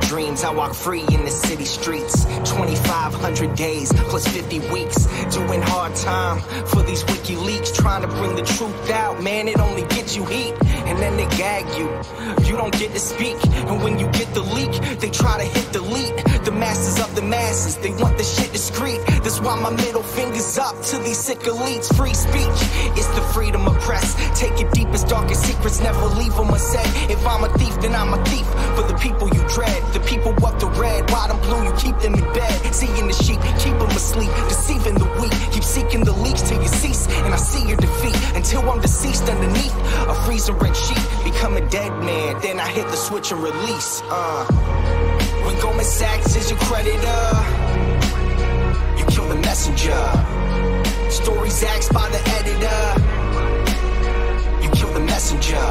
dreams, I walk free in the city streets. 2,500 days plus 50 weeks, doing hard time for these WikiLeaks, trying to bring the truth out. Man, it only gets you heat, and then they gag you. You don't get to speak, and when you get the leak, they try to hit delete. The masses of the masses, they want the shit discreet. That's why my middle finger's up to these sick elites. Free speech, it's the freedom of press. Take your deepest, darkest secrets, never leave them unsaid. If I'm a thief, then I'm a thief for the people you dread. The people of the red, white and blue, you keep them in bed. Seeing the sheep, keep them asleep, deceiving the weak. Keep seeking the leaks till you cease, and I see your defeat. Until I'm deceased underneath a freezing red sheet. Become a dead man, then I hit the switch and release. When Goldman Sachs is your creditor, you kill the messenger. Stories axed by the editor, you kill the messenger.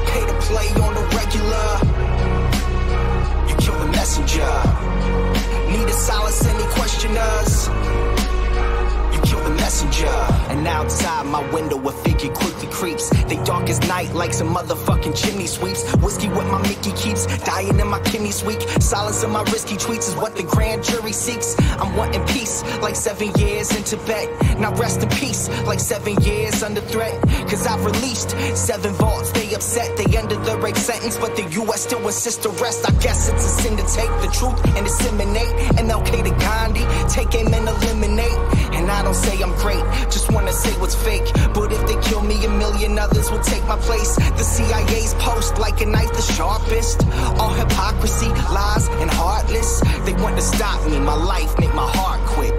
Pay to play on the regular, you kill the messenger. Need to silence any questioners, you kill the messenger. And outside my window a figure quickly creeps. They dark as night like some motherfucking chimney sweeps. Whiskey with my Mickey keeps dying in my kidneys weak. Silence of my risky tweets is what the grand jury seeks. I'm wanting peace like 7 years in Tibet. Now rest in peace like 7 years under threat. Cause I've released 7 vaults, they upset. They ended the rape sentence, but the US still insists to rest. I guess it's a sin to take the truth and disseminate. MLK to Gandhi, take aim and eliminate. And I don't say I'm great, just wanna say what's fake. But if they kill me, a million others will take my place. The CIA's post like a knife the sharpest. All hypocrisy, lies, and heartless. They want to stop me, my life make my heart quit.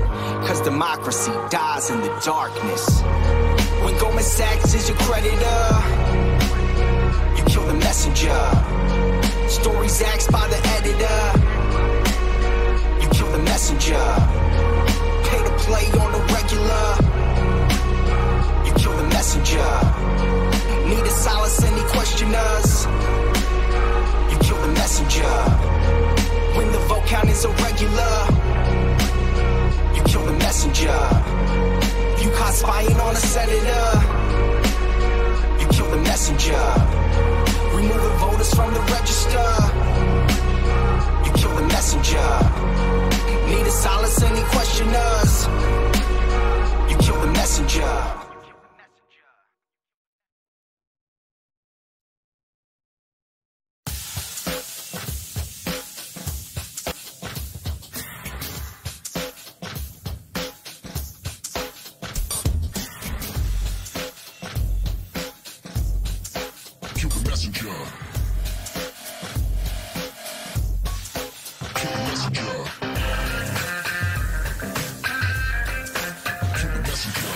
Cause democracy dies in the darkness. When Goldman Sachs is your creditor, you kill the messenger. Stories axed by the editor, you kill the messenger. Pay to play on the regular, you kill the messenger. Need to silence any questioners, you kill the messenger. When the vote count is irregular, you kill the messenger. If you caught spying on a senator, you kill the messenger. Removing voters from the register, you kill the messenger. Need to silence any questioners, you kill the messenger. Kill the messenger. Kill the messenger. Kill the messenger.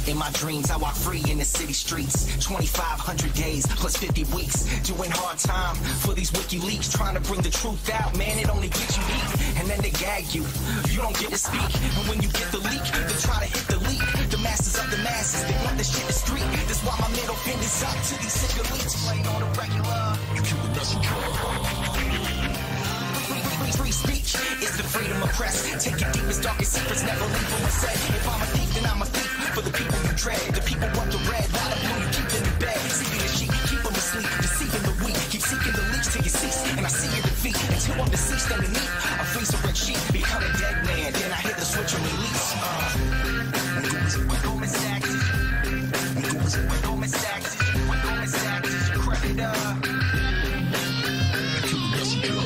In my dreams, I walk free in the city streets. 2,500 days plus 50 weeks, doing hard time for these WikiLeaks, trying to bring the truth out. Man, it only gets you heat, and then they gag you. You don't get to speak, and when you get the leak, they try to hit delete. The masses of the masses, they want this shit discreet. That's why my middle finger's up to these sick elites. Playing on the regular, You kill the messenger. free speech is the freedom of press. Take your deepest, darkest secrets, never leave them unsaid. If I'm a thief, then I'm a thief for the people you dread. The people want the red, white and blue, you keep them in bed. Seeking the sheep, keep them asleep, deceiving the weak. Keep seeking the leaks till you cease, and I see your defeat. Until I'm deceased underneath a freezer red sheet. Become a dead man, then I hit the switch and release. When Goldman Sachs is your creditor, Kill the messenger.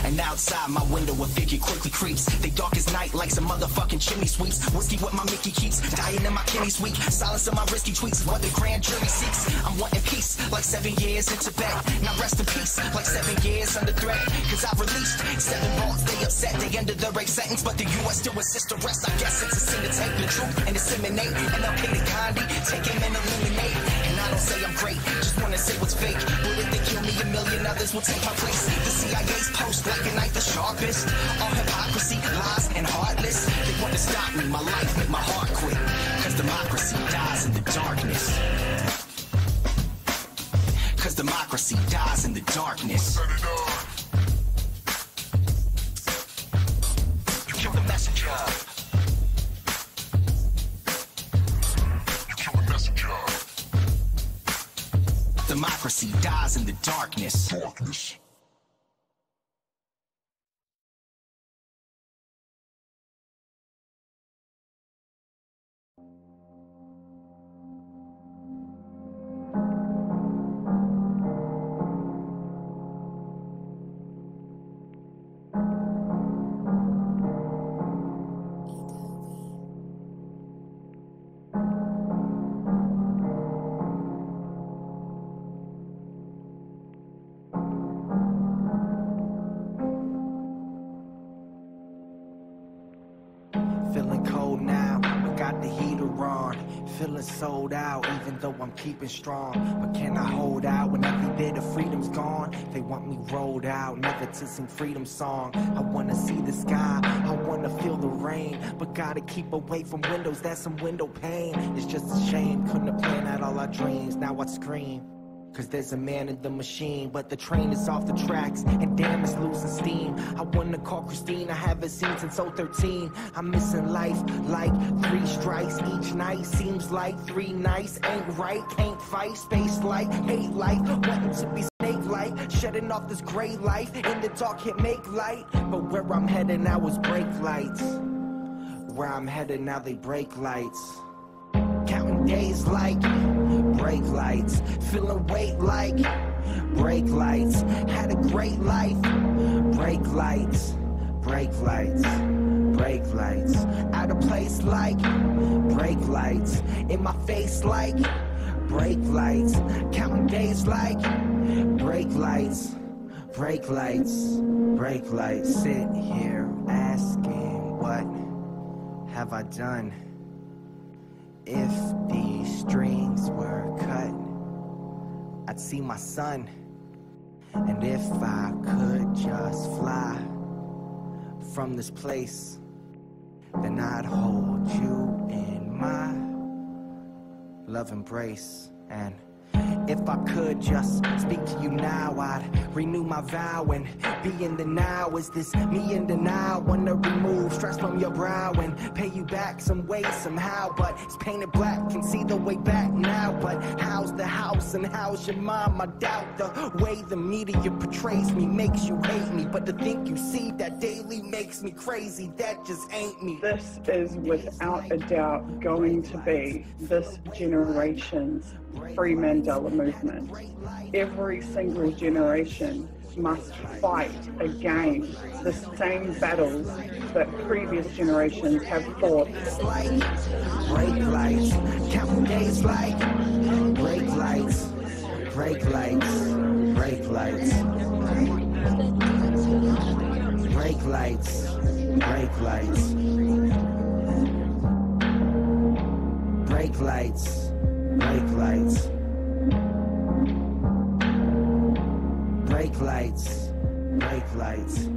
and now Outside my window, a figure quickly creeps. They dark as night like some motherfucking chimney sweeps. Whiskey what my Mickey keeps, dying in my kidneys weak. Silence of my risky tweets is what the grand jury seeks. I'm wanting peace, like 7 years in Tibet. Now rest in peace, like 7 years under threat. Cause I released 7 vaults, they upset, they ended the rape sentence. But the US still insists to rest. I guess it's a sin to take the truth and disseminate. And I'll pay the Gandhi, take him and eliminate. And I don't say I'm great, just wanna say what's fake. But if they kill me, a million others will take my place. The CIA's post like a knife the sharpest. All hypocrisy, lies, and heartless. They want to stop me, my life make my heart quit. Cause democracy dies in the darkness. Cause democracy dies in the darkness. You kill the messenger. You kill the messenger. Democracy dies in the darkness. Feeling cold now, but got the heater on. Feeling sold out, even though I'm keeping strong. But can I hold out when every bit of freedom's gone? They want me rolled out, never to sing freedom song. I wanna see the sky, I wanna feel the rain. But gotta keep away from windows, that's some window pane. It's just a shame, couldn't have planned out all our dreams. Now I scream, cause there's a man in the machine. But the train is off the tracks, and damn it's losing steam. I wanna call Christine, I haven't seen since 013. I'm missing life like 3 strikes each night. Seems like 3 nights ain't right. Can't fight, space light, hate life. Wanting to be snake-like, shedding off this gray life. In the dark can't make light, but where I'm headed now is brake lights. Where I'm headed now they break lights. Counting days like brake lights. Feeling weight like brake lights. Had a great life. Brake lights, brake lights, brake lights. Out of place like brake lights. In my face like brake lights. Counting days like brake lights, brake lights, brake lights. Sit here asking, what have I done? If these strings were cut, I'd see my son. And if I could just fly from this place, then I'd hold you in my love embrace. And if I could just speak to you now, I'd renew my vow and be in the now. Is this me in the now? Wanna remove stress from your brow and pay you back some way, somehow. But it's painted black, can see the way back now. But how's the house and how's your mom? I doubt the way the media portrays me makes you hate me. But to think you see that daily makes me crazy, that just ain't me. This is without a doubt going to be this generation's free Mandela movement. Every single generation must fight again the same battles that previous generations have fought. Brake lights, counting days like brake lights, brake lights, brake lights, brake lights, brake lights, brake lights. Brake lights, brake lights, brake lights.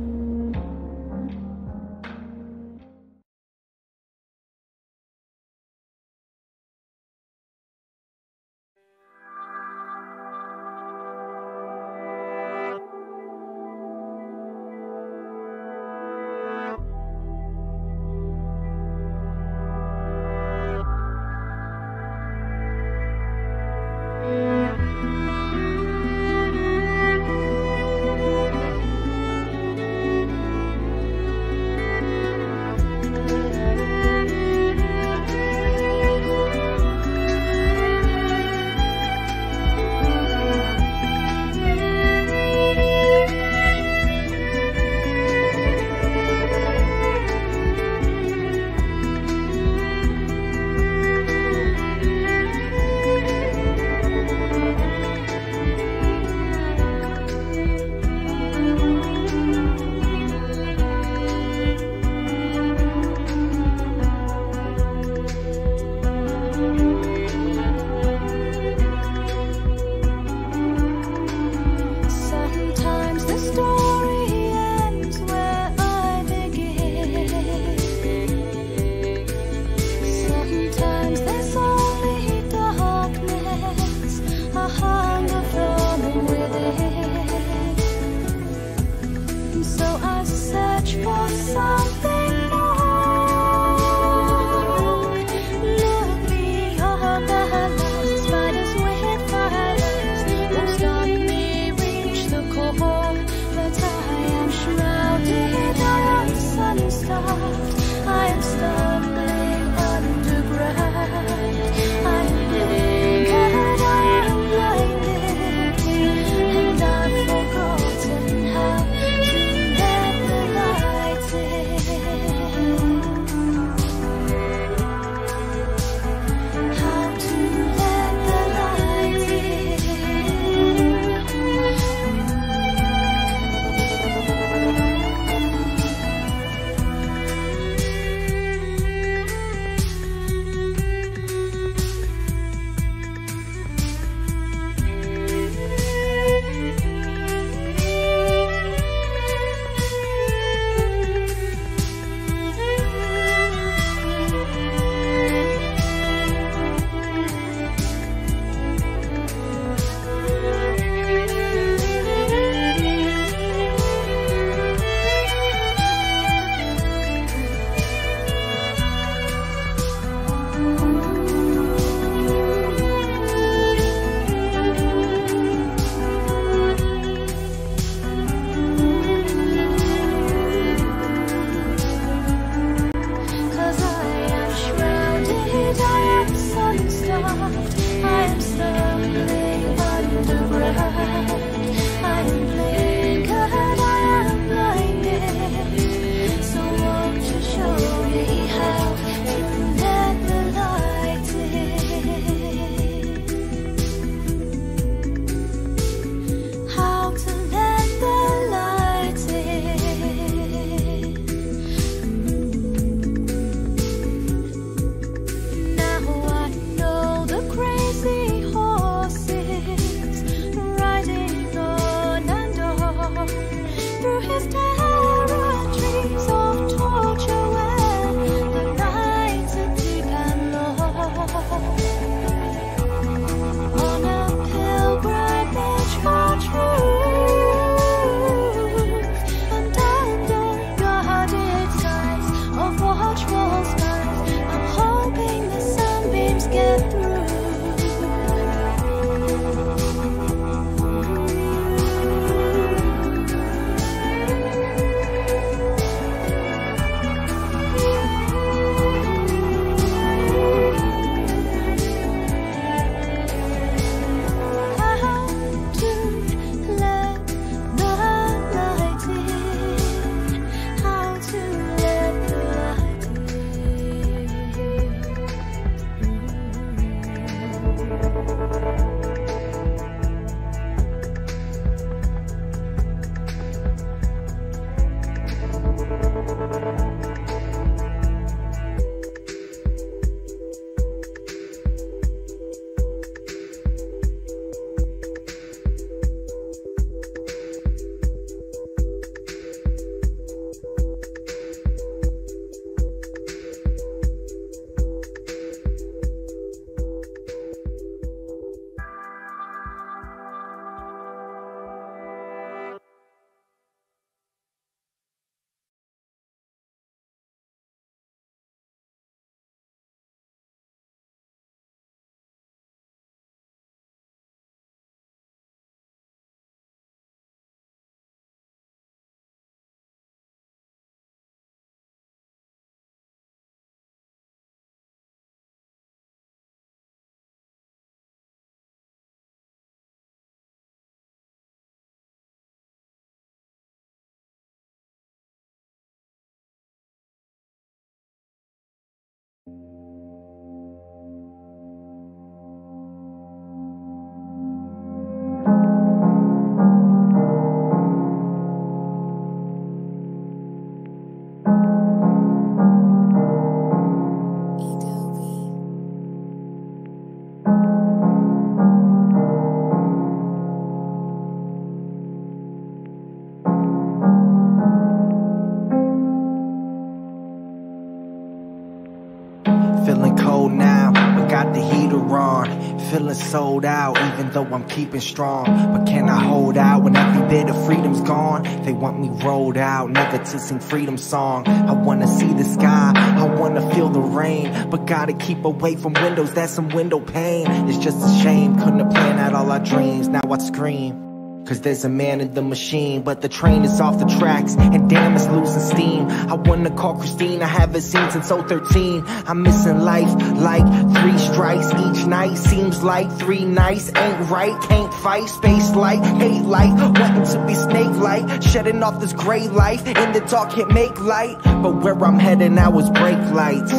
feeling sold out, even though I'm keeping strong. But can I hold out when every bit of freedom's gone? They want me rolled out, never to sing freedom song. I wanna see the sky, I wanna feel the rain, but gotta keep away from windows, that's some window pane. It's just a shame, couldn't have planned out all our dreams. Now I'd scream, cause there's a man in the machine, but the train is off the tracks, and damn, it's losing steam. I wanna call Christine, I haven't seen since 013. I'm missing life like 3 strikes each night. Seems like 3 nights ain't right. Can't fight, space light, hate light, wanting to be snake-like, shedding off this gray life. In the dark can't make light, but where I'm headed now is brake lights.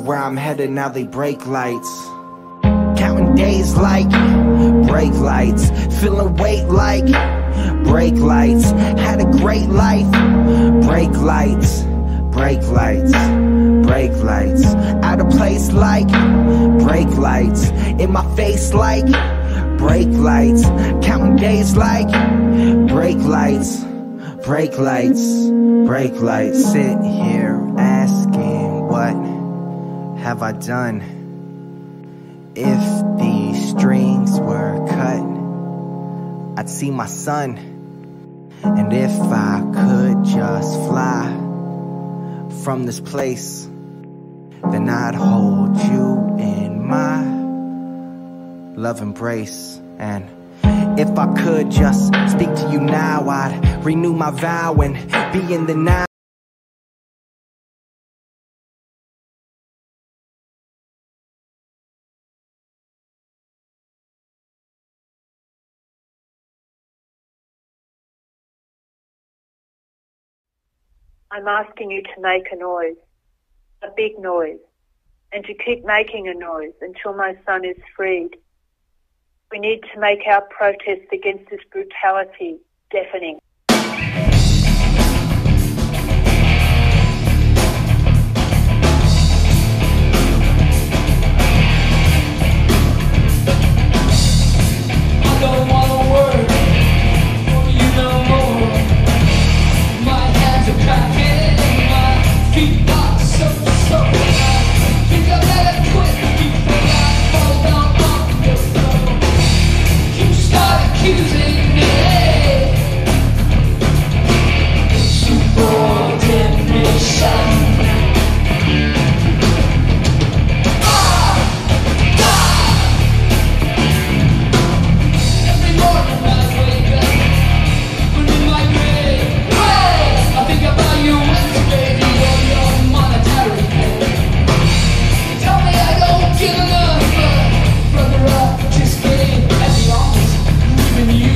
Where I'm headed now they brake lights. Counting days like brake lights, feeling weight like brake lights. Had a great life, brake lights, brake lights, brake lights. Out of place like brake lights, in my face like brake lights. Counting days like brake lights, brake lights, brake lights. Sit here asking, what have I done? If these strings were cut, I'd see my son. And if I could just fly from this place, then I'd hold you in my love embrace. And if I could just speak to you now, I'd renew my vow and be in the now. I'm asking you to make a noise, a big noise, and to keep making a noise until my son is freed. We need to make our protest against this brutality deafening. I don't want to work for you no more. My hands are cracking, my feet are so sore. I think I better quit before I fall down on the floor. You start accusing me. Subordination. Every morning I wake up, put in my grave. I think about you Wednesday, your monetary pay. Tell me I don't get enough, but brother, I just came at the office, leaving you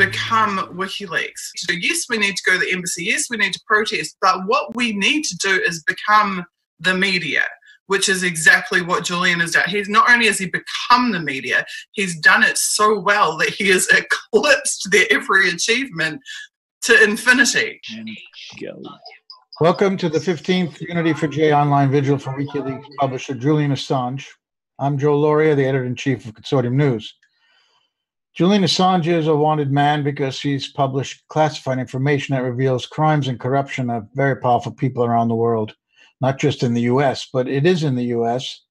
become WikiLeaks. So yes, we need to go to the embassy. Yes, we need to protest. But what we need to do is become the media, which is exactly what Julian has done. He's not only has he become the media, he's done it so well that he has eclipsed their every achievement to infinity. Welcome to the 15th Unity for J online vigil for WikiLeaks publisher Julian Assange. I'm Joe Lauria, the editor-in-chief of Consortium News. Julian Assange is a wanted man because he's published classified information that reveals crimes and corruption of very powerful people around the world, not just in the U.S., but it is in the U.S.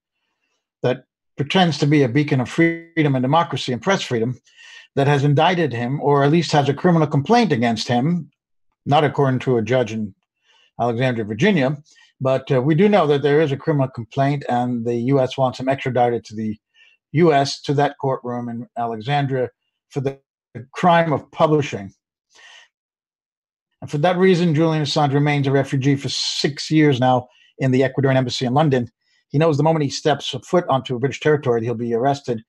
that pretends to be a beacon of freedom and democracy and press freedom that has indicted him, or at least has a criminal complaint against him, not according to a judge in Alexandria, Virginia, but we do know that there is a criminal complaint, and the U.S. wants him extradited to the U.S., to that courtroom in Alexandria for the crime of publishing. And for that reason, Julian Assange remains a refugee for 6 years now in the Ecuadorian embassy in London. He knows the moment he steps a foot onto British territory, he'll be arrested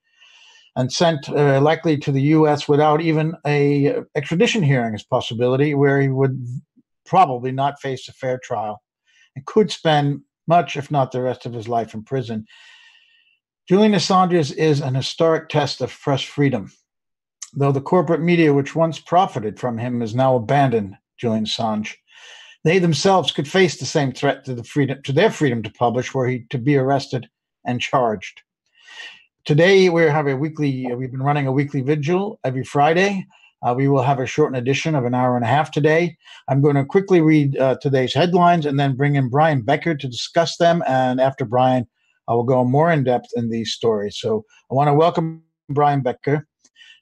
and sent likely to the U.S. without even a extradition hearing as possibility, where he would probably not face a fair trial and could spend much, if not the rest of his life, in prison. Julian Assange is an historic test of press freedom. Though the corporate media, which once profited from him, has now abandoned Julian Assange, they themselves could face the same threat to their freedom to publish, were he to be arrested and charged. Today, we've been running a weekly vigil every Friday. We will have a shortened edition of an hour and a half today. I'm going to quickly read today's headlines and then bring in Brian Becker to discuss them. And after Brian, I will go more in depth in these stories. So I want to welcome Brian Becker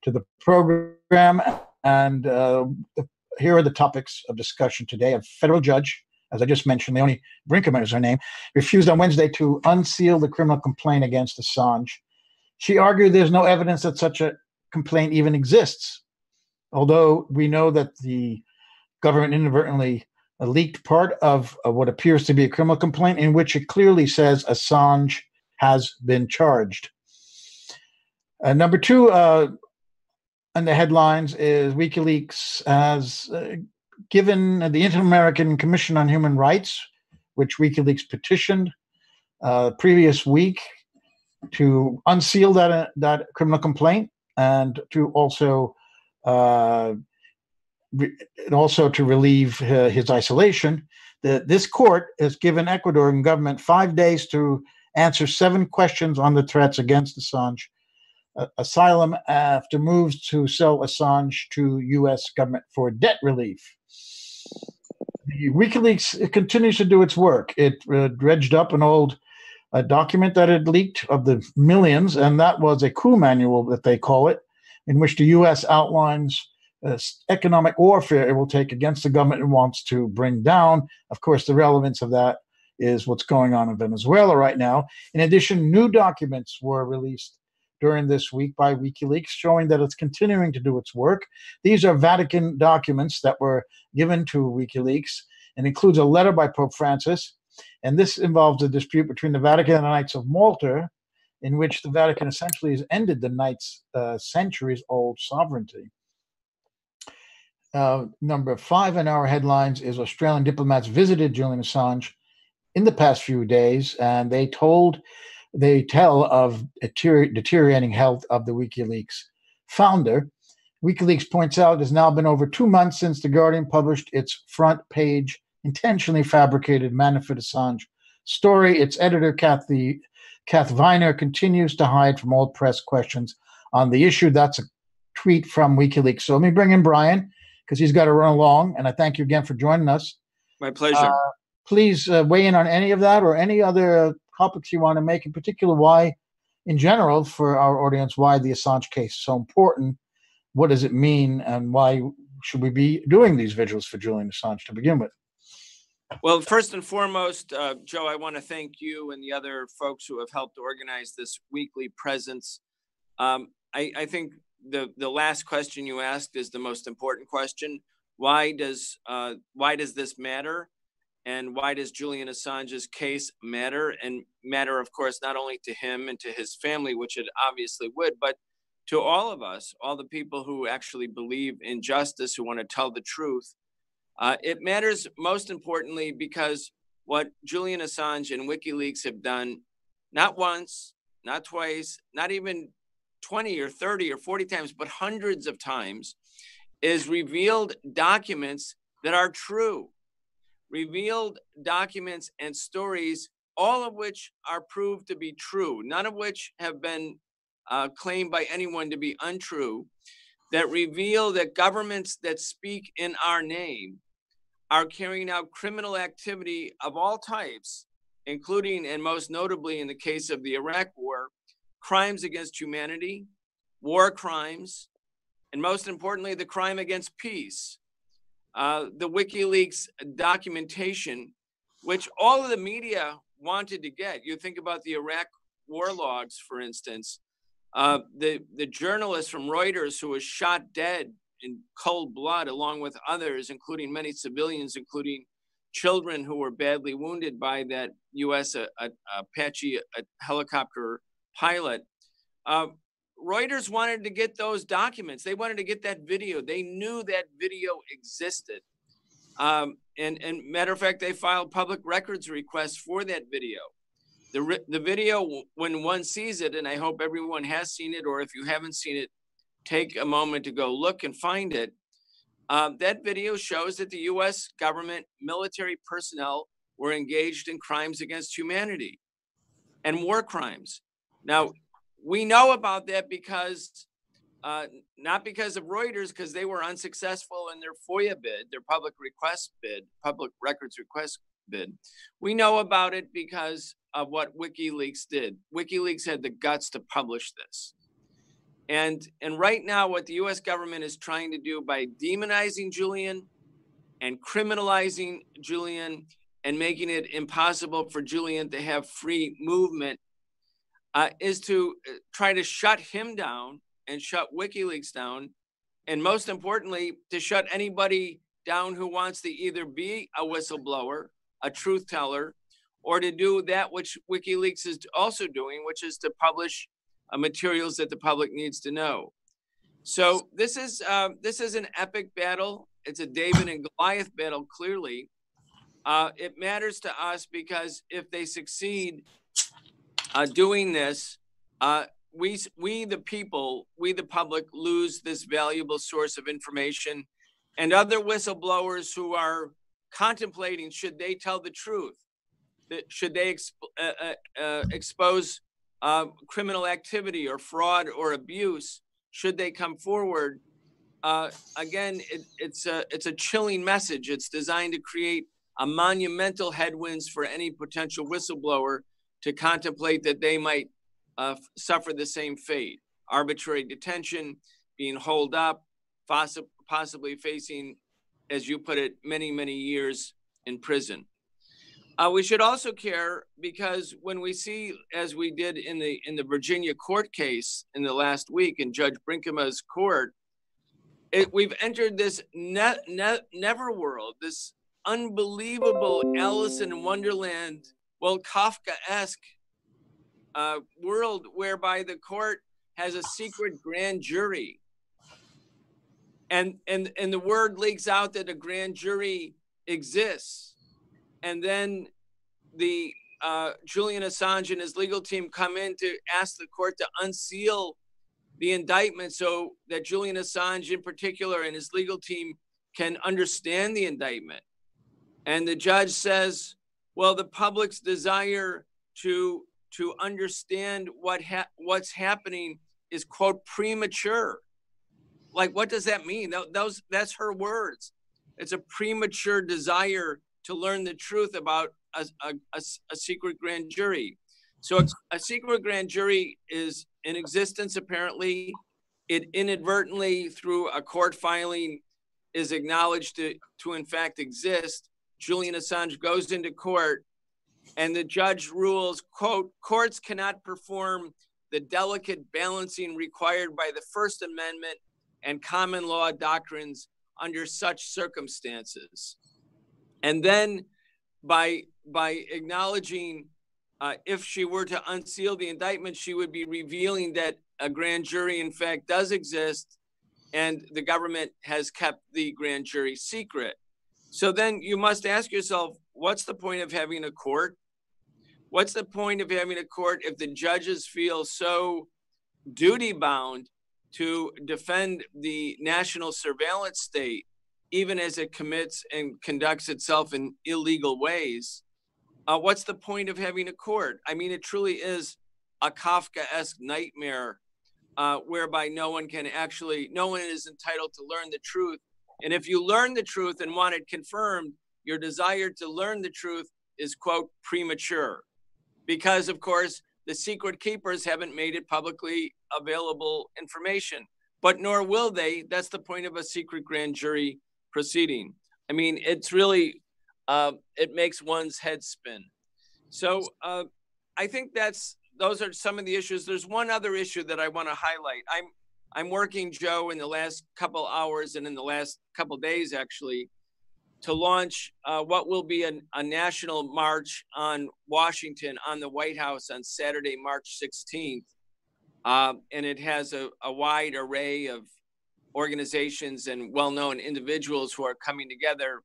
to the program. And here are the topics of discussion today. A federal judge, as I just mentioned, Leonie Brinkman is her name, refused on Wednesday to unseal the criminal complaint against Assange. She argued there's no evidence that such a complaint even exists, although we know that the government inadvertently leaked part of what appears to be a criminal complaint in which it clearly says Assange has been charged. Number two on the headlines is WikiLeaks has given the Inter-American Commission on Human Rights, which WikiLeaks petitioned previous week, to unseal that criminal complaint and to also to relieve his isolation. This court has given Ecuadorian government 5 days to answer 7 questions on the threats against Assange, asylum after moves to sell Assange to U.S. government for debt relief. WikiLeaks continues to do its work. It dredged up an old document that had leaked of the millions, and that was a coup manual that they call it, in which the U.S. outlines economic warfare it will take against the government it wants to bring down. Of course, the relevance of that is what's going on in Venezuela right now. In addition, new documents were released during this week by WikiLeaks showing that it's continuing to do its work. These are Vatican documents that were given to WikiLeaks and includes a letter by Pope Francis. And this involves a dispute between the Vatican and the Knights of Malta, in which the Vatican essentially has ended the Knights' centuries-old sovereignty. Number 5 in our headlines is Australian diplomats visited Julian Assange in the past few days, and they tell of deteriorating health of the WikiLeaks founder. WikiLeaks points out it has now been over 2 months since The Guardian published its front page intentionally fabricated Manafort Assange story. Its editor, Kath Viner, continues to hide from all press questions on the issue. That's a tweet from WikiLeaks. So let me bring in Brian, because he's got to run along, and I thank you again for joining us. My pleasure. Please weigh in on any of that or any other topics you want to make, in particular why, in general, for our audience, why the Assange case is so important. What does it mean, and why should we be doing these vigils for Julian Assange to begin with? Well, first and foremost, Joe, I want to thank you and the other folks who have helped organize this weekly presence. I think the last question you asked is the most important question. Why does this matter? And why does Julian Assange's case matter? And matter, of course, not only to him and to his family, which it obviously would, but to all of us, all the people who actually believe in justice, who want to tell the truth. It matters most importantly because what Julian Assange and WikiLeaks have done, not once, not twice, not even 20 or 30 or 40 times, but hundreds of times, is revealed documents that are true, revealed documents and stories, all of which are proved to be true, none of which have been claimed by anyone to be untrue, that reveal that governments that speak in our name are carrying out criminal activity of all types, including, and most notably in the case of the Iraq War, crimes against humanity, war crimes, and most importantly, the crime against peace. The WikiLeaks documentation, which all of the media wanted to get. You think about the Iraq war logs, for instance, the journalist from Reuters who was shot dead in cold blood, along with others, including many civilians, including children who were badly wounded by that U.S. Apache helicopter pilot. Reuters wanted to get those documents. They wanted to get that video. They knew that video existed. And matter of fact, they filed public records requests for that video. The video, when one sees it, and I hope everyone has seen it, or if you haven't seen it, take a moment to go look and find it. That video shows that the U.S. government military personnel were engaged in crimes against humanity and war crimes. Now, we know about that because, not because of Reuters, because they were unsuccessful in their FOIA bid, their public records request bid. We know about it because of what WikiLeaks did. WikiLeaks had the guts to publish this. And right now, what the U.S. government is trying to do by demonizing Julian and criminalizing Julian and making it impossible for Julian to have free movement is to try to shut him down and shut WikiLeaks down. And most importantly, to shut anybody down who wants to either be a whistleblower, a truth teller, or to do that which WikiLeaks is also doing, which is to publish materials that the public needs to know. So this is an epic battle. It's a David and Goliath battle, clearly. It matters to us because if they succeed doing this, we the people, we the public, lose this valuable source of information, and other whistleblowers who are contemplating, should they tell the truth? Should they expose criminal activity or fraud or abuse? Should they come forward? Again, it's a chilling message. It's designed to create a monumental headwinds for any potential whistleblower to contemplate that they might suffer the same fate. Arbitrary detention, being holed up, possibly facing, as you put it, many, many years in prison. We should also care because when we see, as we did in the Virginia court case in the last week in Judge Brinkema's court, we've entered this never world, this unbelievable Alice in Wonderland, well, Kafkaesque world whereby the court has a secret grand jury. And the word leaks out that a grand jury exists. And then the Julian Assange and his legal team come in to ask the court to unseal the indictment so that Julian Assange in particular and his legal team can understand the indictment. And the judge says, well, the public's desire to understand what's happening is, quote, premature. Like, what does that mean? That's her words. It's a premature desire to learn the truth about a secret grand jury. So a secret grand jury is in existence, apparently. It inadvertently, through a court filing, is acknowledged to in fact exist. Julian Assange goes into court, and the judge rules, quote, courts cannot perform the delicate balancing required by the First Amendment and common law doctrines under such circumstances. And then by acknowledging if she were to unseal the indictment, she would be revealing that a grand jury, in fact, does exist, and the government has kept the grand jury secret. So then you must ask yourself, what's the point of having a court? What's the point of having a court if the judges feel so duty-bound to defend the national surveillance state, even as it commits and conducts itself in illegal ways? What's the point of having a court? I mean, it truly is a Kafkaesque nightmare whereby no one is entitled to learn the truth. And if you learn the truth and want it confirmed, your desire to learn the truth is, quote, premature. Because, of course, the secret keepers haven't made it publicly available information, but nor will they. That's the point of a secret grand jury proceeding. I mean, it's really, it makes one's head spin. So I think those are some of the issues. There's one other issue that I want to highlight. I'm working, Joe, in the last couple hours and in the last couple days, actually, to launch what will be a national march on Washington, on the White House on Saturday, March 16th. And it has a wide array of organizations and well-known individuals who are coming together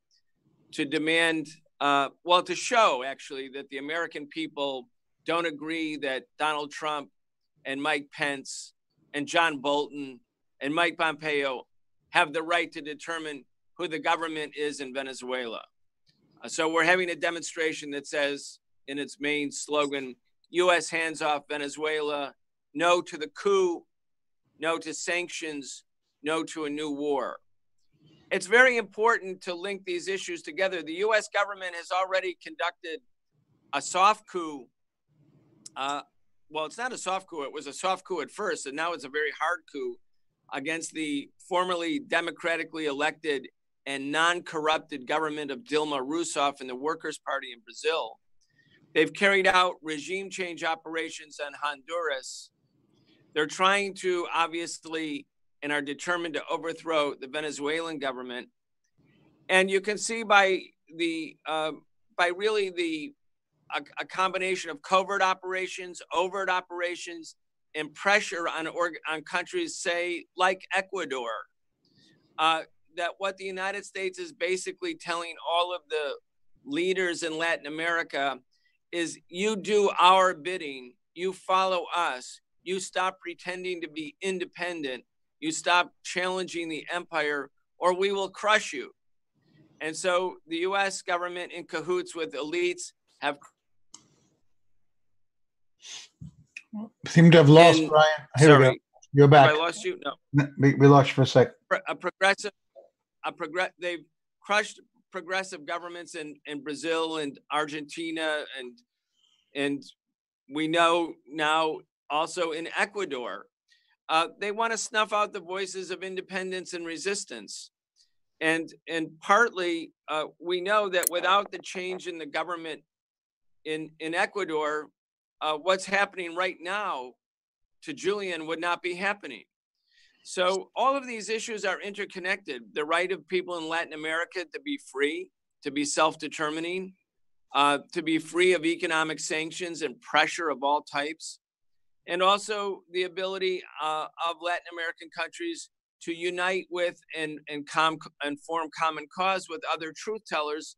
to demand, to show actually that the American people don't agree that Donald Trump and Mike Pence and John Bolton and Mike Pompeo have the right to determine who the government is in Venezuela. So we're having a demonstration that says in its main slogan, U.S. hands off Venezuela, no to the coup, no to sanctions, no to a new war. It's very important to link these issues together. The U.S. government has already conducted a soft coup. Well, it's not a soft coup. It was a soft coup at first, and now it's a very hard coup against the formerly democratically elected and non-corrupted government of Dilma Rousseff and the Workers' Party in Brazil. They've carried out regime change operations on Honduras. They're trying to, obviously, and are determined to overthrow the Venezuelan government. And you can see by a combination of covert operations, overt operations, and pressure on countries, say, like Ecuador, that what the United States is basically telling all of the leaders in Latin America is, you do our bidding, you follow us, you stop pretending to be independent, you stop challenging the empire, or we will crush you. And so the US government, in cahoots with elites, have seem to have lost Brian. Here sorry, we go. You're back. Have I lost you? No. We lost you for a sec. They've crushed progressive governments in Brazil and Argentina, and we know now also in Ecuador. They want to snuff out the voices of independence and resistance. And partly we know that without the change in the government in Ecuador, what's happening right now to Julian would not be happening. So all of these issues are interconnected. The right of people in Latin America to be free, to be self-determining, to be free of economic sanctions and pressure of all types, and also the ability of Latin American countries to unite with and form common cause with other truth tellers,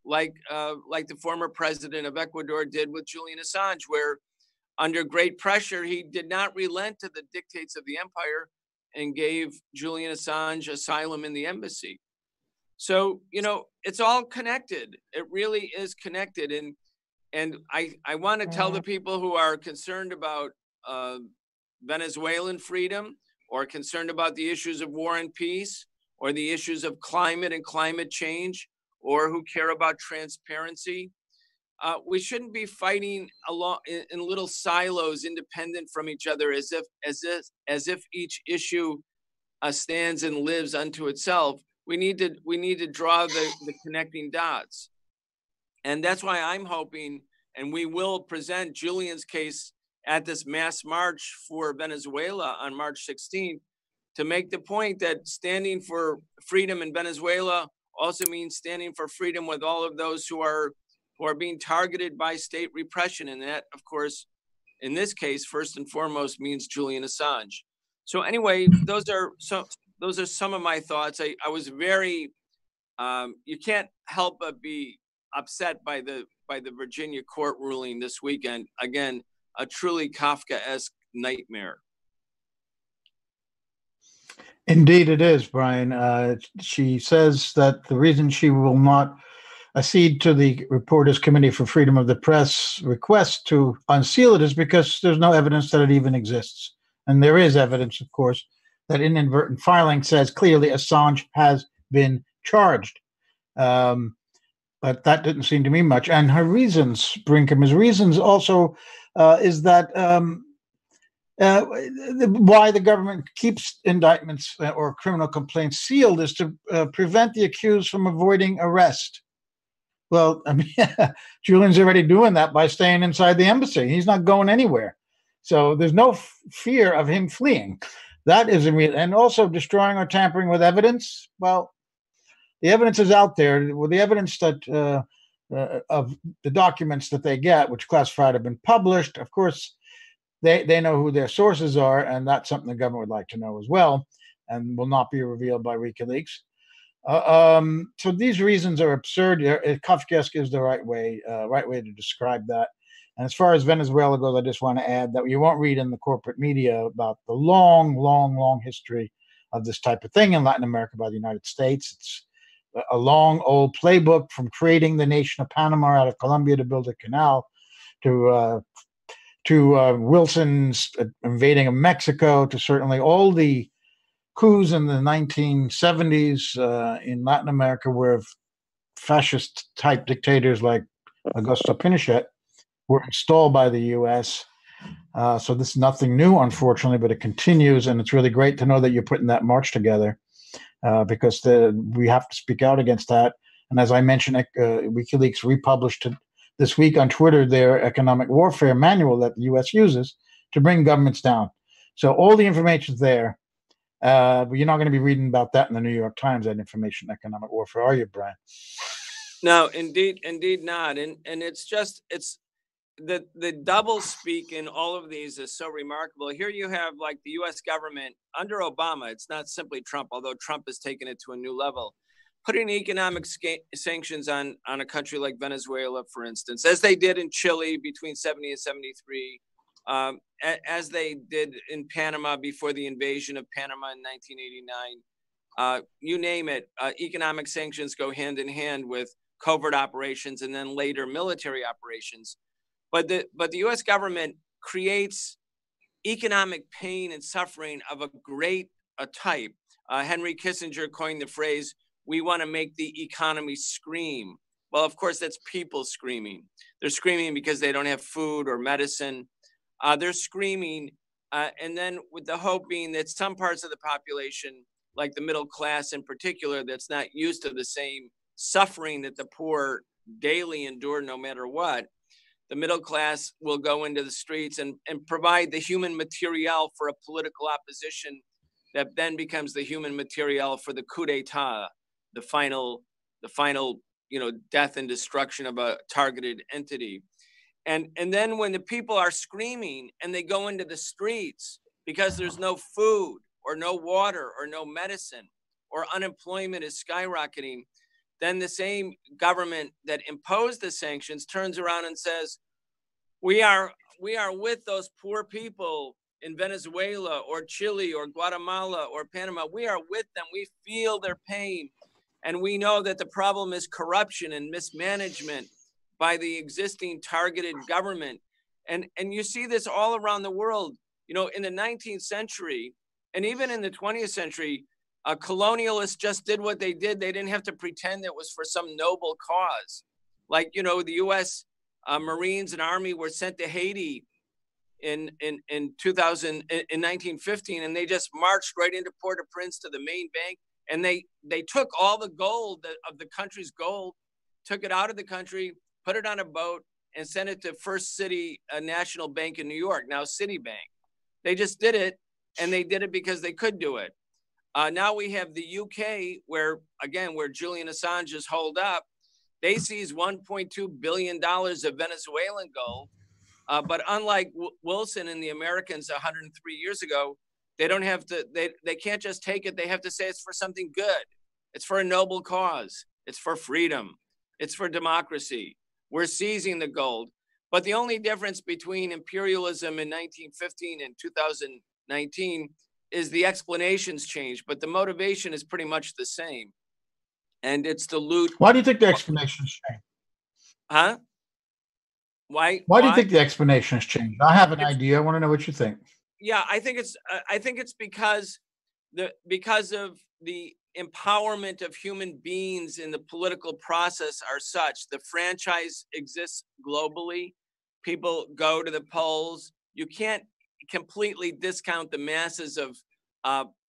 like the former president of Ecuador did with Julian Assange, where under great pressure, he did not relent to the dictates of the empire and gave Julian Assange asylum in the embassy. So, it's all connected. It really is connected. And I want to tell the people who are concerned about Venezuelan freedom, or concerned about the issues of war and peace, or the issues of climate and climate change, or who care about transparency, we shouldn't be fighting along in little silos, independent from each other, as if each issue stands and lives unto itself. We need to draw the connecting dots, and that's why I'm hoping, and we will present Julian's case at this mass march for Venezuela on March 16th, to make the point that standing for freedom in Venezuela also means standing for freedom with all of those who are being targeted by state repression. And that, of course, in this case, first and foremost, means Julian Assange. So anyway, those are some of my thoughts. I was very, you can't help but be upset by the Virginia court ruling this weekend. Again, a truly Kafkaesque nightmare. Indeed, it is, Brian. She says that the reason she will not accede to the Reporters Committee for Freedom of the Press request to unseal it is because there's no evidence that it even exists. And there is evidence, of course, that inadvertent filing says clearly Assange has been charged. But that didn't seem to mean much. And her reasons, Brinkham's reasons also is that why the government keeps indictments or criminal complaints sealed is to prevent the accused from avoiding arrest. Well, I mean, Julian's already doing that by staying inside the embassy. He's not going anywhere. So there's no fear of him fleeing. That is and also destroying or tampering with evidence. Well, the evidence is out there. Well, the evidence that of the documents that they get, which classified, have been published. Of course, they know who their sources are, and that's something the government would like to know as well, and will not be revealed by WikiLeaks. So these reasons are absurd. Kafkaesque is the right way to describe that. And as far as Venezuela goes, I just want to add that you won't read in the corporate media about the long, long, long history of this type of thing in Latin America by the United States. It's a long, old playbook from creating the nation of Panama out of Colombia to build a canal, to Wilson's invading of Mexico, to certainly all the coups in the 1970s in Latin America, where fascist-type dictators like Augusto Pinochet were installed by the U.S. So this is nothing new, unfortunately, but it continues, and it's really great to know that you're putting that march together because we have to speak out against that. And as I mentioned, WikiLeaks republished this week on Twitter their economic warfare manual that the U.S. uses to bring governments down. So all the information's there, but you're not going to be reading about that in the New York Times, that information, economic warfare, are you, Brian? No, indeed not. And it's the double speak in all of these is so remarkable. Here you have like the U.S. government under Obama. It's not simply Trump, although Trump has taken it to a new level, putting economic sanctions on a country like Venezuela, for instance, as they did in Chile between 70 and 73, as they did in Panama before the invasion of Panama in 1989. You name it, economic sanctions go hand in hand with covert operations and then later military operations. But the U.S. government creates economic pain and suffering of a great type. Henry Kissinger coined the phrase, "We want to make the economy scream." Well, of course, that's people screaming. They're screaming because they don't have food or medicine. They're screaming, and then with the hope being that some parts of the population, like the middle class in particular, that's not used to the same suffering that the poor daily endure no matter what, the middle class will go into the streets and provide the human material for a political opposition that then becomes the human material for the coup d'etat, the final, death and destruction of a targeted entity. And then when the people are screaming and they go into the streets because there's no food or no water or no medicine or unemployment is skyrocketing, then the same government that imposed the sanctions turns around and says, we are with those poor people in Venezuela or Chile or Guatemala or Panama. We are with them. We feel their pain. And we know that the problem is corruption and mismanagement by the existing targeted government. And you see this all around the world. In the 19th century, and even in the 20th century, colonialists just did what they did. They didn't have to pretend it was for some noble cause. Like, the U.S. Marines and Army were sent to Haiti in 1915, and they just marched right into Port-au-Prince to the main bank, and they took all the gold of the country's gold, took it out of the country, put it on a boat, and sent it to First City National Bank in New York, now Citibank. They just did it, and they did it because they could do it. Now we have the UK, where Julian Assange is holed up. They seized $1.2 billion of Venezuelan gold, But unlike Wilson and the Americans 103 years ago, they don't have to, they can't just take it. They have to say it's for something good. It's for a noble cause. It's for freedom. It's for democracy. We're seizing the gold. But the only difference between imperialism in 1915 and 2019 is the explanations change, but the motivation is pretty much the same. And it's the loot. Why do you think the explanations change? Huh? Why do you think the explanations change? I have an idea. I want to know what you think. Yeah, I think it's because of the empowerment of human beings in the political process are such. The franchise exists globally. People go to the polls. You can't completely discount the masses of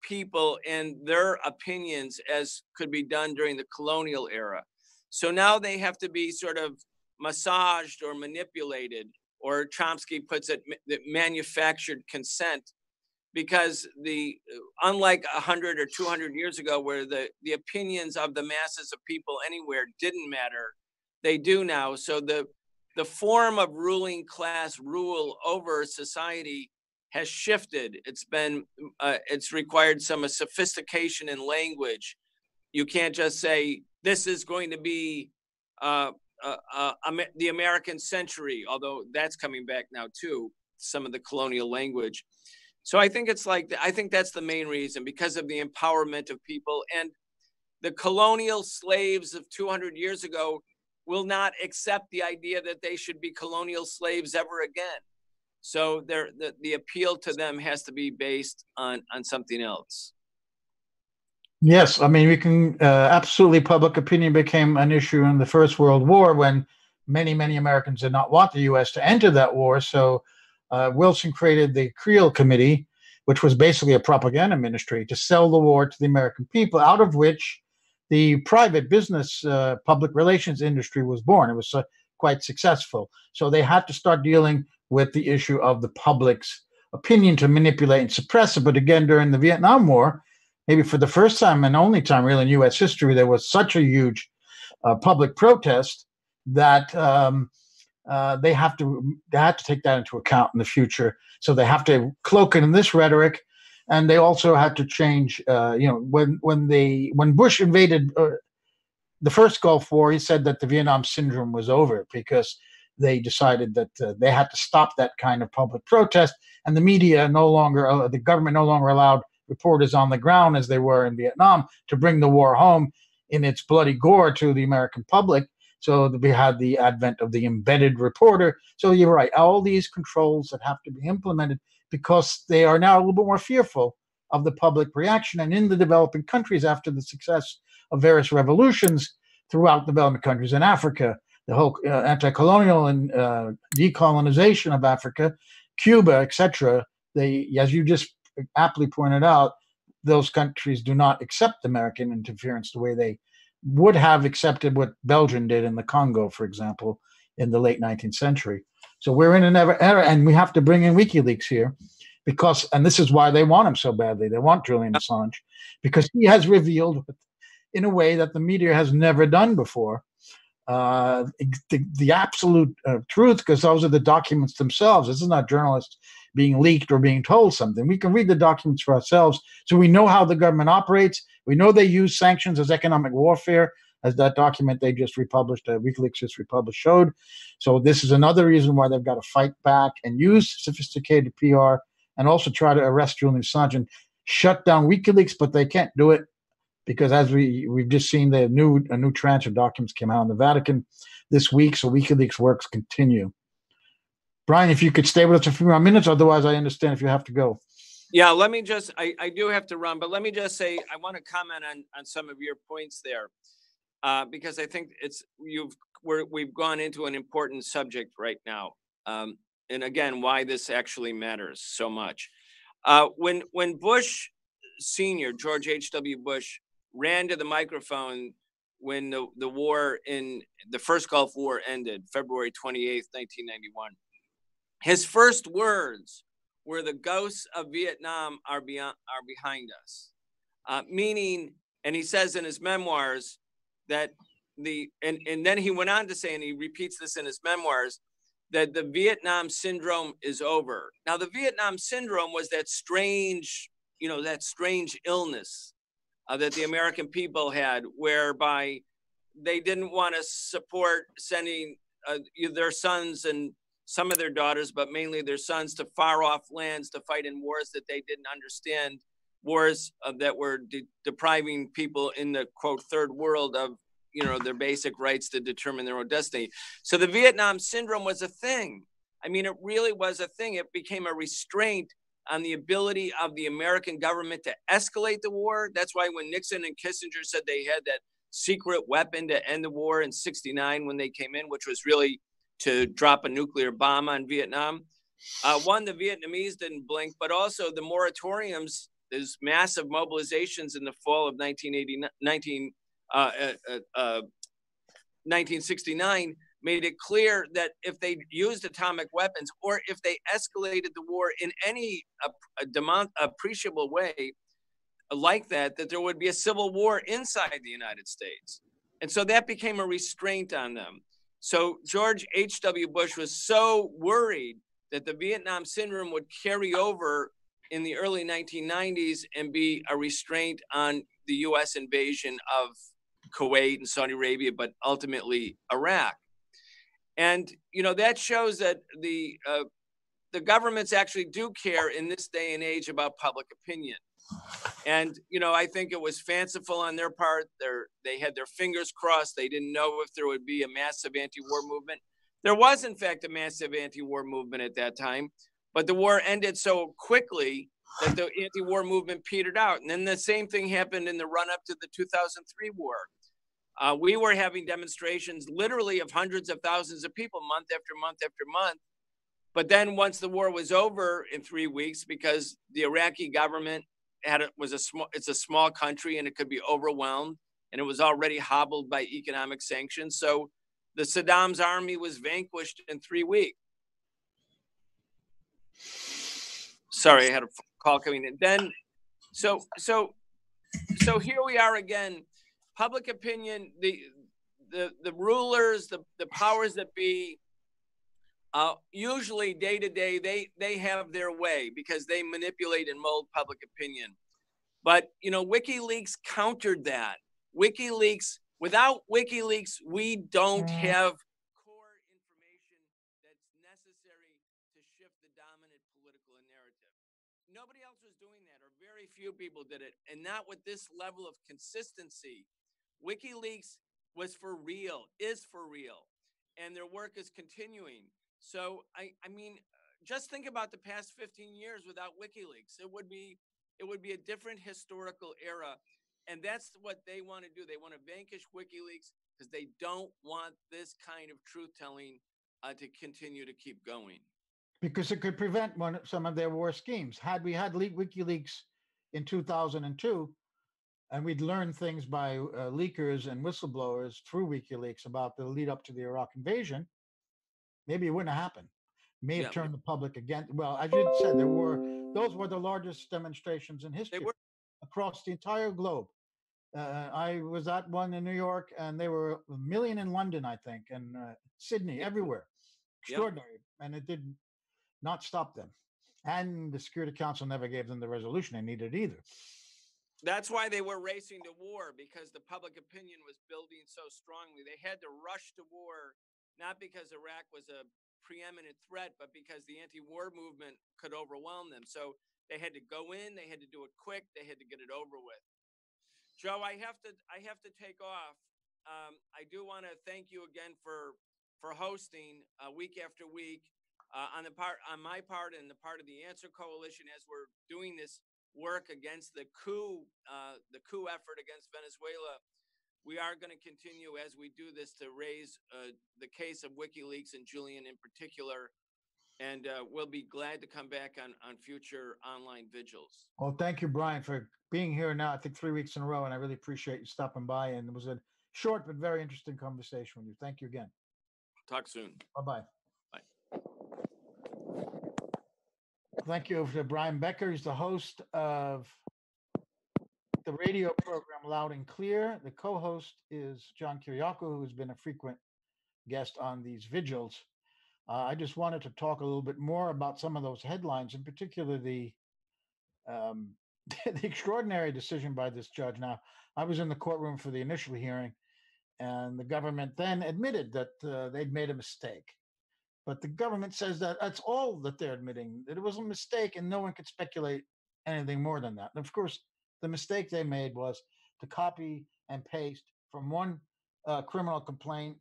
people and their opinions as could be done during the colonial era. So now they have to be sort of massaged or manipulated, or Chomsky puts it, manufactured consent, because unlike 100 or 200 years ago, where the opinions of the masses of people anywhere didn't matter, they do now. So the form of ruling class rule over society has shifted. It's required some sophistication in language. You can't just say, this is going to be the American century, although that's coming back now too, some of the colonial language. So I think I think that's the main reason, because of the empowerment of people. And the colonial slaves of 200 years ago will not accept the idea that they should be colonial slaves ever again. So the appeal to them has to be based on something else. Yes, I mean, we can absolutely, public opinion became an issue in the First World War when many Americans did not want the U.S. to enter that war. So Wilson created the Creel Committee, which was basically a propaganda ministry to sell the war to the American people, out of which the private business public relations industry was born. It was quite successful. So they had to start dealing with the issue of the public's opinion to manipulate and suppress it. But again, during the Vietnam War, maybe for the first time and only time really in U.S. history, there was such a huge public protest that they had to take that into account in the future. So they have to cloak it in this rhetoric, and they also had to change. When Bush invaded the first Gulf War, he said that the Vietnam syndrome was over because they decided that they had to stop that kind of public protest, and the media the government no longer allowed reporters on the ground, as they were in Vietnam, to bring the war home in its bloody gore to the American public. So we had the advent of the embedded reporter. So you're right, all these controls that have to be implemented because they are now a little bit more fearful of the public reaction. And in the developing countries, after the success of various revolutions throughout developing countries in Africa, the whole anti-colonial and decolonization of Africa, Cuba, etc., as you just aptly pointed out, those countries do not accept American interference the way they would have accepted what Belgium did in the Congo, for example, in the late 19th century. So we're in an era, and we have to bring in WikiLeaks here because, and this is why they want him so badly. They want Julian Assange because he has revealed in a way that the media has never done before the absolute truth, because those are the documents themselves. This is not journalists being leaked or being told something. We can read the documents for ourselves, so we know how the government operates. We know they use sanctions as economic warfare, as that document they just republished, WikiLeaks just republished, showed. So this is another reason why they've got to fight back and use sophisticated PR and also try to arrest Julian Assange and shut down WikiLeaks, but they can't do it because, as we've just seen, a new tranche of documents came out in the Vatican this week, so WikiLeaks works continue. Brian, if you could stay with us a few more minutes, otherwise I understand if you have to go. Yeah, let me just, I do have to run, but let me just say, I want to comment on some of your points there, because I think we've gone into an important subject right now. And again, why this actually matters so much. When Bush Sr., George H.W. Bush, ran to the microphone when the war in the first Gulf War ended, February 28th, 1991, his first words were, "The ghosts of Vietnam are behind us," meaning, and he says in his memoirs that and then he went on to say, and he repeats this in his memoirs, that the Vietnam syndrome is over. Now, the Vietnam syndrome was that strange, that strange illness that the American people had, whereby they didn't want to support sending their sons and some of their daughters, but mainly their sons, to far off lands to fight in wars that they didn't understand, wars that were depriving people in the, quote, third world of, their basic rights to determine their own destiny. So the Vietnam syndrome was a thing. I mean, it really was a thing. It became a restraint on the ability of the American government to escalate the war. That's why when Nixon and Kissinger said they had that secret weapon to end the war in '69 when they came in, which was really to drop a nuclear bomb on Vietnam. One, the Vietnamese didn't blink, but also the moratoriums, there's massive mobilizations in the fall of 1969, made it clear that if they used atomic weapons or if they escalated the war in any appreciable way like that, that there would be a civil war inside the United States. And so that became a restraint on them. So George H.W. Bush was so worried that the Vietnam syndrome would carry over in the early 1990s and be a restraint on the U.S. invasion of Kuwait and Saudi Arabia, but ultimately Iraq. And, that shows that the governments actually do care in this day and age about public opinion. And, I think it was fanciful on their part. They had their fingers crossed. They didn't know if there would be a massive anti-war movement. There was, in fact, a massive anti-war movement at that time, but the war ended so quickly that the anti-war movement petered out. And then the same thing happened in the run-up to the 2003 war. We were having demonstrations literally of hundreds of thousands of people month after month after month. But then once the war was over in 3 weeks, because the Iraqi government it's a small country and it could be overwhelmed, and it was already hobbled by economic sanctions. So the Saddam's army was vanquished in 3 weeks. Sorry, I had a call coming in. Then, so here we are again. Public opinion, the rulers, the powers that be, usually day to day, they have their way because they manipulate and mold public opinion. But, WikiLeaks countered that. Without WikiLeaks, we don't have core information that's necessary to shift the dominant political narrative. Nobody else was doing that, or very few people did it, and not with this level of consistency. WikiLeaks was for real, is for real, and their work is continuing. So, I mean, just think about the past 15 years without WikiLeaks. It would be a different historical era, and that's what they want to do. They want to vanquish WikiLeaks because they don't want this kind of truth-telling to continue to keep going. Because it could prevent some of their war schemes. Had we had WikiLeaks in 2002, and we'd learned things by leakers and whistleblowers through WikiLeaks about the lead up to the Iraq invasion, maybe it wouldn't have happened. May have turned the public against. Well, as you said, those were the largest demonstrations in history across the entire globe. I was at one in New York, and they were 1 million in London, I think, and Sydney, everywhere. Extraordinary, and it did not stop them. And the Security Council never gave them the resolution they needed either. That's why they were racing to war, because the public opinion was building so strongly. They had to rush to war, not because Iraq was a preeminent threat, but because the anti-war movement could overwhelm them. So they had to go in, they had to do it quick, they had to get it over with. Joe, I have to take off. I do want to thank you again for hosting week after week on my part and the part of the Answer Coalition as we're doing this work against the coup effort against Venezuela. We are going to continue as we do this to raise the case of WikiLeaks and Julian in particular, and we'll be glad to come back on future online vigils. Well, thank you, Brian, for being here now, I think 3 weeks in a row, and I really appreciate you stopping by, and it was a short but very interesting conversation with you. Thank you again. Talk soon. Bye-bye. Bye. Thank you to Brian Becker. He's the host of the radio program Loud and Clear. The co-host is John Kiriakau, who's been a frequent guest on these vigils. I just wanted to talk a little bit more about some of those headlines, in particular the the extraordinary decision by this judge. Now, I was in the courtroom for the initial hearing, and the government then admitted that they'd made a mistake. But the government says that that's all that they're admitting, that it was a mistake, and no one could speculate anything more than that. And of course, the mistake they made was to copy and paste from one criminal complaint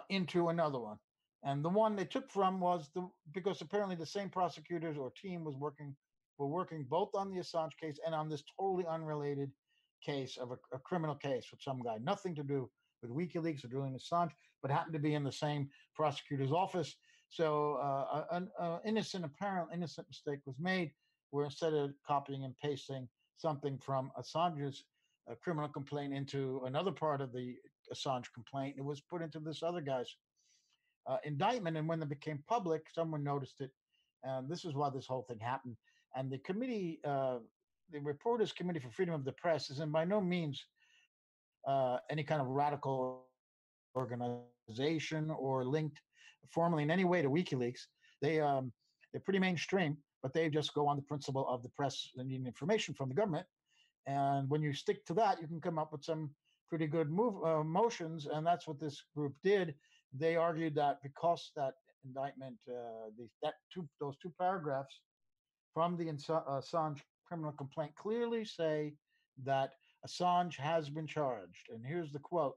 into another one. And the one they took from was because apparently the same prosecutors or team were working both on the Assange case and on this totally unrelated case of a criminal case with some guy, nothing to do with WikiLeaks or Julian Assange, but happened to be in the same prosecutor's office. So an apparent innocent mistake was made, where instead of copying and pasting something from Assange's criminal complaint into another part of the Assange complaint, it was put into this other guy's indictment. And when it became public, someone noticed it. And this is why this whole thing happened. And the committee, the Reporters Committee for Freedom of the Press, is in by no means any kind of radical organization or linked formally in any way to WikiLeaks. They're pretty mainstream, but they just go on the principle of the press needing information from the government. And when you stick to that, you can come up with some pretty good motions. And that's what this group did. They argued that because that indictment, those two paragraphs from the Assange criminal complaint clearly say that Assange has been charged. And here's the quote: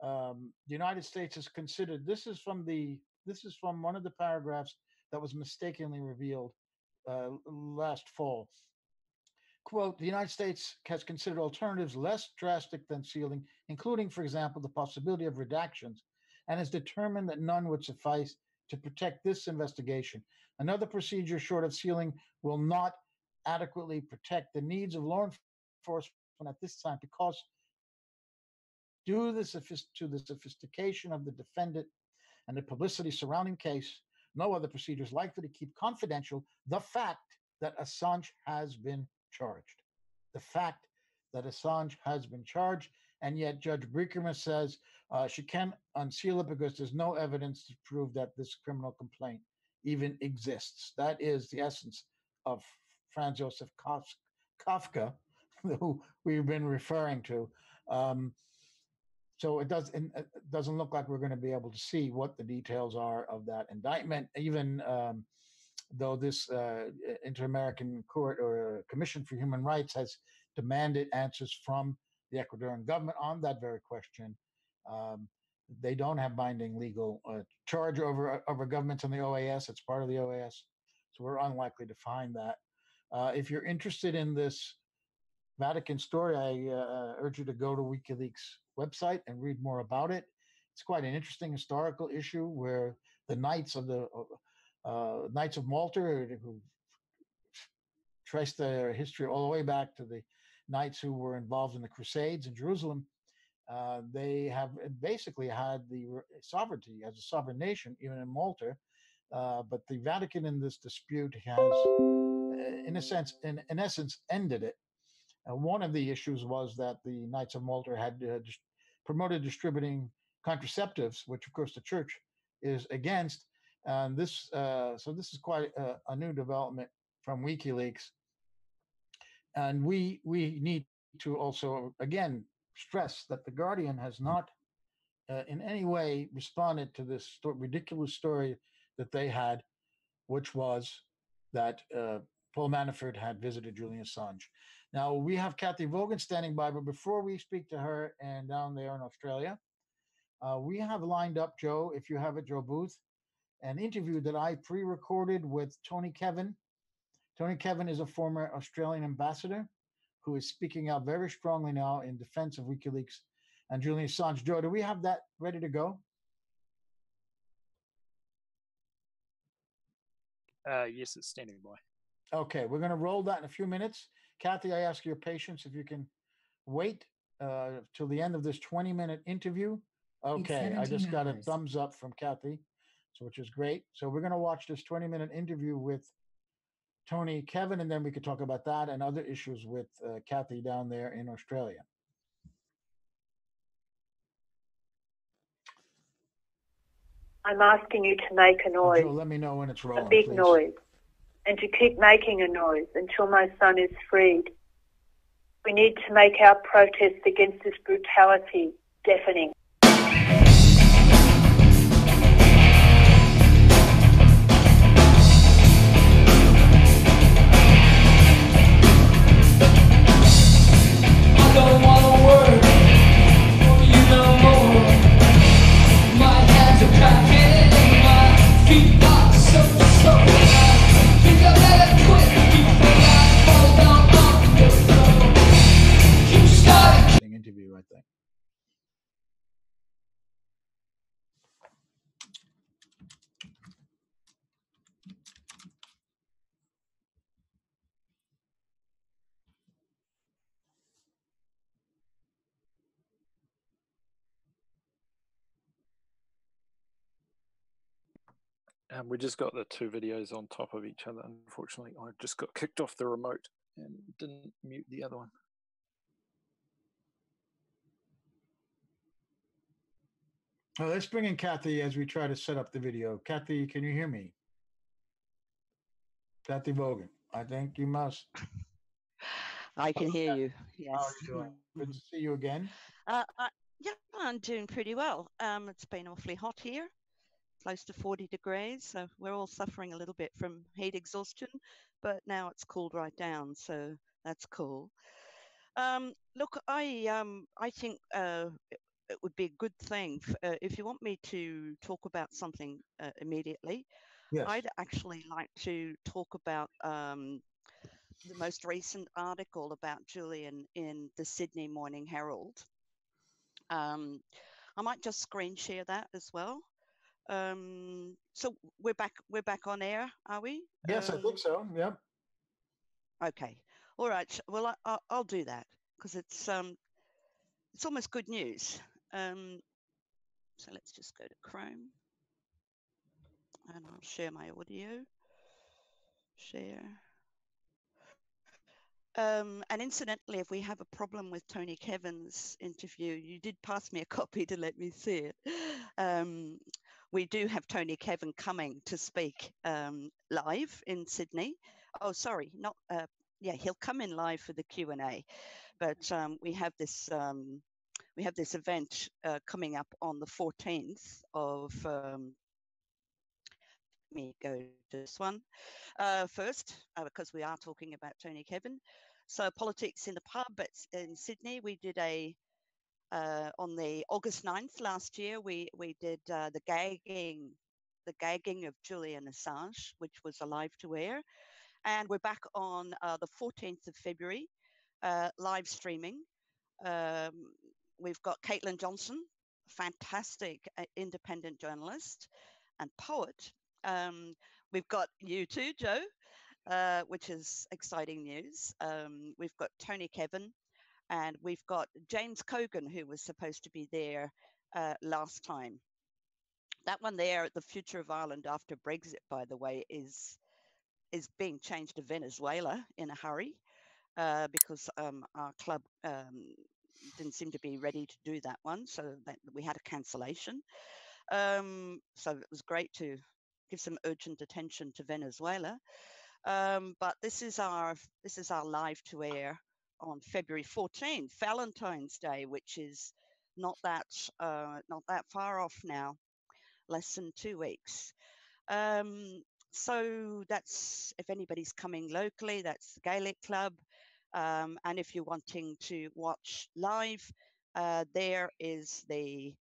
"The United States has considered." This is from one of the paragraphs that was mistakenly revealed last fall. Quote: "The United States has considered alternatives less drastic than sealing, including, for example, the possibility of redactions, and has determined that none would suffice to protect this investigation. Another procedure short of sealing will not adequately protect the needs of law enforcement at this time because due to the sophistication of the defendant and the publicity surrounding the case, no other procedure is likely to keep confidential the fact that Assange has been charged." The fact that Assange has been charged, and yet Judge Briekerman says she can't unseal it because there's no evidence to prove that this criminal complaint even exists. That is the essence of Franz Josef Kafka, who we've been referring to. So it doesn't look like we're going to be able to see what the details are of that indictment, even though this Inter-American Court or Commission for Human Rights has demanded answers from the Ecuadorian government on that very question. They don't have binding legal charge over governments in the OAS. It's part of the OAS, so we're unlikely to find that. If you're interested in this Vatican story, I urge you to go to WikiLeaks website and read more about it. It's quite an interesting historical issue where the Knights of Malta, who trace their history all the way back to the Knights who were involved in the Crusades in Jerusalem, they have basically had the sovereignty as a sovereign nation, even in Malta. But the Vatican in this dispute has, in essence, ended it. One of the issues was that the Knights of Malta had promoted distributing contraceptives, which of course the church is against. And this is quite a new development from WikiLeaks. And we need to also, again, stress that The Guardian has not in any way responded to this ridiculous story that they had, which was that Paul Manafort had visited Julian Assange. Now, we have Kathy Vaughan standing by, but before we speak to her and down there in Australia, we have lined up, Joe, if you have it, Joe Booth, an interview that I pre-recorded with Tony Kevin. Tony Kevin is a former Australian ambassador who is speaking out very strongly now in defense of WikiLeaks and Julian Assange. Joe, do we have that ready to go? Yes, it's standing by. Okay, we're going to roll that in a few minutes. Kathy, I ask your patience if you can wait till the end of this 20-minute interview. Okay, I just got a thumbs up from Kathy, which is great. So we're going to watch this 20-minute interview with Tony Kevin, and then we could talk about that and other issues with Kathy down there in Australia. I'm asking you to make a noise, Joe, let me know when it's rolling, a big please. noise, and to keep making a noise until my son is freed. We need to make our protest against this brutality deafening. I don't wanna work for you no more. My hands are cracking, my feet are so sore. I think I better quit before I fall down on the floor. You started. Interview, I think. We just got the two videos on top of each other. Unfortunately, I just got kicked off the remote and didn't mute the other one. Oh, let's bring in Kathy as we try to set up the video. Kathy, can you hear me? Kathy Vogan, I think you must. I can hear you. How are Yes. you doing? Good to see you again. Yeah, I'm doing pretty well. It's been awfully hot here, close to 40 degrees. So we're all suffering a little bit from heat exhaustion, but now it's cooled right down. So that's cool. Look, I think it would be a good thing if you want me to talk about something immediately. Yes. I'd actually like to talk about the most recent article about Julian in the Sydney Morning Herald. I might just screen share that as well. So we're back on air, are we? Yes, I think so. Yep. Okay. All right. Well, I'll do that because it's almost good news. So let's just go to Chrome and I'll share my audio. Share. And incidentally, if we have a problem with Tony Kevin's interview, you did pass me a copy to let me see it. We do have Tony Kevin coming to speak live in Sydney. Oh, sorry, not. Yeah, he'll come in live for the Q&A, but we have this event coming up on the 14th of. Let me go to this one first, because we are talking about Tony Kevin. So politics in the pub in Sydney, we did on the August 9th last year, we did the gagging of Julian Assange, which was a live to air. And we're back on the 14th of February, live streaming. We've got Caitlin Johnson, fantastic independent journalist and poet. We've got you too, Joe, which is exciting news. We've got Tony Kevin, and we've got James Cogan, who was supposed to be there last time. That one there, the future of Ireland after Brexit, by the way, is being changed to Venezuela in a hurry because our club didn't seem to be ready to do that one, so we had a cancellation. So it was great to give some urgent attention to Venezuela. But this is our live to air on February 14th, Valentine's Day, which is not that far off now, less than 2 weeks. So that's, if anybody's coming locally, that's the Gaelic Club. And if you're wanting to watch live, there is the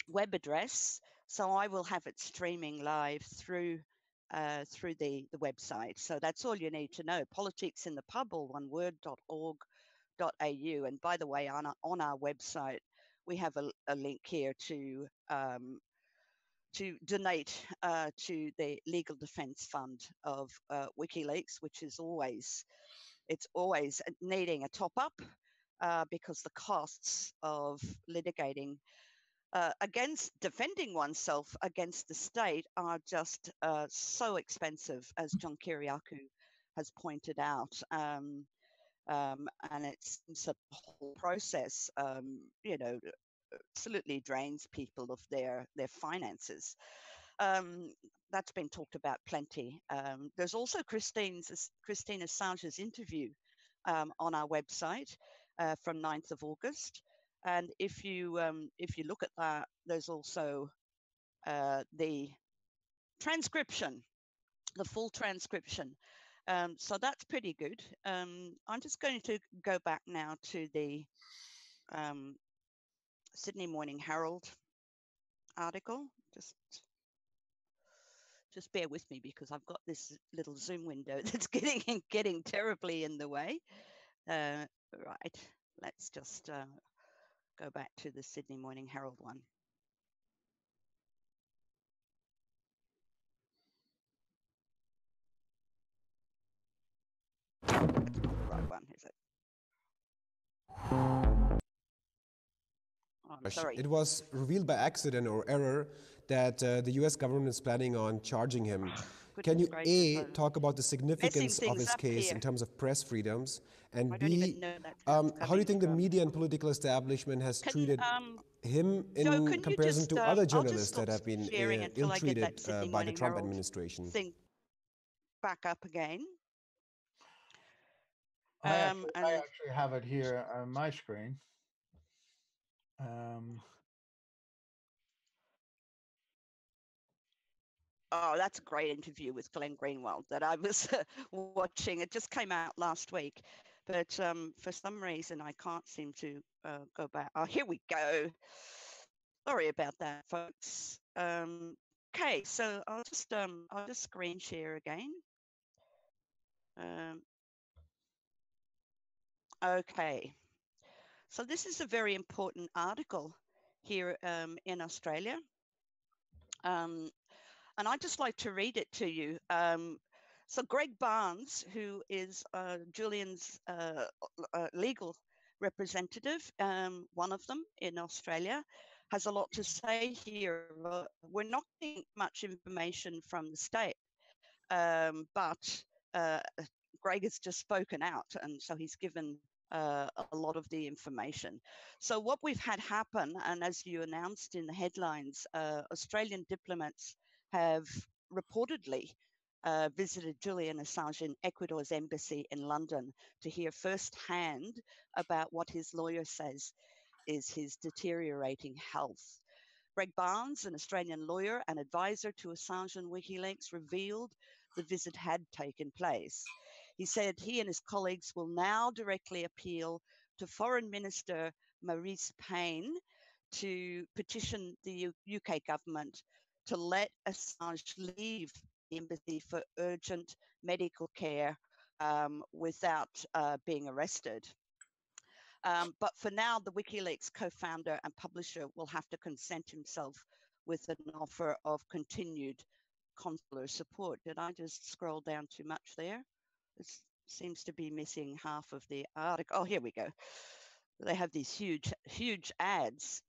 web address. So I will have it streaming live through the website. So that's all you need to know. Politics in the Pub, all one word, .org.au. And by the way, on our website, we have a link here to donate to the Legal Defence Fund of WikiLeaks, which is always needing a top up because the costs of litigating against defending oneself against the state are just so expensive, as John Kiriakau has pointed out. And it's a whole process, absolutely drains people of their finances. That's been talked about plenty. There's also Christine Assange's interview on our website from 9th of August. And if you look at that, there's also the transcription, the full transcription. So that's pretty good. I'm just going to go back now to the Sydney Morning Herald article. Just bear with me because I've got this little Zoom window that's getting terribly in the way. Right, let's just go back to the Sydney Morning Herald one. That's not the right one, is it? Oh, I'm sorry. It was revealed by accident or error that the US government is planning on charging him. Can you A, talk about the significance of his case in terms of press freedoms, and B, how do you think the media and political establishment has treated him in comparison to other journalists that have been ill-treated by the Trump administration? Back up again. I actually have it here on my screen. Oh, that's a great interview with Glenn Greenwald that I was watching. It just came out last week, but for some reason I can't seem to go back. Oh, here we go. Sorry about that, folks. Okay, so I'll just screen share again. Okay, so this is a very important article here in Australia. And I'd just like to read it to you. So Greg Barnes, who is Julian's legal representative, one of them in Australia, has a lot to say here. We're not getting much information from the state, but Greg has just spoken out, and so he's given a lot of the information. So what we've had happen, and as you announced in the headlines, Australian diplomats have reportedly visited Julian Assange in Ecuador's embassy in London to hear firsthand about what his lawyer says is his deteriorating health. Greg Barnes, an Australian lawyer and advisor to Assange and WikiLeaks, revealed the visit had taken place. He said he and his colleagues will now directly appeal to Foreign Minister Marise Payne to petition the UK government to let Assange leave the embassy for urgent medical care without being arrested. But for now, the WikiLeaks co-founder and publisher will have to consent himself with an offer of continued consular support. Did I just scroll down too much there? This seems to be missing half of the article. Oh, here we go. They have these huge ads.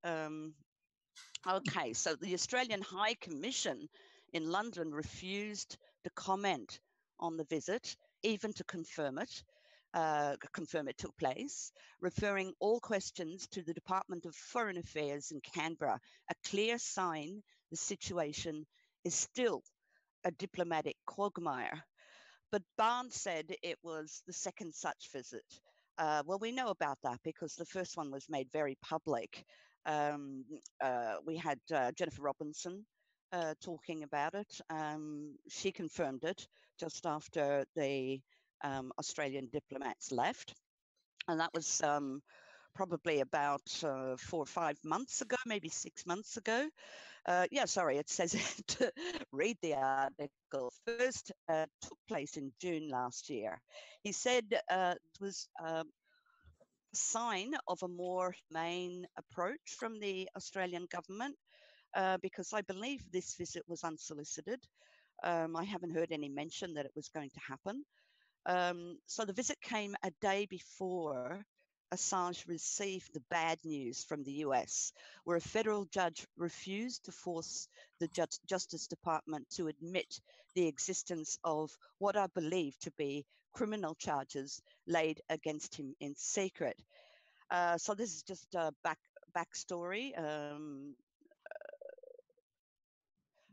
Okay, so the Australian High Commission in London refused to comment on the visit, even to confirm it took place, referring all questions to the Department of Foreign Affairs in Canberra, a clear sign the situation is still a diplomatic quagmire. But Barnes said it was the second such visit. Well, we know about that because the first one was made very public. We had Jennifer Robinson talking about it. She confirmed it just after the Australian diplomats left. And that was probably about 4 or 5 months ago, maybe 6 months ago. Yeah, sorry, it says to read the article. First took place in June last year. He said it was a sign of a more humane approach from the Australian government because I believe this visit was unsolicited. I haven't heard any mention that it was going to happen. So the visit came a day before Assange received the bad news from the US, where a federal judge refused to force the Justice Department to admit the existence of what are believed to be criminal charges laid against him in secret. So this is just back backstory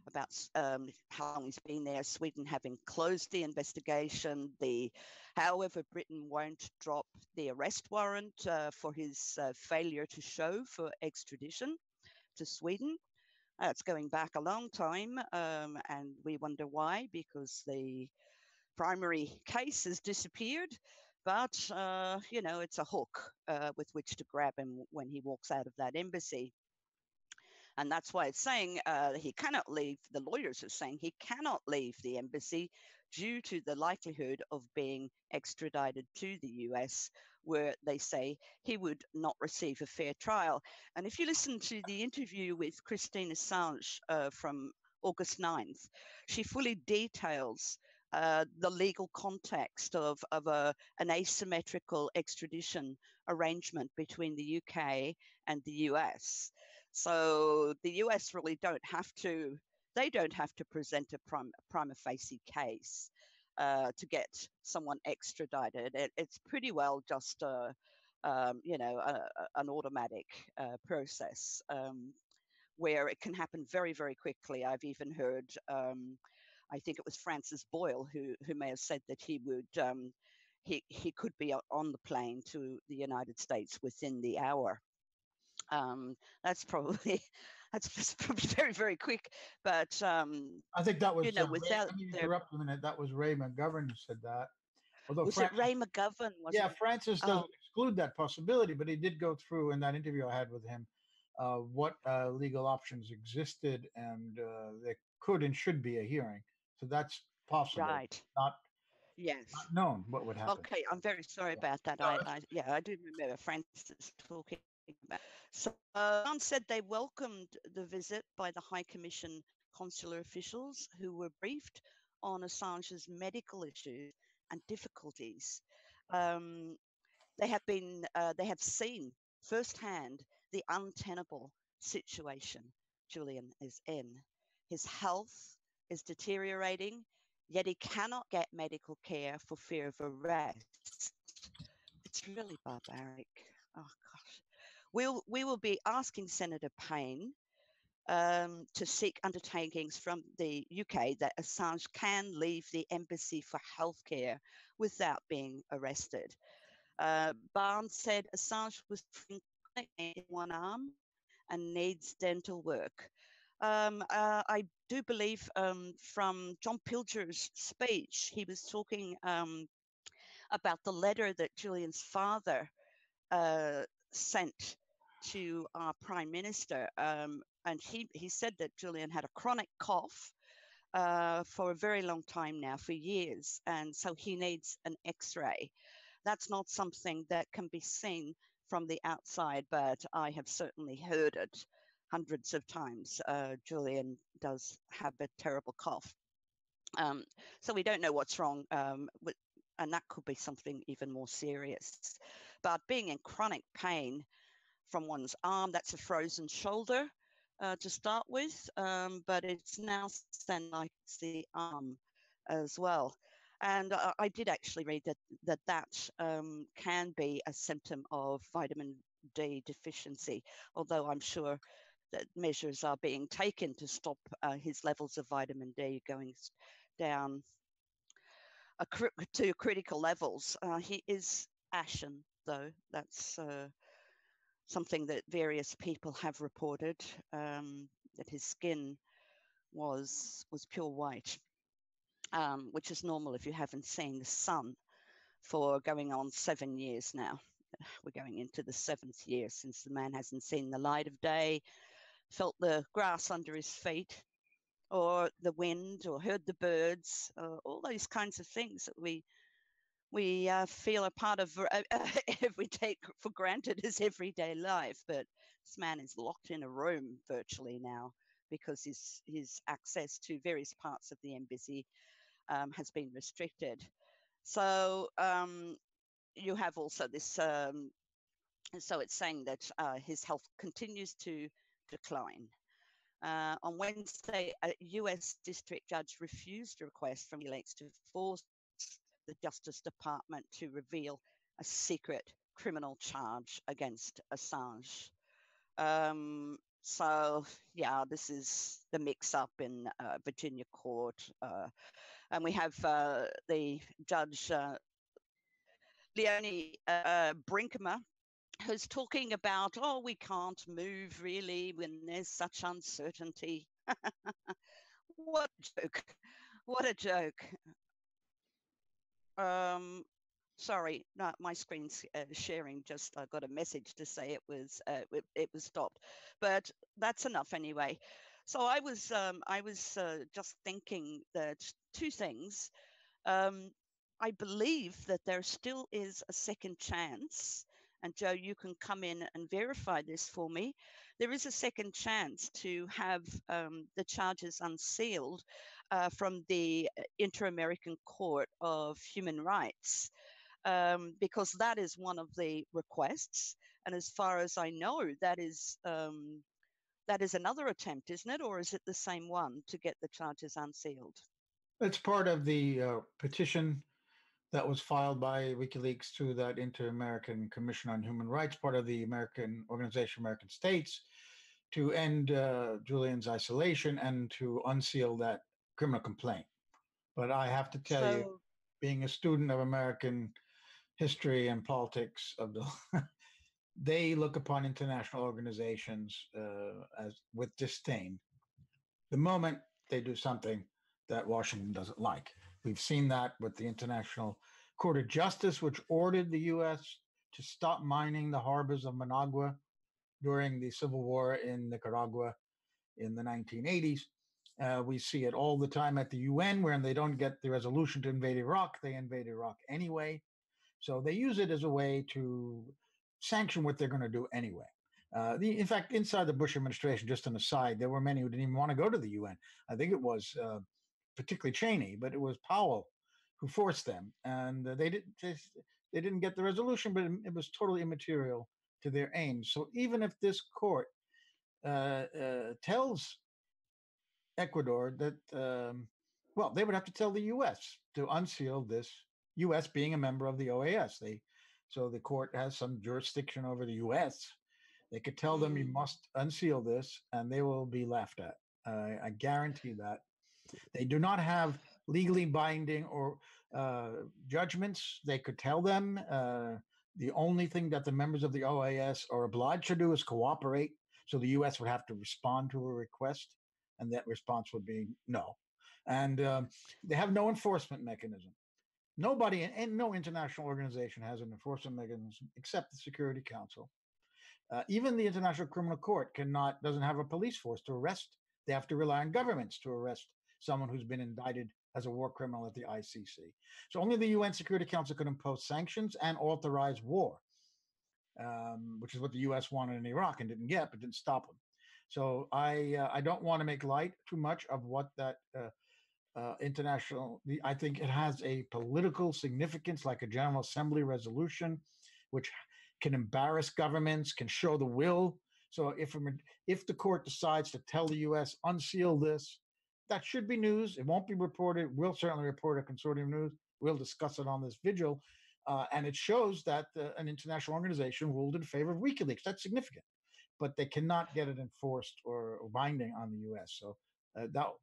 about how long he's been there, Sweden having closed the investigation, however, Britain won't drop the arrest warrant for his failure to show for extradition to Sweden. It's going back a long time, and we wonder why, because the primary case has disappeared, but, you know, it's a hook with which to grab him when he walks out of that embassy. And that's why it's saying he cannot leave, the lawyers are saying he cannot leave the embassy due to the likelihood of being extradited to the US, where they say he would not receive a fair trial. And if you listen to the interview with Julian Assange from August 9th, she fully details the legal context of an asymmetrical extradition arrangement between the UK and the US. So the US really don't have to present a prima facie case to get someone extradited. It's pretty well just you know, an automatic process where it can happen very, very quickly. I've even heard, I think it was Francis Boyle who may have said that he would he could be on the plane to the United States within the hour. That's probably very, very quick. But I think that was, you know, without let me interrupt a minute. That was Ray McGovern who said that. Although was Francis, it Ray McGovern? Yeah, Francis doesn't exclude that possibility, but he did go through in that interview I had with him what legal options existed, and there could and should be a hearing. So that's possible. Right. Not Yes. known what would happen. Okay, I'm very sorry about that. Yeah, I do remember Francis talking about. So Iran said they welcomed the visit by the High Commission consular officials who were briefed on Assange's medical issues and difficulties. They have seen firsthand the untenable situation Julian is in. His health is deteriorating, yet he cannot get medical care for fear of arrest. It's really barbaric. Oh gosh. We will be asking Senator Payne to seek undertakings from the UK that Assange can leave the embassy for healthcare without being arrested. Barnes said Assange was in one arm and needs dental work. I do believe from John Pilger's speech, he was talking about the letter that Julian's father sent to our Prime Minister. And he said that Julian had a chronic cough for a very long time now, for years. And so he needs an X-ray. That's not something that can be seen from the outside, but I have certainly heard it hundreds of times. Julian does have a terrible cough. So we don't know what's wrong, and that could be something even more serious. But being in chronic pain from one's arm, that's a frozen shoulder to start with, but it's now sounding like it's the arm as well. And I did actually read that can be a symptom of vitamin D deficiency, although I'm sure that measures are being taken to stop his levels of vitamin D going down to critical levels. He is ashen, though. That's something that various people have reported, that his skin was pure white. Which is normal if you haven't seen the sun for going on 7 years now. We're going into the 7th year since the man hasn't seen the light of day, felt the grass under his feet, or the wind, or heard the birds, all those kinds of things that we feel a part of, we take for granted as everyday life. But this man is locked in a room virtually now because his access to various parts of the embassy has been restricted. So you have also this, so it's saying that his health continues to decline. On Wednesday, a US district judge refused a request from WikiLeaks to force the Justice Department to reveal a secret criminal charge against Assange. So yeah, this is the mix-up in Virginia court, and we have the judge Leonie Brinkema, who's talking about, oh, we can't move really when there's such uncertainty. What a joke! What a joke! Sorry, no, my screen's sharing. Just I got a message to say it was stopped, but that's enough anyway. So I was just thinking that two things. I believe that there still is a second chance, and Joe, you can come in and verify this for me. There is a second chance to have the charges unsealed from the Inter-American Court of Human Rights, because that is one of the requests. And as far as I know, that is another attempt, isn't it? Or is it the same one to get the charges unsealed? It's part of the petition that was filed by WikiLeaks to that Inter-American Commission on Human Rights, part of the American Organization of American States, to end Julian's isolation and to unseal that criminal complaint. But I have to tell you, being a student of American history and politics of the they look upon international organizations as with disdain the moment they do something that Washington doesn't like. We've seen that with the International Court of Justice, which ordered the U.S. to stop mining the harbors of Managua during the civil war in Nicaragua in the 1980s. We see it all the time at the UN, where they don't get the resolution to invade Iraq, they invade Iraq anyway. So they use it as a way to sanction what they're going to do anyway. In fact, inside the Bush administration, just an aside, there were many who didn't even want to go to the UN. I think it was particularly Cheney, but it was Powell who forced them, and they didn't get the resolution, but it was totally immaterial to their aims. So even if this court tells Ecuador that, well, they would have to tell the U.S. to unseal this, U.S. being a member of the OAS. So the court has some jurisdiction over the U.S. They could tell them you must unseal this, and they will be laughed at. I guarantee that. They do not have legally binding or judgments. They could tell them the only thing that the members of the OAS are obliged to do is cooperate. So the U.S. would have to respond to a request, and that response would be no. And they have no enforcement mechanism. Nobody and no international organization has an enforcement mechanism except the Security Council. Even the International Criminal Court doesn't have a police force to arrest. They have to rely on governments to arrest someone who's been indicted as a war criminal at the ICC. So only the UN Security Council could impose sanctions and authorize war, which is what the US wanted in Iraq and didn't get, but didn't stop them. So I don't want to make light too much of what that I think it has a political significance, like a General Assembly resolution, which can embarrass governments, can show the will. So if the court decides to tell the U.S. unseal this, that should be news. It won't be reported. We'll certainly report at Consortium News. We'll discuss it on this vigil. And it shows that an international organization ruled in favor of WikiLeaks. That's significant. But they cannot get it enforced or binding on the U.S. So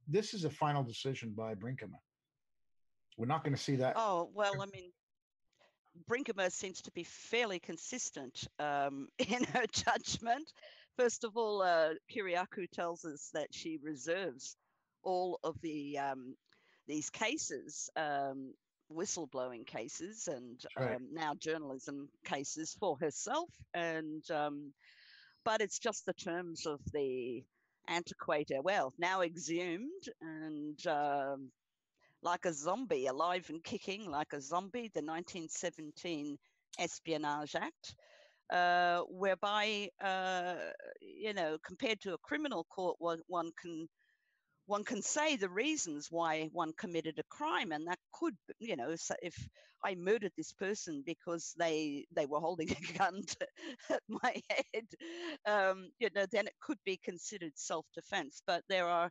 this is a final decision by Brinkema. We're not going to see that. Oh, well, I mean, Brinkema seems to be fairly consistent in her judgment. First of all, Kiriakau tells us that she reserves all of the these cases, whistleblowing cases, and now journalism cases for herself. And but it's just the terms of the antiquated, well, now exhumed and like a zombie, alive and kicking like a zombie, the 1917 Espionage Act, whereby, compared to a criminal court, one can say the reasons why one committed a crime, and that could, so if I murdered this person because they were holding a gun at my head, then it could be considered self-defense. But there are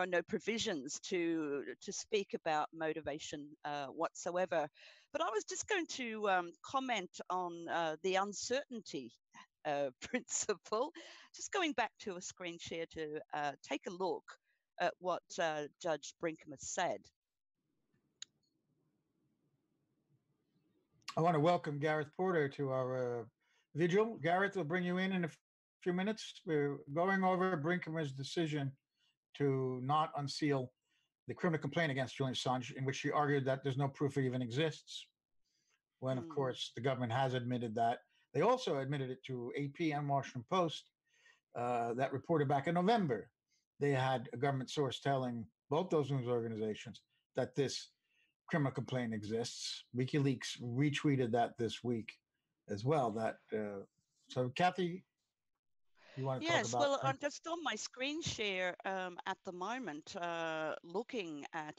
no provisions to speak about motivation whatsoever. But I was just going to comment on the uncertainty principle. Just going back to a screen share to take a look at what Judge Brinkman said. I want to welcome Gareth Porter to our vigil. Gareth, will bring you in a few minutes. We're going over Brinkman's decision to not unseal the criminal complaint against Julian Assange, in which he argued that there's no proof it even exists, when, of course, the government has admitted that. They also admitted it to AP and Washington Post that reported back in November. They had a government source telling both those news organizations that this criminal complaint exists. WikiLeaks retweeted that this week as well. So, Kathy, you want to talk about? Yes, well, I'm just on my screen share at the moment, looking at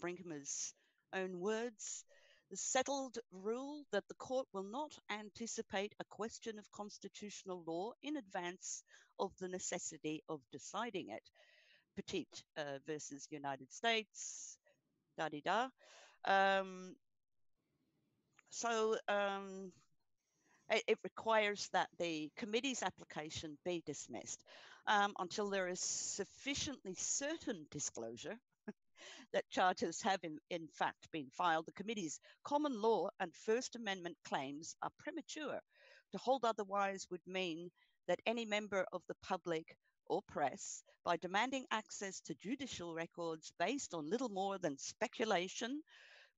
Brinkman's own words. The settled rule that the court will not anticipate a question of constitutional law in advance of the necessity of deciding it. Petit versus United States, da-di-da. It requires that the committee's application be dismissed until there is sufficiently certain disclosure that charges have in fact been filed. The committee's common law and First Amendment claims are premature. To hold otherwise would mean that any member of the public or press, by demanding access to judicial records based on little more than speculation,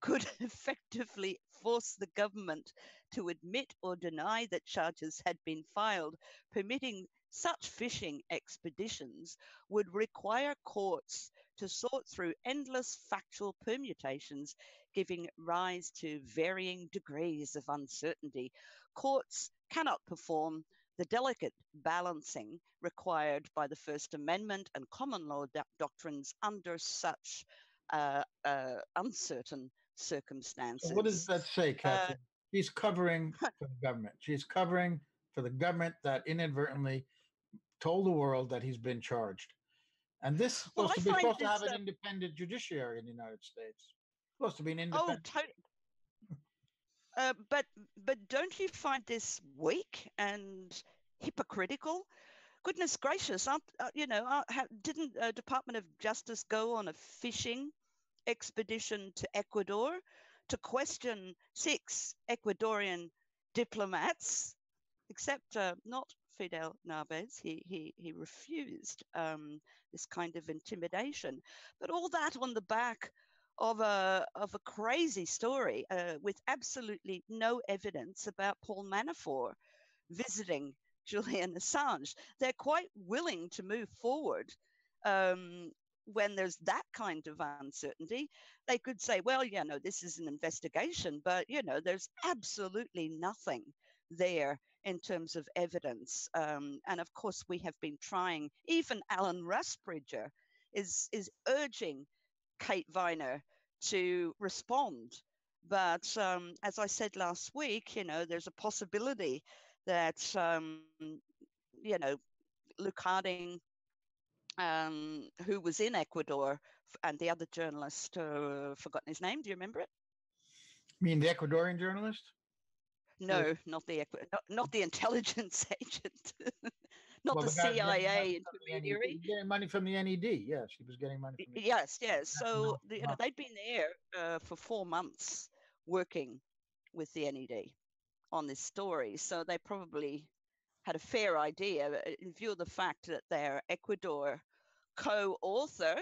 could effectively force the government to admit or deny that charges had been filed. Permitting such fishing expeditions would require courts to sort through endless factual permutations, giving rise to varying degrees of uncertainty. Courts cannot perform the delicate balancing required by the First Amendment and common law doctrines under such uncertain circumstances. So what does that say, Kathy? She's covering for the government. She's covering for the government that inadvertently told the world that he's been charged. And this is supposed to have an independent judiciary in the United States. It's supposed to be an independent. Oh, totally. But don't you find this weak and hypocritical? Goodness gracious! Didn't Department of Justice go on a fishing expedition to Ecuador to question 6 Ecuadorian diplomats, except not Fidel Narváez? He refused this kind of intimidation. But all that on the back of a crazy story with absolutely no evidence about Paul Manafort visiting Julian Assange. They're quite willing to move forward when there's that kind of uncertainty. They could say, well, this is an investigation, but, there's absolutely nothing there in terms of evidence. And of course, we have been trying, even Alan Rusbridger is urging Kate Viner to respond. But as I said last week, there's a possibility that, Luke Harding, who was in Ecuador, and the other journalist, forgotten his name. Do you remember it? You mean the Ecuadorian journalist? No, not the intelligence agent, not the CIA intermediary. Getting money from the NED. Yes, she was getting money from the Yes. So they'd been there for 4 months working with the NED on this story. So they probably had a fair idea in view of the fact that their Ecuador co-author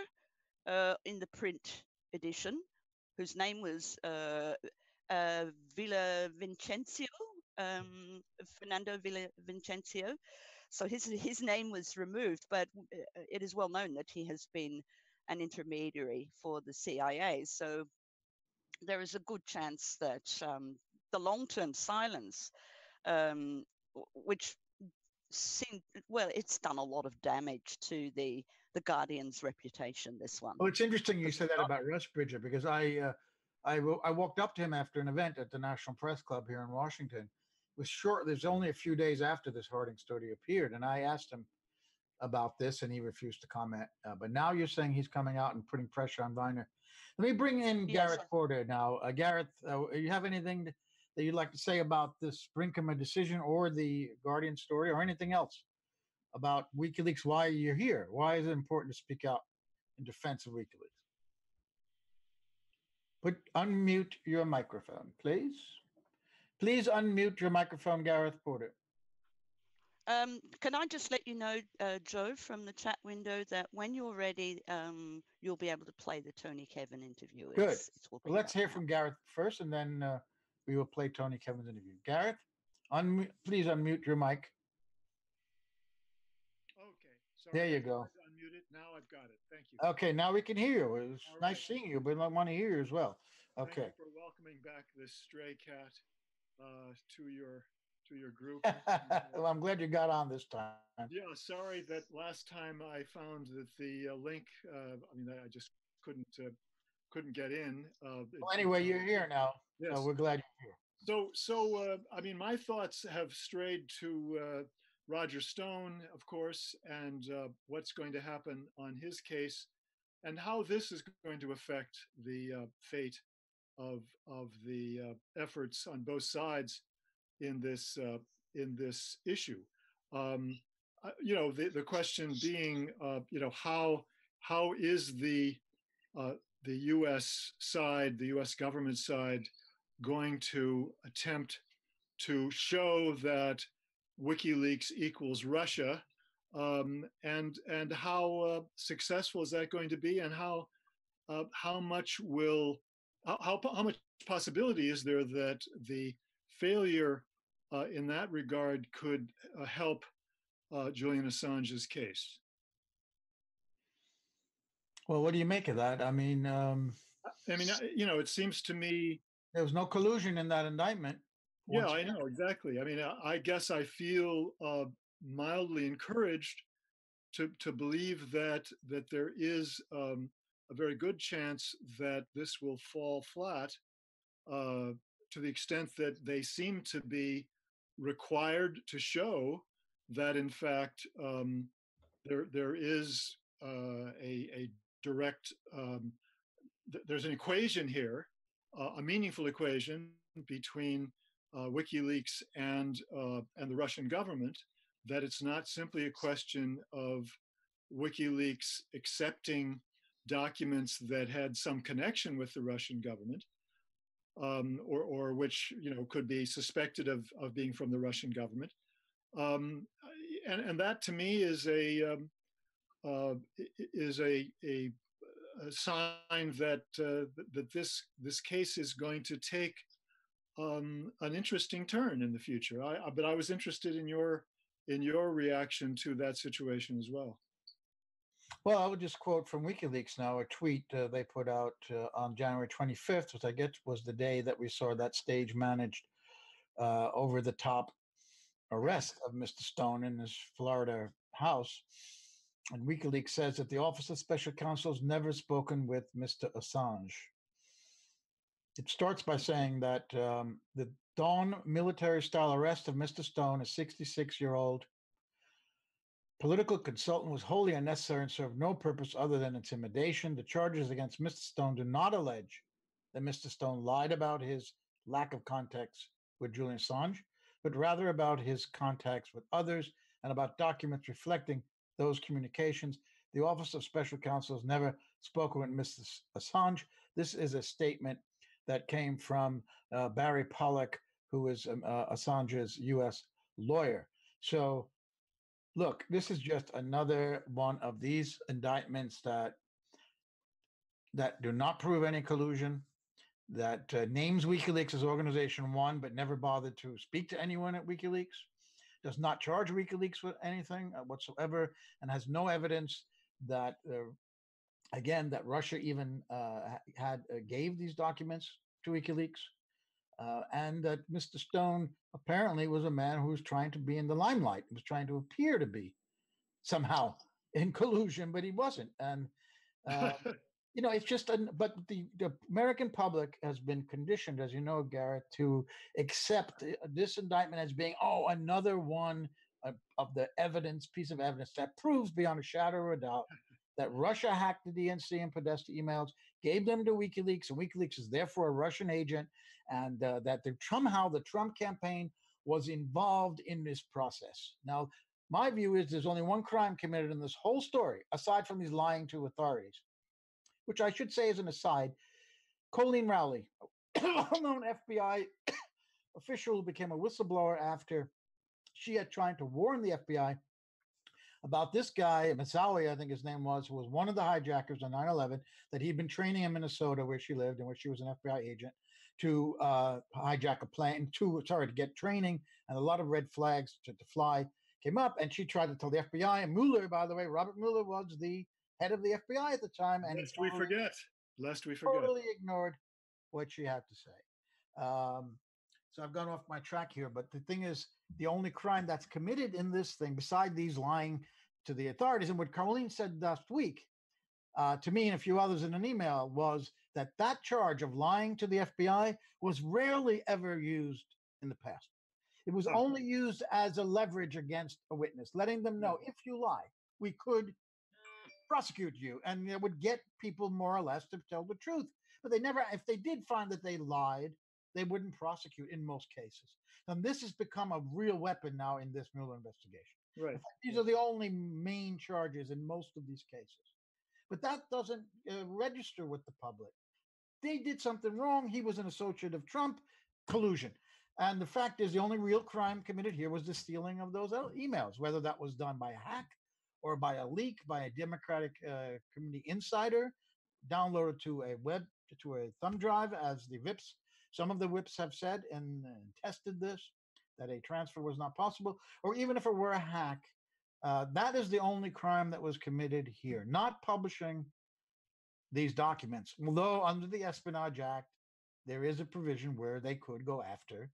in the print edition, whose name was Villavicencio, Fernando Villavicencio. So his name was removed, but it is well known that he has been an intermediary for the CIA. So there is a good chance that the long-term silence, which seemed, it's done a lot of damage to the Guardian's reputation, this one. Well, it's interesting you said that about Rusbridger, because I walked up to him after an event at the National Press Club here in Washington. It was short. There's only a few days after this Harding story appeared, and I asked him about this, and he refused to comment. But now you're saying he's coming out and putting pressure on Viner. Let me bring in Gareth Porter now. Gareth, you have anything that you'd like to say about this Brinkman decision or the Guardian story or anything else about WikiLeaks, why you're here? Why is it important to speak out in defense of WikiLeaks? Unmute your microphone, please. Please unmute your microphone, Gareth Porter. Can I just let you know, Joe, from the chat window that when you're ready, you'll be able to play the Tony Kevin interview. Good. Well, let's hear from Gareth first, and then we will play Tony Kevin's interview. Gareth, please unmute your mic. Okay. Sorry, there you go. Unmute it. Now I've got it. Thank you. Okay, now we can hear you. It was nice seeing you, but I want to hear you as well. Okay. Thank you for welcoming back this stray cat to your group. Well, I'm glad you got on this time. Yeah, sorry that last time I found that the link. I just couldn't get in. Well, anyway, you're here now. Yes. So we're glad you're here. So my thoughts have strayed to Roger Stone, of course, and what's going to happen on his case, and how this is going to affect the fate of the efforts on both sides in this issue. The question being, how is the U.S. side, the U.S. government side, going to attempt to show that WikiLeaks equals Russia, and how successful is that going to be, and how much possibility is there that the failure in that regard could help Julian Assange's case? Well, what do you make of that? It seems to me there was no collusion in that indictment. Yeah, I know, exactly. I guess I feel mildly encouraged to believe that there is a very good chance that this will fall flat, to the extent that they seem to be required to show that, in fact, there is a direct, there's an equation here, a meaningful equation between WikiLeaks and the Russian government, that it's not simply a question of WikiLeaks accepting documents that had some connection with the Russian government, or which could be suspected of being from the Russian government, and that to me is a sign that this case is going to take an interesting turn in the future. But I was interested in your reaction to that situation as well. Well, I would just quote from WikiLeaks now, a tweet they put out on January 25th, which I guess was the day that we saw that stage-managed over-the-top arrest of Mr. Stone in his Florida house. And WikiLeaks says that the Office of Special Counsel has never spoken with Mr. Assange. It starts by saying that the Dawn military-style arrest of Mr. Stone, a 66-year-old political consultant, was wholly unnecessary and served no purpose other than intimidation. The charges against Mr. Stone do not allege that Mr. Stone lied about his lack of contacts with Julian Assange, but rather about his contacts with others and about documents reflecting those communications. The Office of Special Counsel has never spoken with Mr. Assange. This is a statement that came from Barry Pollock, who is Assange's U.S. lawyer. So, look, this is just another one of these indictments that do not prove any collusion, that names WikiLeaks as Organization 1, but never bothered to speak to anyone at WikiLeaks, does not charge WikiLeaks with anything whatsoever, and has no evidence that, again, that Russia even gave these documents to WikiLeaks, and that Mr. Stone apparently was a man who was trying to be in the limelight, was trying to appear to be somehow in collusion, but he wasn't. And it's just, but the American public has been conditioned, as you know, Garrett, to accept this indictment as being, another one of the piece of evidence that proves beyond a shadow of a doubt that Russia hacked the DNC and Podesta emails, gave them to WikiLeaks, and WikiLeaks is therefore a Russian agent, and that somehow the Trump campaign was involved in this process. Now, my view is there's only one crime committed in this whole story, aside from these lying to authorities, which I should say as an aside, Colleen Rowley, a well-known FBI official who became a whistleblower after she had tried to warn the FBI about this guy, Moussaoui, I think his name was, who was one of the hijackers on 9/11, that he'd been training in Minnesota, where she lived and where she was an FBI agent, to hijack a plane, to get training, and a lot of red flags to fly came up, and she tried to tell the FBI. And Mueller, by the way, Robert Mueller was the head of the FBI at the time, and lest we forget, totally ignored what she had to say. So I've gone off my track here, but the thing is, the only crime that's committed in this thing, beside these lying to the authorities, and what Colleen said last week to me and a few others in an email, was that charge of lying to the FBI was rarely ever used in the past. It was only used as a leverage against a witness, letting them know, if you lie, we could prosecute you, and it would get people more or less to tell the truth. But they never, if they did find that they lied, they wouldn't prosecute in most cases. And this has become a real weapon now in this Mueller investigation. Right. In fact, these are the only main charges in most of these cases. But that doesn't register with the public. They did something wrong. He was an associate of Trump, collusion. And the fact is, the only real crime committed here was the stealing of those emails, whether that was done by a hack or by a leak, by a Democratic community insider, downloaded to a thumb drive, as the VIPs. Some of the whips have said and tested this, that a transfer was not possible, or even if it were a hack, that is the only crime that was committed here, not publishing these documents. Although under the Espionage Act, there is a provision where they could go after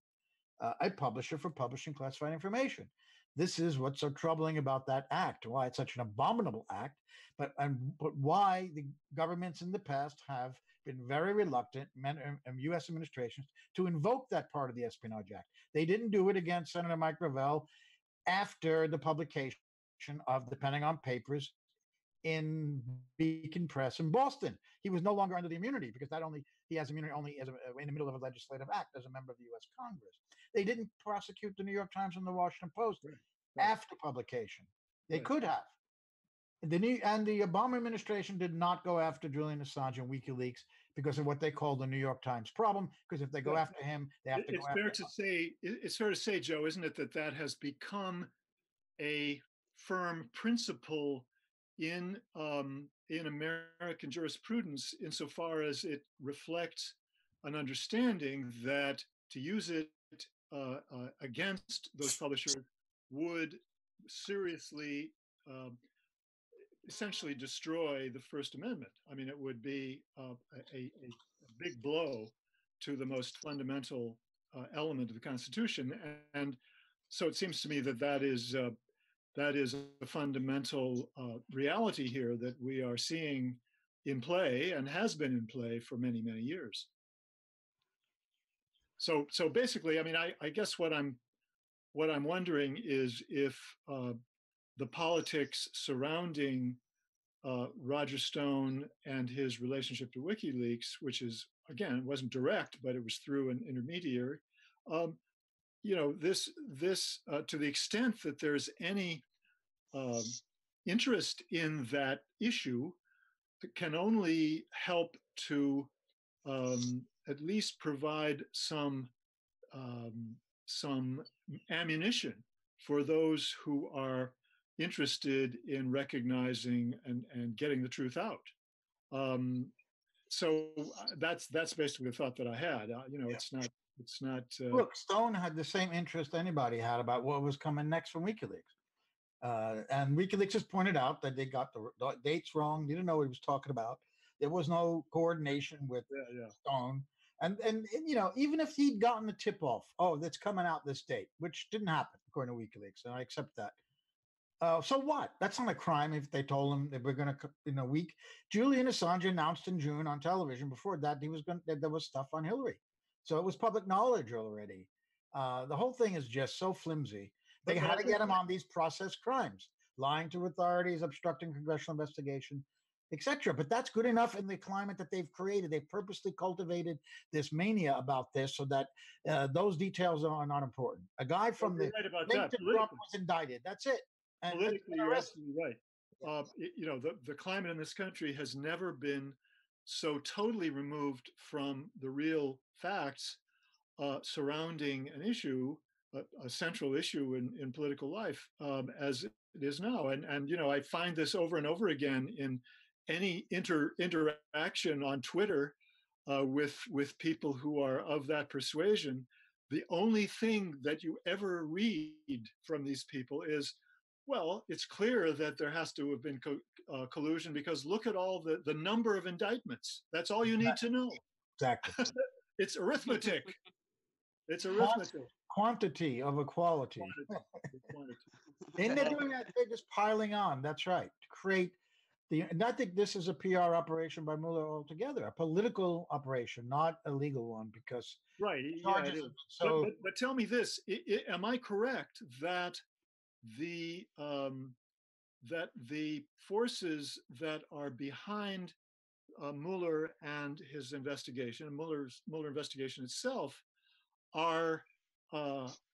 a publisher for publishing classified information. This is what's so troubling about that act, why it's such an abominable act, but why the governments in the past have been very reluctant, U.S. administrations, to invoke that part of the Espionage Act. They didn't do it against Senator Mike Gravel after the publication of the Pentagon Papers in Beacon Press in Boston. He was no longer under the immunity, because he has immunity only as in the middle of a legislative act as a member of the U.S. Congress. They didn't prosecute the New York Times and the Washington Post after publication. They could have. And the Obama administration did not go after Julian Assange and WikiLeaks because of what they call the New York Times problem. Because if they go after him, they have to go after him. It's fair to say, Joe, isn't it, that has become a firm principle in American jurisprudence, insofar as it reflects an understanding that to use it against those publishers would seriously, essentially destroy the First Amendment. I mean, it would be a big blow to the most fundamental element of the Constitution. And so it seems to me that is a fundamental reality here that we are seeing in play, and has been in play for many, many years. So basically, I mean, I guess what I'm wondering is if the politics surrounding Roger Stone and his relationship to WikiLeaks, which is, again, it wasn't direct, but it was through an intermediary. This to the extent that there's any interest in that issue, can only help to at least provide some ammunition for those who are interested in recognizing and getting the truth out. So that's basically the thought that I had. It's not. Look, Stone had the same interest anybody had about what was coming next from WikiLeaks. And WikiLeaks has pointed out that they got the dates wrong. They didn't know what he was talking about. There was no coordination with Stone. And even if he'd gotten the tip off, that's coming out this date, which didn't happen according to WikiLeaks, and I accept that. So what? That's not a crime if they told him that we're going to, in a week. Julian Assange announced in June on television before that there was stuff on Hillary. So it was public knowledge already. The whole thing is just so flimsy. They had to get him on these process crimes. lying to authorities, obstructing congressional investigation, etc. But that's good enough in the climate that they've created. They've purposely cultivated this mania about this so that those details are not important. A guy from the right about link that. to Trump was indicted. That's it. And politically, you're absolutely right. You know, the climate in this country has never been so totally removed from the real facts surrounding an issue, a central issue in political life, as it is now. And you know, I find this over and over again in any interaction on Twitter with people who are of that persuasion. The only thing that you ever read from these people is, well, it's clear that there has to have been collusion because look at all the number of indictments. That's all you need to know. Exactly. It's arithmetic. It's arithmetic. Quantity of equality. Quantity. And they're doing that. They're just piling on. That's right. To create the. And I think this is a PR operation by Mueller altogether, a political operation, not a legal one, because right. Yeah, it is. So, but tell me this: am I correct that the forces that are behind Mueller and his investigation, Mueller investigation itself, are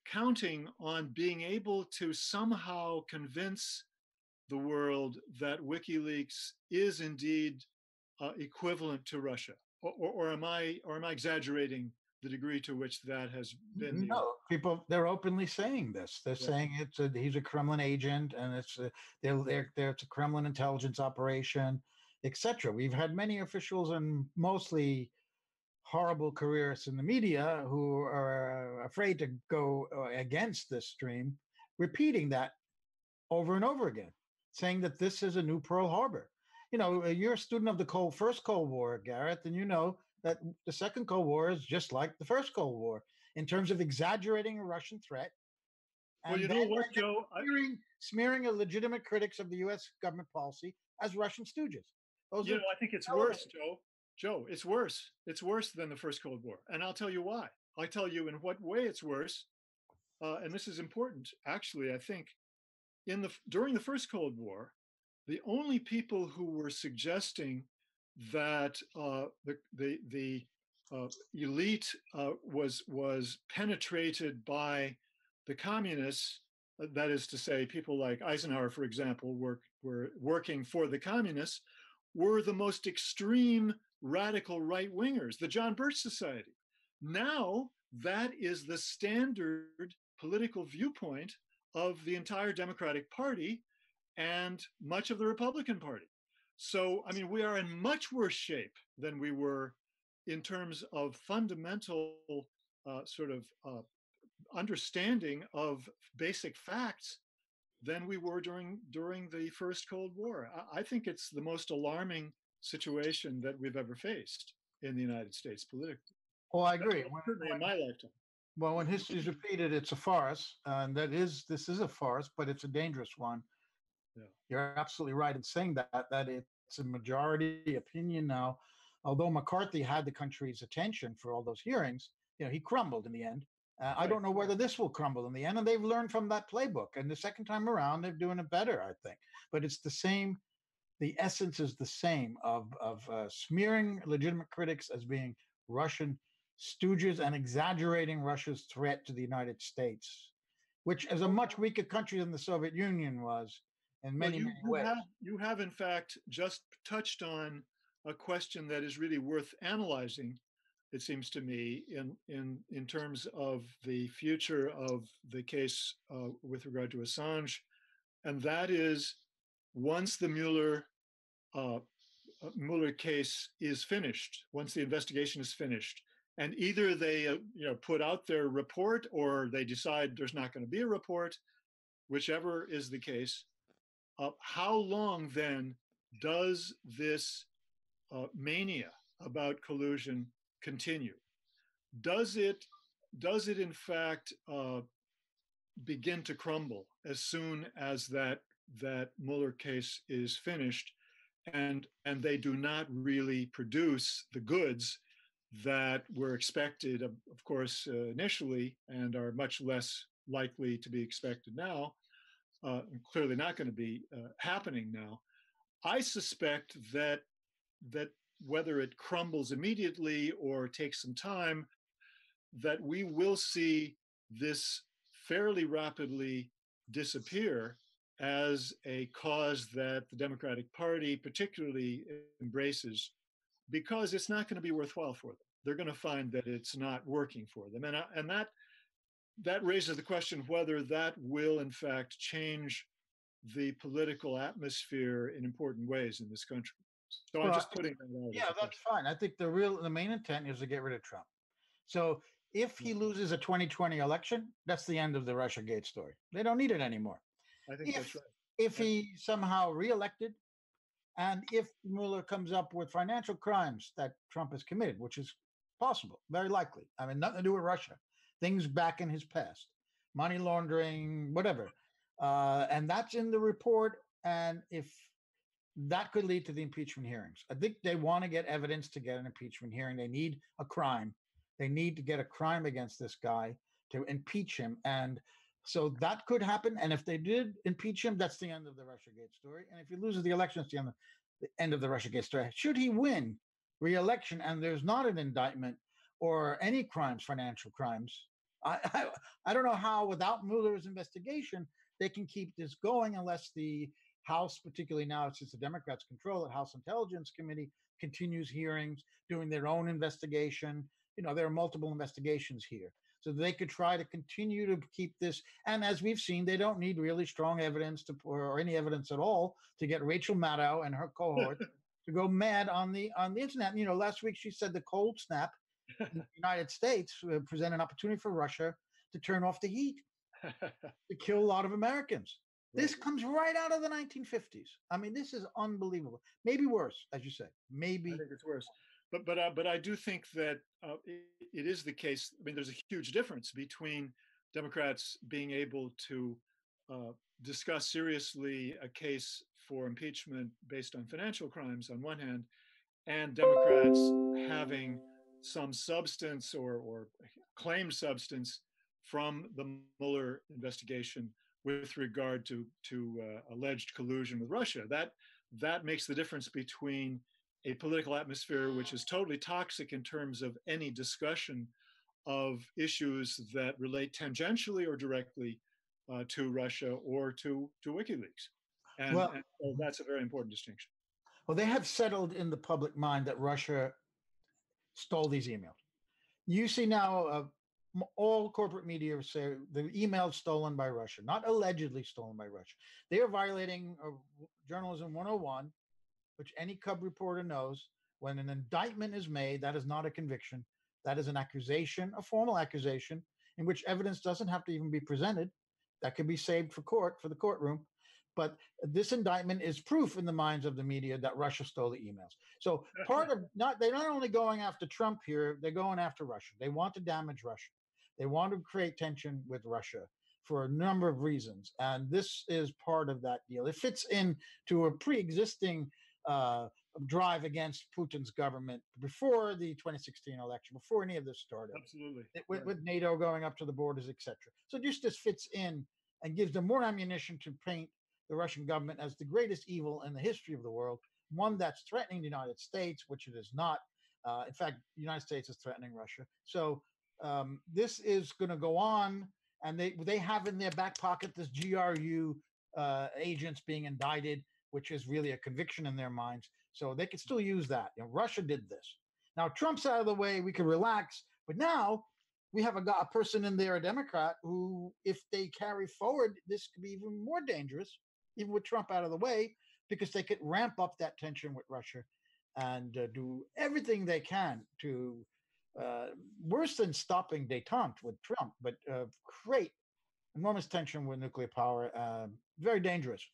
counting on being able to somehow convince the world that WikiLeaks is indeed equivalent to Russia, or am I exaggerating the degree to which that has been? No, they're openly saying this. They're saying he's a Kremlin agent, and it's a Kremlin intelligence operation, etc. We've had many officials and mostly horrible careerists in the media who are afraid to go against this stream, repeating that over and over again, saying that this is a new Pearl Harbor. You know, you're a student of the first Cold War, Gareth, and you know that the second Cold War is just like the first Cold War in terms of exaggerating a Russian threat. And well, you know what, Joe? Smearing legitimate critics of the U.S. government policy as Russian stooges. I think it's worse, Joe. Joe, it's worse. It's worse than the first Cold War. And I'll tell you why. I'll tell you in what way it's worse. And this is important, actually, I think. During the first Cold War, the only people who were suggesting that the elite was penetrated by the communists, that is to say, people like Eisenhower, for example, were working for the communists, were the most extreme radical right-wingers, the John Birch Society. Now, that is the standard political viewpoint of the entire Democratic Party and much of the Republican Party. So, I mean, we are in much worse shape than we were in terms of fundamental understanding of basic facts than we were during the first Cold War. I think it's the most alarming situation that we've ever faced in the United States politically. Well, I agree. Certainly in my lifetime. Well, when history is repeated, it's a farce, and this is a farce, but it's a dangerous one. Yeah. You're absolutely right in saying that it's a majority opinion now. Although McCarthy had the country's attention for all those hearings, you know, he crumbled in the end. Right. I don't know whether this will crumble in the end, and they've learned from that playbook. And the second time around, they're doing it better, I think. But it's the same. The essence is the same of smearing legitimate critics as being Russian stooges and exaggerating Russia's threat to the United States, which is a much weaker country than the Soviet Union was in many ways. You have, in fact, just touched on a question that is really worth analyzing, it seems to me, in terms of the future of the case with regard to Assange, and that is once the Mueller case is finished, once the investigation is finished, and either they put out their report or they decide there's not going to be a report, whichever is the case, how long then does this mania about collusion continue? Does it in fact begin to crumble as soon as that Mueller case is finished, and they do not really produce the goods that were expected, of course, initially, and are much less likely to be expected now? clearly not going to be happening now. I suspect that whether it crumbles immediately or takes some time, that we will see this fairly rapidly disappear as a cause that the Democratic Party particularly embraces, because it's not going to be worthwhile for them. They're going to find that it's not working for them. And that raises the question whether that will in fact change the political atmosphere in important ways in this country. So I'm just putting that out. Yeah, that's fine. I think the main intent is to get rid of Trump. So if he loses a 2020 election, that's the end of the Russiagate story. They don't need it anymore. I think that's right. If he somehow reelected, and if Mueller comes up with financial crimes that Trump has committed, which is possible, very likely. I mean, nothing to do with Russia. Things back in his past, money laundering, whatever. And that's in the report. And if that could lead to the impeachment hearings. I think they want to get evidence to get an impeachment hearing. They need a crime. They need to get a crime against this guy to impeach him. And so that could happen. And if they did impeach him, that's the end of the Russiagate story. And if he loses the election, it's the end of the Russiagate story. Should he win re-election and there's not an indictment or any crimes, financial crimes, I don't know how, without Mueller's investigation, they can keep this going unless the House, particularly now since the Democrats control it, House Intelligence Committee continues hearings, doing their own investigation. You know, there are multiple investigations here. So they could try to continue to keep this. And as we've seen, they don't need really strong evidence or any evidence at all to get Rachel Maddow and her cohort to go mad on the internet. You know, last week she said the cold snap in the United States present an opportunity for Russia to turn off the heat, to kill a lot of Americans. This comes right out of the 1950s. I mean, this is unbelievable. Maybe worse, as you say. Maybe. I think it's worse. But I do think that it is the case. I mean, there's a huge difference between Democrats being able to discuss seriously a case for impeachment based on financial crimes on one hand, and Democrats having some substance or claimed substance from the Mueller investigation with regard to alleged collusion with Russia. That makes the difference between a political atmosphere which is totally toxic in terms of any discussion of issues that relate tangentially or directly to Russia or to WikiLeaks. And so that's a very important distinction. Well, they have settled in the public mind that Russia stole these emails. You see now all corporate media say the emails stolen by Russia, not allegedly stolen by Russia. They are violating Journalism 101, which any Cub reporter knows. When an indictment is made, that is not a conviction. That is an accusation, a formal accusation, in which evidence doesn't have to even be presented. That could be saved for the courtroom. But this indictment is proof in the minds of the media that Russia stole the emails. So they're not only going after Trump here, they're going after Russia. They want to damage Russia. They want to create tension with Russia for a number of reasons. And this is part of that deal. It fits into a pre-existing drive against Putin's government before the 2016 election, before any of this started. Absolutely. With NATO going up to the borders, etc. So just this fits in and gives them more ammunition to paint the Russian government as the greatest evil in the history of the world, one that's threatening the United States, which it is not. In fact, the United States is threatening Russia. So this is going to go on, and they have in their back pocket this GRU agents being indicted, which is really a conviction in their minds. So they could still use that. You know, Russia did this. Now Trump's out of the way, we can relax. But now we have a person in there, a Democrat, who, if they carry forward, this could be even more dangerous, even with Trump out of the way, because they could ramp up that tension with Russia and do everything they can to, worse than stopping détente with Trump, but create enormous tension with nuclear power. Very dangerous.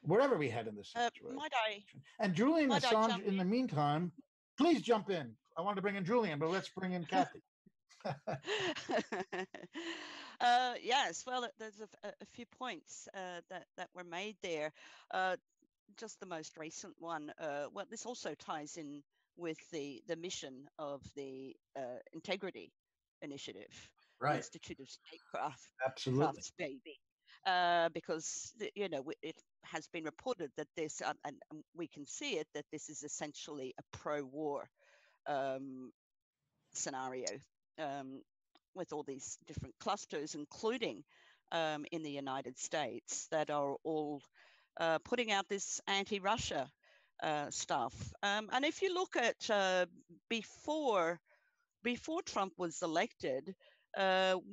Wherever we head in this situation. And Julian Assange, in the meantime, please jump in. I wanted to bring in Julian, but let's bring in Kathy. Yes, well, there's a few points that were made there. Just the most recent one. Well, this also ties in with the mission of the Integrity Initiative, right? Institute of Statecraft, absolutely, baby. because it has been reported that this, and we can see it, that this is essentially a pro-war scenario with all these different clusters, including in the United States, that are all putting out this anti-Russia stuff. And if you look at before Trump was elected,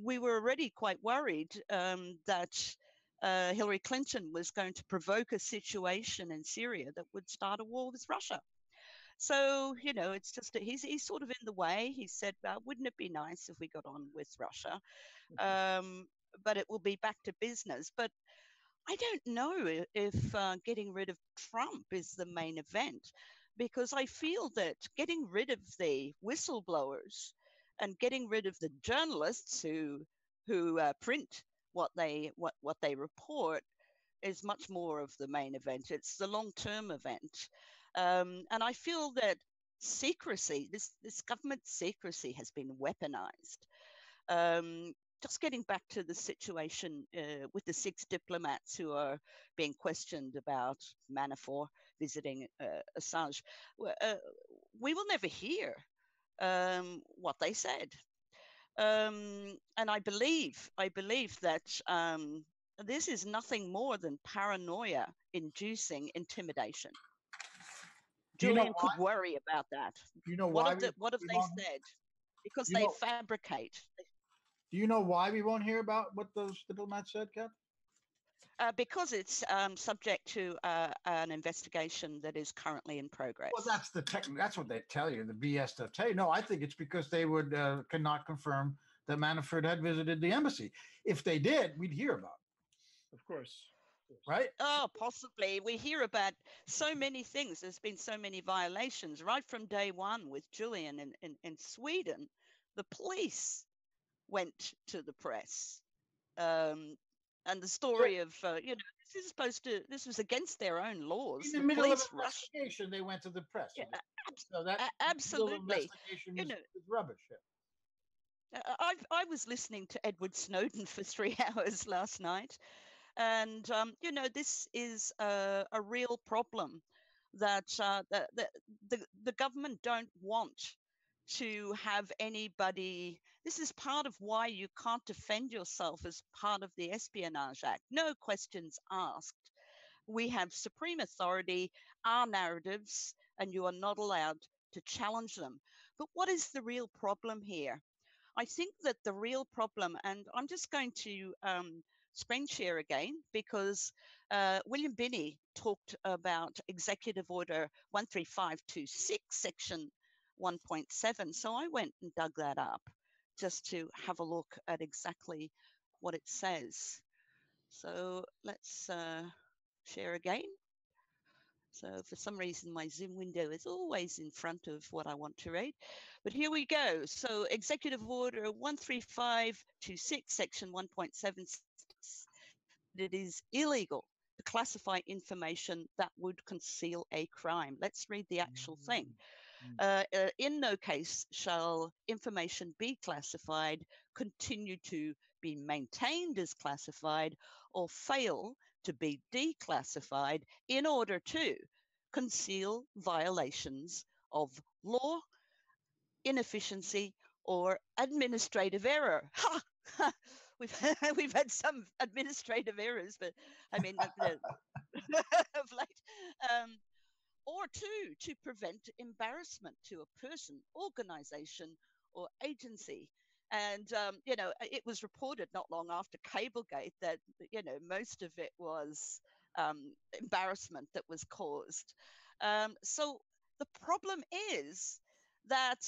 we were already quite worried that Hillary Clinton was going to provoke a situation in Syria that would start a war with Russia. So, it's just that he's sort of in the way. He said, wouldn't it be nice if we got on with Russia? But it will be back to business. But I don't know if getting rid of Trump is the main event, because I feel that getting rid of the whistleblowers and getting rid of the journalists who print what they report is much more of the main event. It's the long-term event. And I feel that secrecy, this government secrecy, has been weaponized. Just getting back to the situation with the 6 diplomats who are being questioned about Manafort visiting Assange, we will never hear what they said. And I believe that this is nothing more than paranoia inducing intimidation. Julian could worry about that. What have they said? Because they fabricate. Do you know why we won't hear about what those diplomats said, Kat? Because it's subject to an investigation that is currently in progress. Well, that's what they tell you, the BS stuff. No, I think it's because they cannot confirm that Manafort had visited the embassy. If they did, we'd hear about it. Of course. Right? Oh, possibly. We hear about so many things. There's been so many violations right from day one with Julian in Sweden. The police went to the press. And the story of, this was against their own laws. In the middle of an investigation, they went to the press. Yeah, so that absolutely. Investigation is rubbish. Yeah. I was listening to Edward Snowden for 3 hours last night. And, this is a real problem that the government don't want to have anybody. This is part of why you can't defend yourself as part of the Espionage Act. No questions asked. We have supreme authority, our narratives, and you are not allowed to challenge them. But what is the real problem here? I think that the real problem, and I'm just going to screen share again, because William Binney talked about Executive Order 13526, Section 1.7. So I went and dug that up just to have a look at exactly what it says. So let's share again. So for some reason, my Zoom window is always in front of what I want to read. But here we go. So Executive Order 13526, Section 1.7, it is illegal to classify information that would conceal a crime. Let's read the actual thing. In no case shall information be classified, continue to be maintained as classified, or fail to be declassified in order to conceal violations of law, inefficiency, or administrative error. Ha! We've had some administrative errors, but I mean, of late. Or two, to prevent embarrassment to a person, organization, or agency. And, it was reported not long after Cablegate that, most of it was embarrassment that was caused. So the problem is that,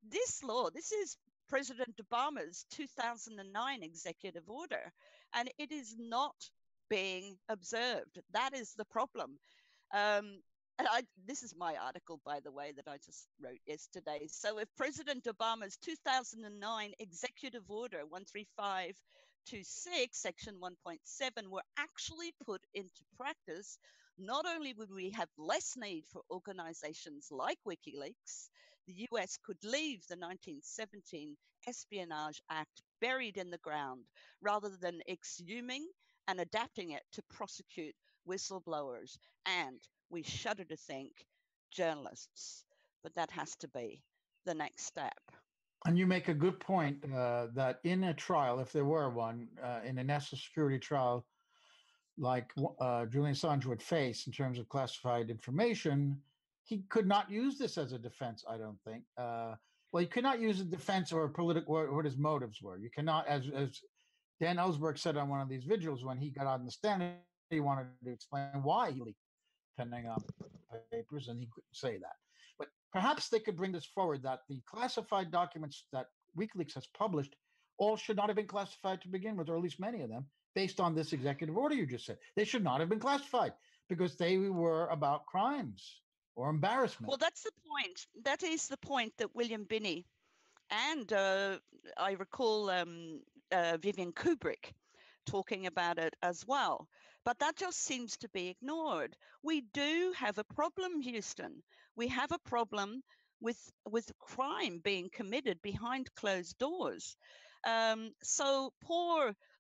this law, this is President Obama's 2009 executive order, and it is not being observed. That is the problem. And this is my article, by the way, that I just wrote yesterday. So if President Obama's 2009 Executive Order 13526, Section 1.7, were actually put into practice, not only would we have less need for organizations like WikiLeaks, the US could leave the 1917 Espionage Act buried in the ground rather than exhuming and adapting it to prosecute whistleblowers and, we shudder to think, journalists. But that has to be the next step. And you make a good point that in a trial, if there were one, in a national security trial, like Julian Assange would face in terms of classified information, he could not use this as a defense, I don't think. Well, he could not use a defense or a political, what his motives were. You cannot, as Dan Ellsberg said on one of these vigils when he got on the stand, he wanted to explain why he leaked Pentagon papers, and he couldn't say that. But perhaps they could bring this forward, that the classified documents that WikiLeaks has published all should not have been classified to begin with, or at least many of them, based on this executive order you just said. They should not have been classified because they were about crimes or embarrassment. Well, that's the point. That is the point that William Binney and I recall Vivian Kubrick talking about it as well. But that just seems to be ignored. We do have a problem, Houston. We have a problem with crime being committed behind closed doors. So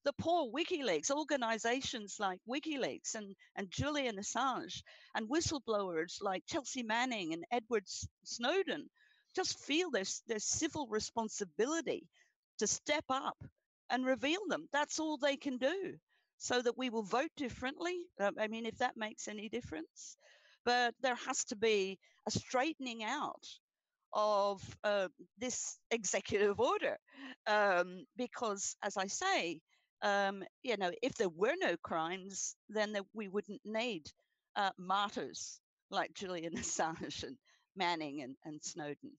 the poor WikiLeaks, organizations like WikiLeaks and Julian Assange and whistleblowers like Chelsea Manning and Edward Snowden just feel there's civil responsibility to step up and reveal them. That's all they can do, so that we will vote differently. I mean, if that makes any difference. But there has to be a straightening out of this executive order, because, as I say, if there were no crimes, then we wouldn't need martyrs like Julian Assange and Manning and Snowden.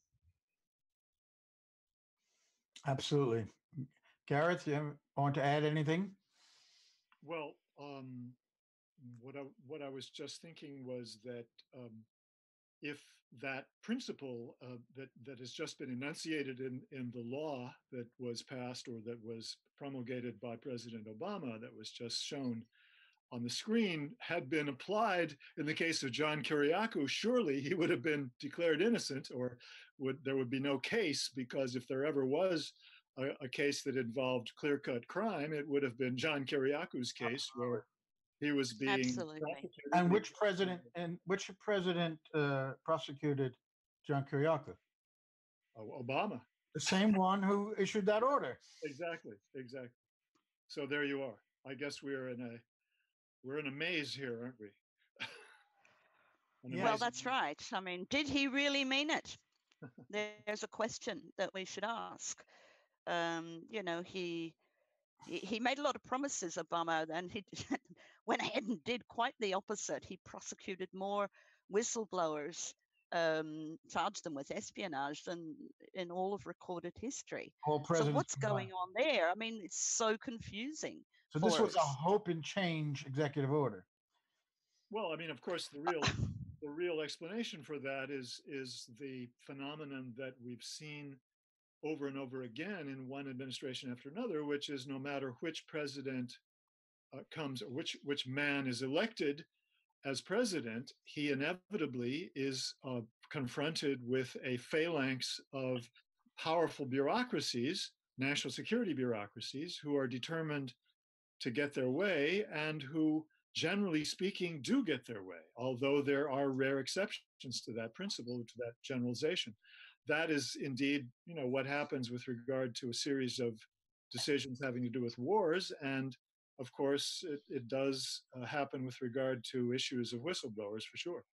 Absolutely. Gareth, you want to add anything? Well, what I was just thinking was that if that principle that has just been enunciated in the law that was passed or that was promulgated by President Obama, that was just shown on the screen, had been applied in the case of John Kiriakau, surely he would have been declared innocent, or there would be no case, because if there ever was a case that involved clear-cut crime, it would have been John Kiriakau's case, where he was being prosecuted. And which president prosecuted John Kiriakau? Obama. The same one who issued that order. Exactly. So there you are. I guess we're in a maze here, aren't we? Well, that's right. I mean, did he really mean it? There's a question that we should ask. He made a lot of promises, Obama, and he went ahead and did quite the opposite. He prosecuted more whistleblowers, charged them with espionage than in all of recorded history. So what's going on there? I mean, it's so confusing. So this was a hope and change executive order. Well, I mean, of course, the real explanation for that is the phenomenon that we've seen over and over again in one administration after another, which is no matter which president comes, or which man is elected as president, he inevitably is confronted with a phalanx of powerful bureaucracies, national security bureaucracies, who are determined to get their way and who, generally speaking, do get their way, although there are rare exceptions to that principle, to that generalization. That is indeed, what happens with regard to a series of decisions having to do with wars. And of course, it does happen with regard to issues of whistleblowers, for sure.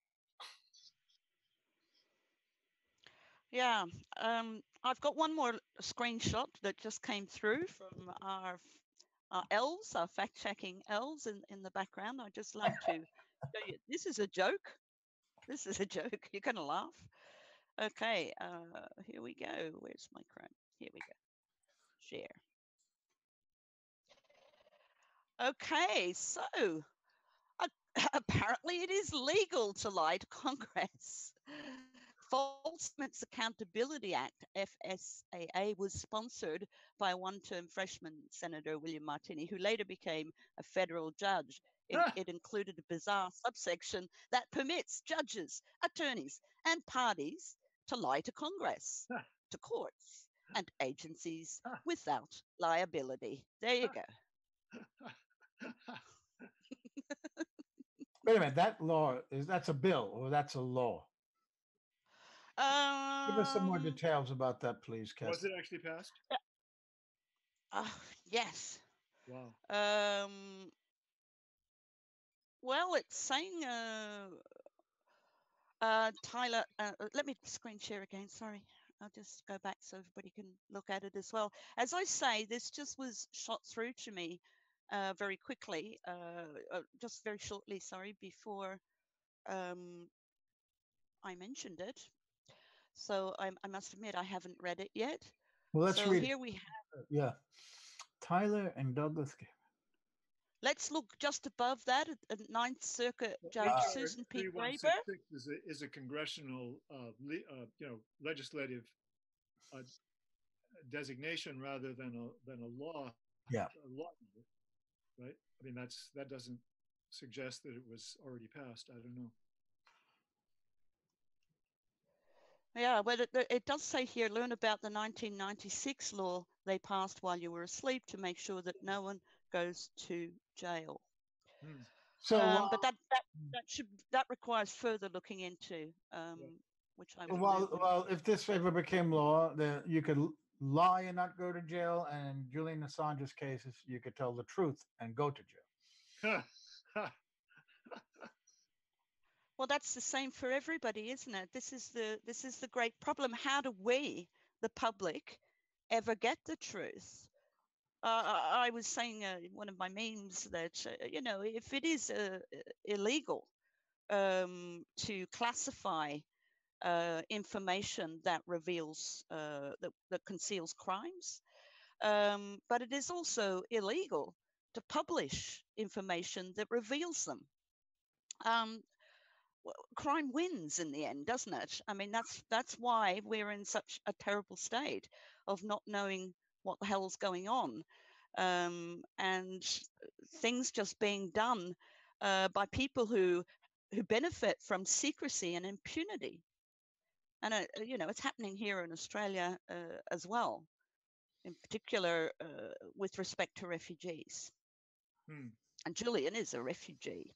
Yeah, I've got one more screenshot that just came through from our elves, our fact-checking elves in the background. I'd just like to show you. This is a joke. This is a joke. You're going to laugh. Okay, here we go. Where's my Chrome? Here we go. Share. Okay, so apparently it is legal to lie to Congress. False Statements Accountability Act, FSAA, was sponsored by one-term freshman Senator William Martini, who later became a federal judge It included a bizarre subsection that permits judges, attorneys, and parties to lie to Congress, to courts, and agencies without liability. There you go. Wait a minute, that's a bill or that's a law? Give us some more details about that, please, Kathy. Was it actually passed? Yes. Wow. Well, it's saying, Tyler, let me screen share again. Sorry. I'll just go back so everybody can look at it as well. As I say, this just was shot through to me very quickly, just very shortly, sorry, before I mentioned it. So I must admit I haven't read it yet. Well, let's read here it. we have. Yeah. Tyler and Douglas. Let's look just above that at Ninth Circuit Judge Susan P. Graber. Is a congressional, legislative designation rather than a law. Yeah. A law, right? I mean, that doesn't suggest that it was already passed. I don't know. Yeah, but it does say here, learn about the 1996 law they passed while you were asleep to make sure that no one goes to jail. So, but that requires further looking into, which I will. Well, if this ever became law, then you could lie and not go to jail, and in Julian Assange's cases, you could tell the truth and go to jail. Well, that's the same for everybody, isn't it? This is the great problem. How do we, the public, ever get the truth? I was saying one of my memes that if it is illegal to classify information that reveals that conceals crimes, but it is also illegal to publish information that reveals them. Crime wins in the end, doesn't it? I mean, that's why we're in such a terrible state of not knowing what the hell's going on, and things just being done by people who benefit from secrecy and impunity. And it's happening here in Australia as well, in particular with respect to refugees. And Julian is a refugee.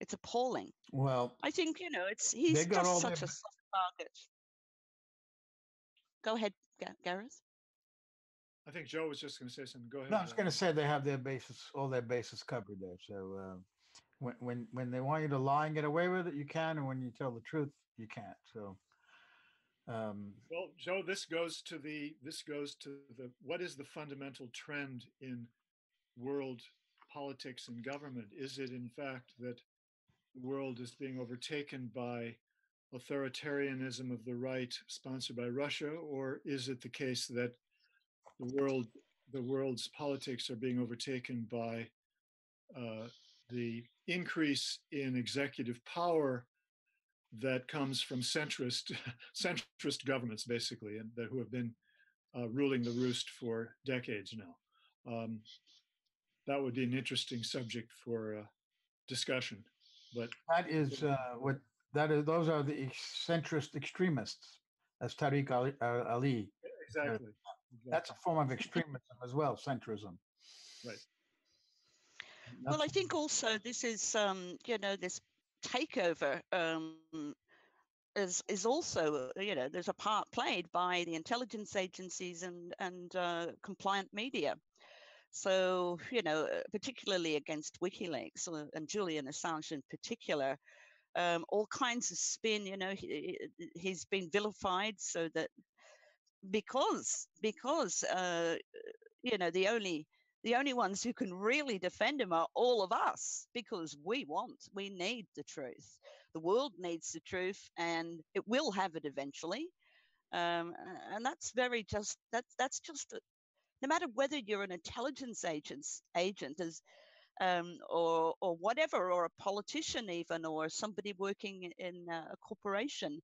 It's appalling. Well, I think, he's just such a soft target. Go ahead, Gareth. I think Joe was just going to say something. Go ahead. No, I was going to say they have all their bases covered there. So when they want you to lie and get away with it, you can, and when you tell the truth, you can't. So. Well, Joe, this goes to the what is the fundamental trend in world politics and government? Is it in fact that the world is being overtaken by authoritarianism of the right sponsored by Russia, or is it the case that the world's politics are being overtaken by the increase in executive power that comes from centrist governments, basically, and who have been ruling the roost for decades now? That would be an interesting subject for discussion. But that is those are the centrist extremists, as Tariq Ali. Exactly. That's a form of extremism as well, centrism. Right. Well, I think also this is, this takeover is also, there's a part played by the intelligence agencies and compliant media. So, particularly against WikiLeaks and Julian Assange in particular, all kinds of spin, he's been vilified so that because the only ones who can really defend him are all of us, because we need the truth. The world needs the truth, and it will have it eventually. And that's that's just no matter whether you're an intelligence agent as or whatever, or a politician even, or somebody working in a corporation,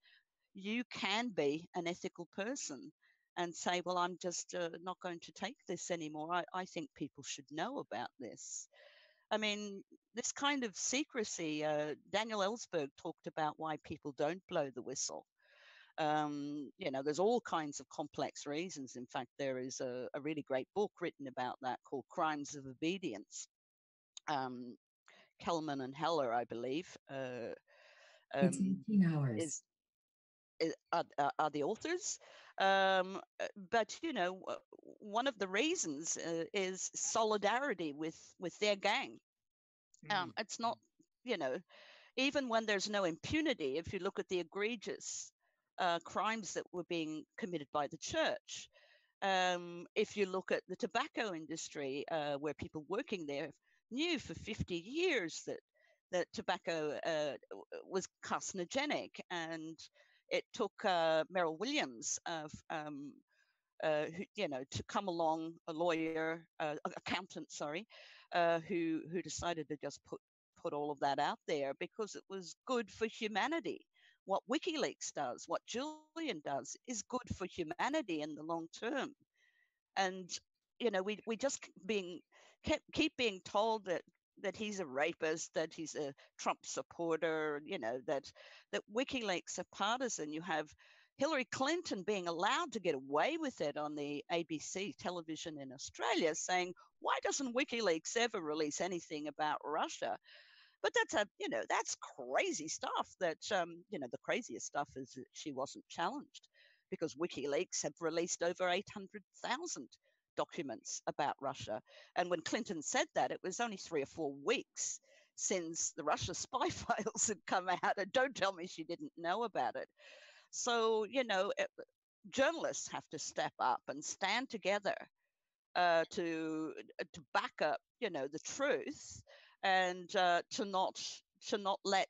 you can be an ethical person and say, well, I'm just not going to take this anymore. I think people should know about this. I mean, this kind of secrecy, Daniel Ellsberg talked about why people don't blow the whistle. You know, there's all kinds of complex reasons. In fact, there is a really great book written about that called Crimes of Obedience. Kelman and Heller, I believe, it's 18 hours. Are the authors. But, you know, one of the reasons is solidarity with their gang. It's not, you know, even when there's no impunity, if you look at the egregious crimes that were being committed by the church, if you look at the tobacco industry, where people working there knew for 50 years that tobacco was carcinogenic, and it took Merrill Williams, who, you know, to come along, a lawyer, accountant, sorry, who decided to just put all of that out there because it was good for humanity. What WikiLeaks does, what Julian does, is good for humanity in the long term. And, you know, we just keep being told that he's a rapist, that he's a Trump supporter, you know, that WikiLeaks are partisan. You have Hillary Clinton being allowed to get away with it on the ABC television in Australia, saying, why doesn't WikiLeaks ever release anything about Russia? But that's crazy stuff that, you know, the craziest stuff is that she wasn't challenged, because WikiLeaks have released over 800,000 documents about Russia. And when Clinton said that, it was only 3 or 4 weeks since the Russia spy files had come out. And don't tell me she didn't know about it. So, you know, journalists have to step up and stand together to back up, you know, the truth, and to not let,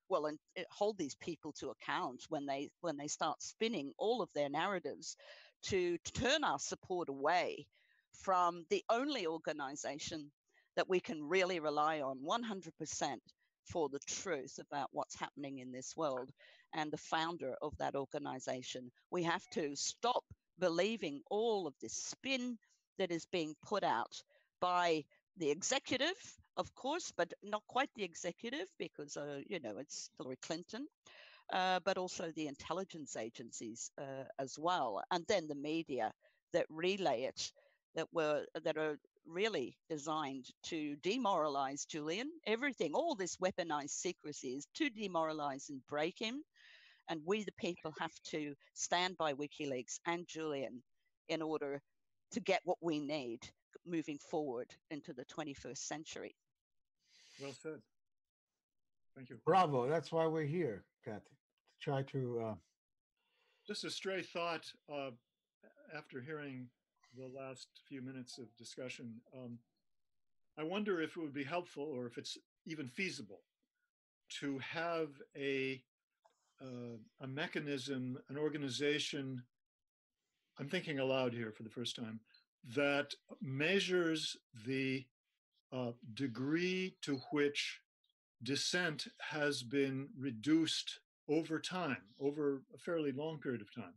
well, and hold these people to account when they start spinning all of their narratives to turn our support away from the only organization that we can really rely on 100% for the truth about what's happening in this world, and the founder of that organization. We have to stop believing all of this spin that is being put out by the executive, of course, but not quite the executive, because, you know, it's Hillary Clinton, but also the intelligence agencies as well. And then the media that relay it, that are really designed to demoralize Julian. Everything, all this weaponized secrecy is to demoralize and break him. And we, the people, have to stand by WikiLeaks and Julian in order to get what we need moving forward into the 21st century. Well said. Thank you. Bravo. That's why we're here, Kathy, to try to... Just a stray thought after hearing the last few minutes of discussion. I wonder if it would be helpful, or if it's even feasible, to have a mechanism, an organization, I'm thinking aloud here for the first time, that measures the degree to which dissent has been reduced over time, over a fairly long period of time.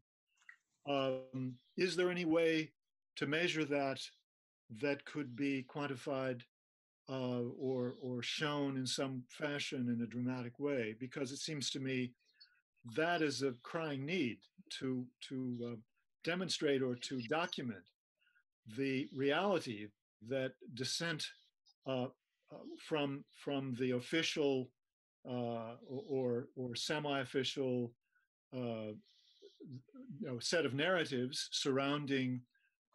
Is there any way to measure that could be quantified or shown in some fashion in a dramatic way? Because it seems to me that is a crying need to demonstrate or to document the reality that dissent from the official or semi-official set of narratives surrounding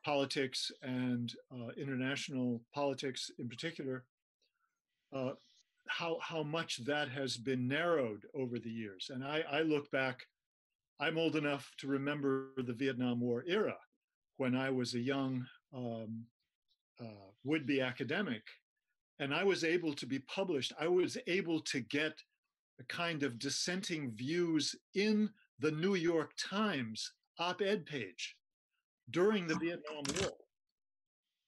politics and international politics in particular, how much that has been narrowed over the years. And I look back, I'm old enough to remember the Vietnam War era, when I was a young would-be academic, and I was able to be published. I was able to get a kind of dissenting views in the New York Times op-ed page during the Vietnam War,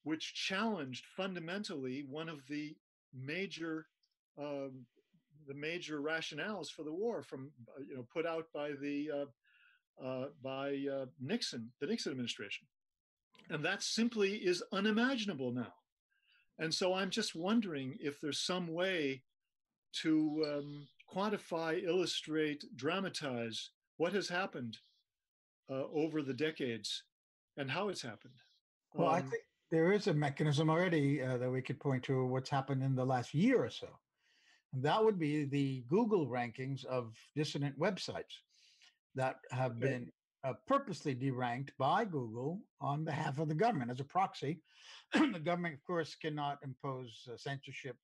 which challenged fundamentally one of the major rationales for the war, from put out by Nixon, the Nixon administration. And that simply is unimaginable now. And so I'm just wondering if there's some way to quantify, illustrate, dramatize what has happened over the decades and how it's happened. Well, I think there is a mechanism already that we could point to what's happened in the last year or so. And that would be the Google rankings of dissident websites that have been purposely deranked by Google on behalf of the government as a proxy. The government, of course, cannot impose censorship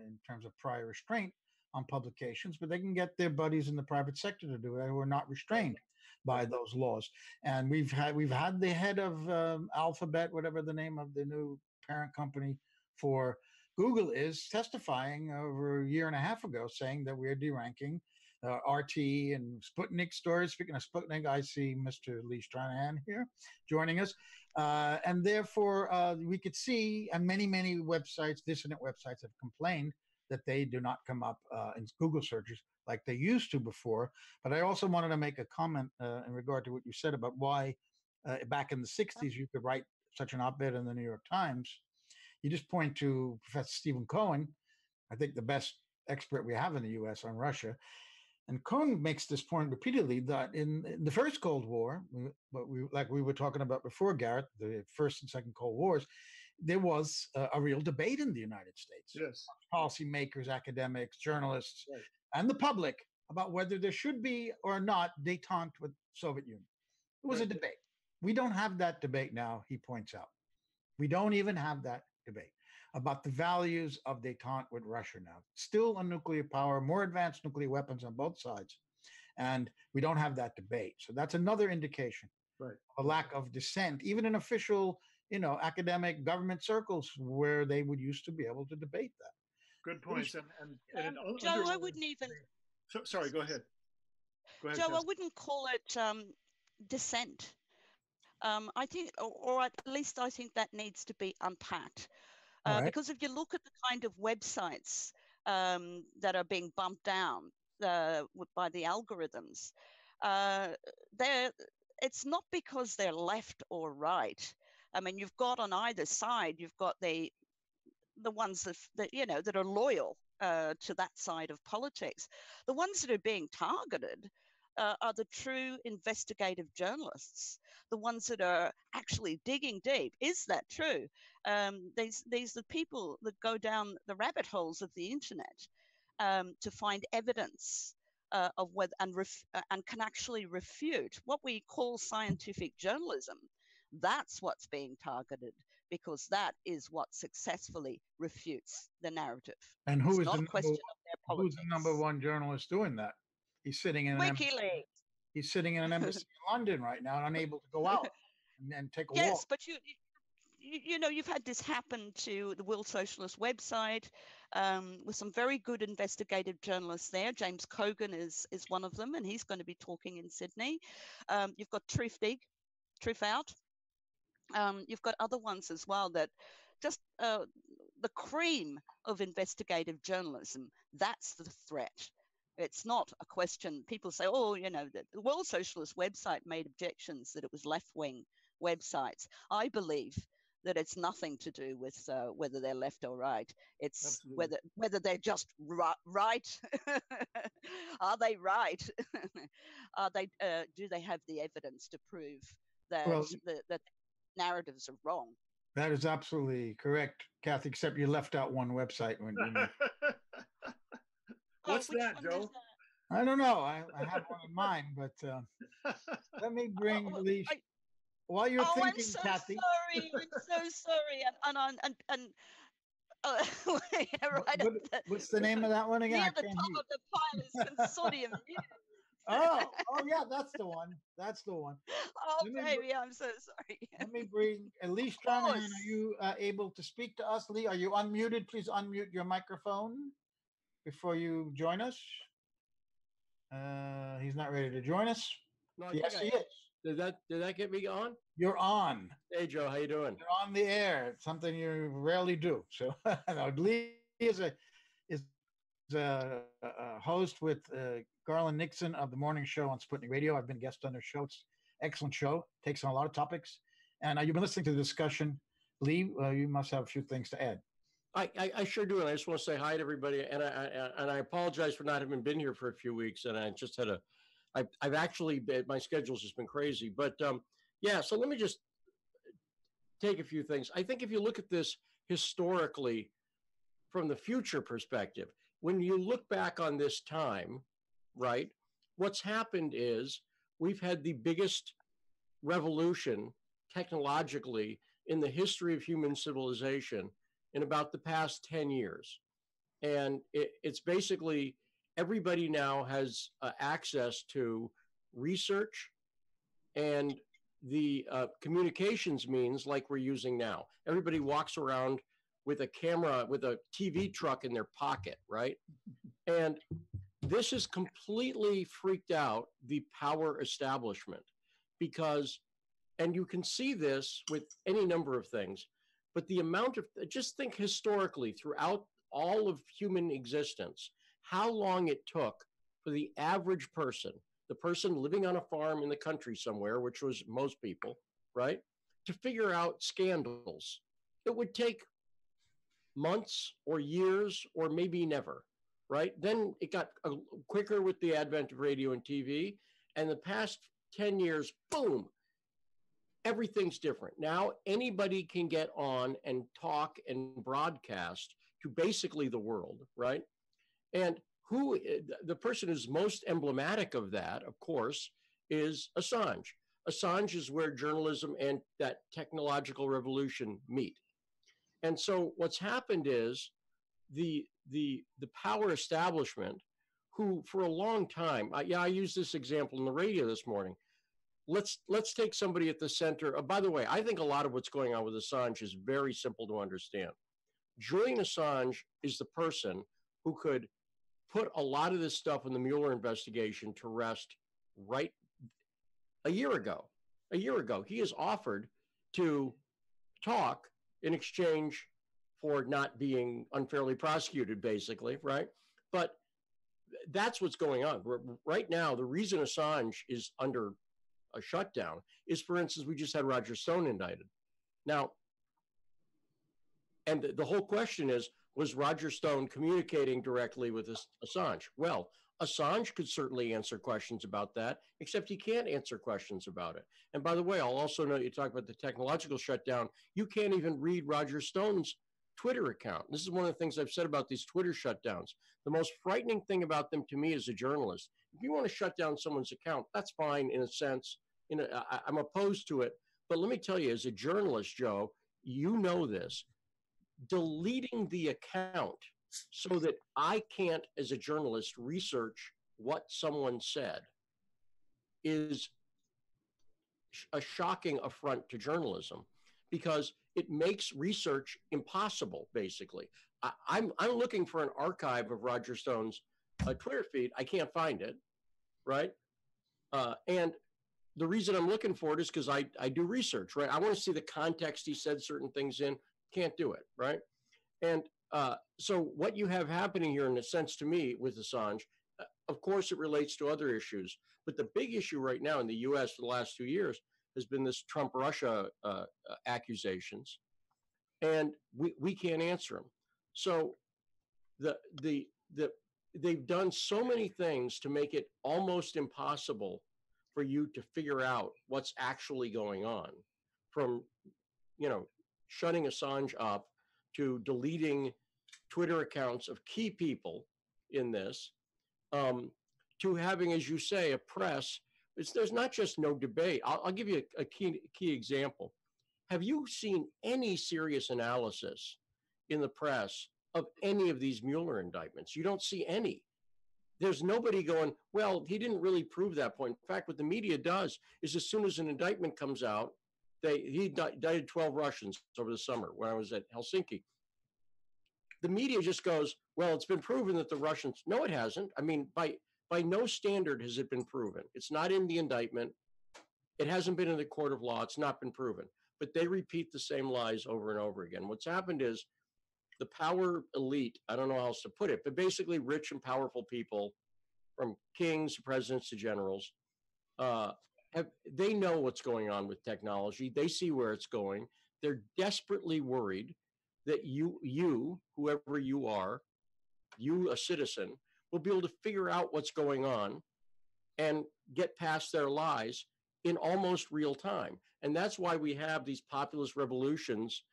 in terms of prior restraint on publications, but they can get their buddies in the private sector to do it who are not restrained by those laws. And we've had the head of Alphabet, whatever the name of the new parent company for Google is, testifying over a year and a half ago, saying that we're deranking RT and Sputnik stories. Speaking of Sputnik, I see Mr. Lee Stranahan here joining us. And therefore, we could see, and many websites, dissident websites, have complained that they do not come up in Google searches like they used to before. But I also wanted to make a comment in regard to what you said about why back in the 60s you could write such an op-ed in the New York Times. You just point to Professor Stephen Cohen, I think the best expert we have in the U.S. on Russia. And Cohen makes this point repeatedly that in the first Cold War, like we were talking about before, Garrett, the first and second Cold Wars, there was a real debate in the United States. Yes. Policymakers, academics, journalists, and the public about whether there should be or not détente with Soviet Union. It was a debate. We don't have that debate now, he points out. We don't even have that debate about the values of détente with Russia now. Still a nuclear power, more advanced nuclear weapons on both sides. And we don't have that debate. So that's another indication of a lack of dissent, even in official, academic government circles where they would used to be able to debate that. Good points. And Joe, I wouldn't even... Sorry, go ahead. Go ahead, Joe, Cass. I wouldn't call it dissent. I think, or at least I think that needs to be unpacked. Because if you look at the kind of websites that are being bumped down by the algorithms, it's not because they're left or right. I mean, you've got on either side, you've got the ones that are loyal to that side of politics. The ones that are being targeted are the true investigative journalists, the ones that are actually digging deep. Is that true? These are people that go down the rabbit holes of the internet to find evidence of whether and can actually refute what we call scientific journalism. That's what's being targeted, because that is what successfully refutes the narrative. And who's the number one journalist doing that? He's sitting in WikiLeaks. He's sitting in an embassy in London right now, unable to go out and take a walk. Yes, but you've had this happen to the World Socialist website with some very good investigative journalists there. James Cogan is one of them, and he's going to be talking in Sydney. You've got Truth Out. You've got other ones as well that just the cream of investigative journalism. That's the threat. It's not a question. People say, the World Socialist website made objections that it was left-wing websites. I believe that it's nothing to do with whether they're left or right. It's whether they're just right. Are they right? Do they have the evidence to prove that that narratives are wrong? That is absolutely correct, Kathy, except you left out one website when you What's that, Joe? I don't know. I have one in mind, but let me bring Lee. While you're thinking, I'm so Kathy. Sorry. I'm so sorry. What's the name of that one again? Near the top of the pile is Consortium News. Oh, yeah, that's the one. That's the one. Oh, baby, I'm so sorry. Let me bring Lee Stranahan. Are you able to speak to us, Lee? Are you unmuted? Please unmute your microphone before you join us. He's not ready to join us. No, yes, he is. Did that get me on? You're on. Hey, Joe, how you doing? You're on the air. It's something you rarely do. So Lee is a host with Garland Nixon of the morning show on Sputnik Radio. I've been guest on their show. It's an excellent show. Takes on a lot of topics. And you've been listening to the discussion. Lee, you must have a few things to add. I sure do, and I just want to say hi to everybody, and I apologize for not having been here for a few weeks, and I just had I've actually been, my schedule's just been crazy, but yeah. So let me just take a few things. I think if you look at this historically from the future perspective, when you look back on this time, right, what's happened is we've had the biggest revolution technologically in the history of human civilization in about the past 10 years. And it's basically everybody now has access to research and the communications means like we're using now. Everybody walks around with a camera, with a TV truck in their pocket, right? And this has completely freaked out the power establishment because, and you can see this with any number of things, but the amount of, just think historically throughout all of human existence, how long it took for the average person, the person living on a farm in the country somewhere, which was most people, right, to figure out scandals. It would take months or years or maybe never, right? Then it got quicker with the advent of radio and TV. And the past 10 years, boom, everything's different. Now anybody can get on and talk and broadcast to basically the world, right? And who, the person who's most emblematic of that, of course, is Assange. Assange is where journalism and that technological revolution meet. And so what's happened is the power establishment, who for a long time, I used this example in the radio this morning. Let's take somebody at the center. By the way, I think a lot of what's going on with Assange is very simple to understand. Julian Assange is the person who could put a lot of this stuff in the Mueller investigation to rest right a year ago. A year ago, he has offered to talk in exchange for not being unfairly prosecuted, basically, right? But that's what's going on. Right now, the reason Assange is under a shutdown is, for instance, we just had Roger Stone indicted. Now, and the whole question is, was Roger Stone communicating directly with Assange? Well, Assange could certainly answer questions about that, except he can't answer questions about it. And by the way, I'll also note, you talk about the technological shutdown, you can't even read Roger Stone's Twitter account. This is one of the things I've said about these Twitter shutdowns. The most frightening thing about them to me as a journalist, if you want to shut down someone's account, that's fine in a sense. I'm opposed to it. But let me tell you, as a journalist, Joe, you know this, deleting the account so that I can't, as a journalist, research what someone said is a shocking affront to journalism, because it makes research impossible, basically. I'm looking for an archive of Roger Stone's Twitter feed. I can't find it, right? And the reason I'm looking for it is because I do research, right? I want to see the context he said certain things in. Can't do it, right? And so what you have happening here, in a sense, to me, with Assange, of course, it relates to other issues. But the big issue right now in the U.S. for the last 2 years has been this Trump-Russia accusations, and we can't answer them. So they've done so many things to make it almost impossible for you to figure out what's actually going on, from, you know, shutting Assange up to deleting Twitter accounts of key people in this, to having, as you say, a press. There's not just no debate. I'll give you a key example. Have you seen any serious analysis in the press of any of these Mueller indictments? You don't see any. There's nobody going, well, he didn't really prove that point. In fact, what the media does is, as soon as an indictment comes out, he indicted 12 Russians over the summer when I was at Helsinki. The media just goes, well, it's been proven that the Russians, no, it hasn't. I mean, by no standard has it been proven. It's not in the indictment. It hasn't been in the court of law. It's not been proven. But they repeat the same lies over and over again. What's happened is the power elite, I don't know how else to put it, but basically rich and powerful people, from kings, presidents to generals, they know what's going on with technology. They see where it's going. They're desperately worried that you, whoever you are, you, a citizen, will be able to figure out what's going on and get past their lies in almost real time. And that's why we have these populist revolutions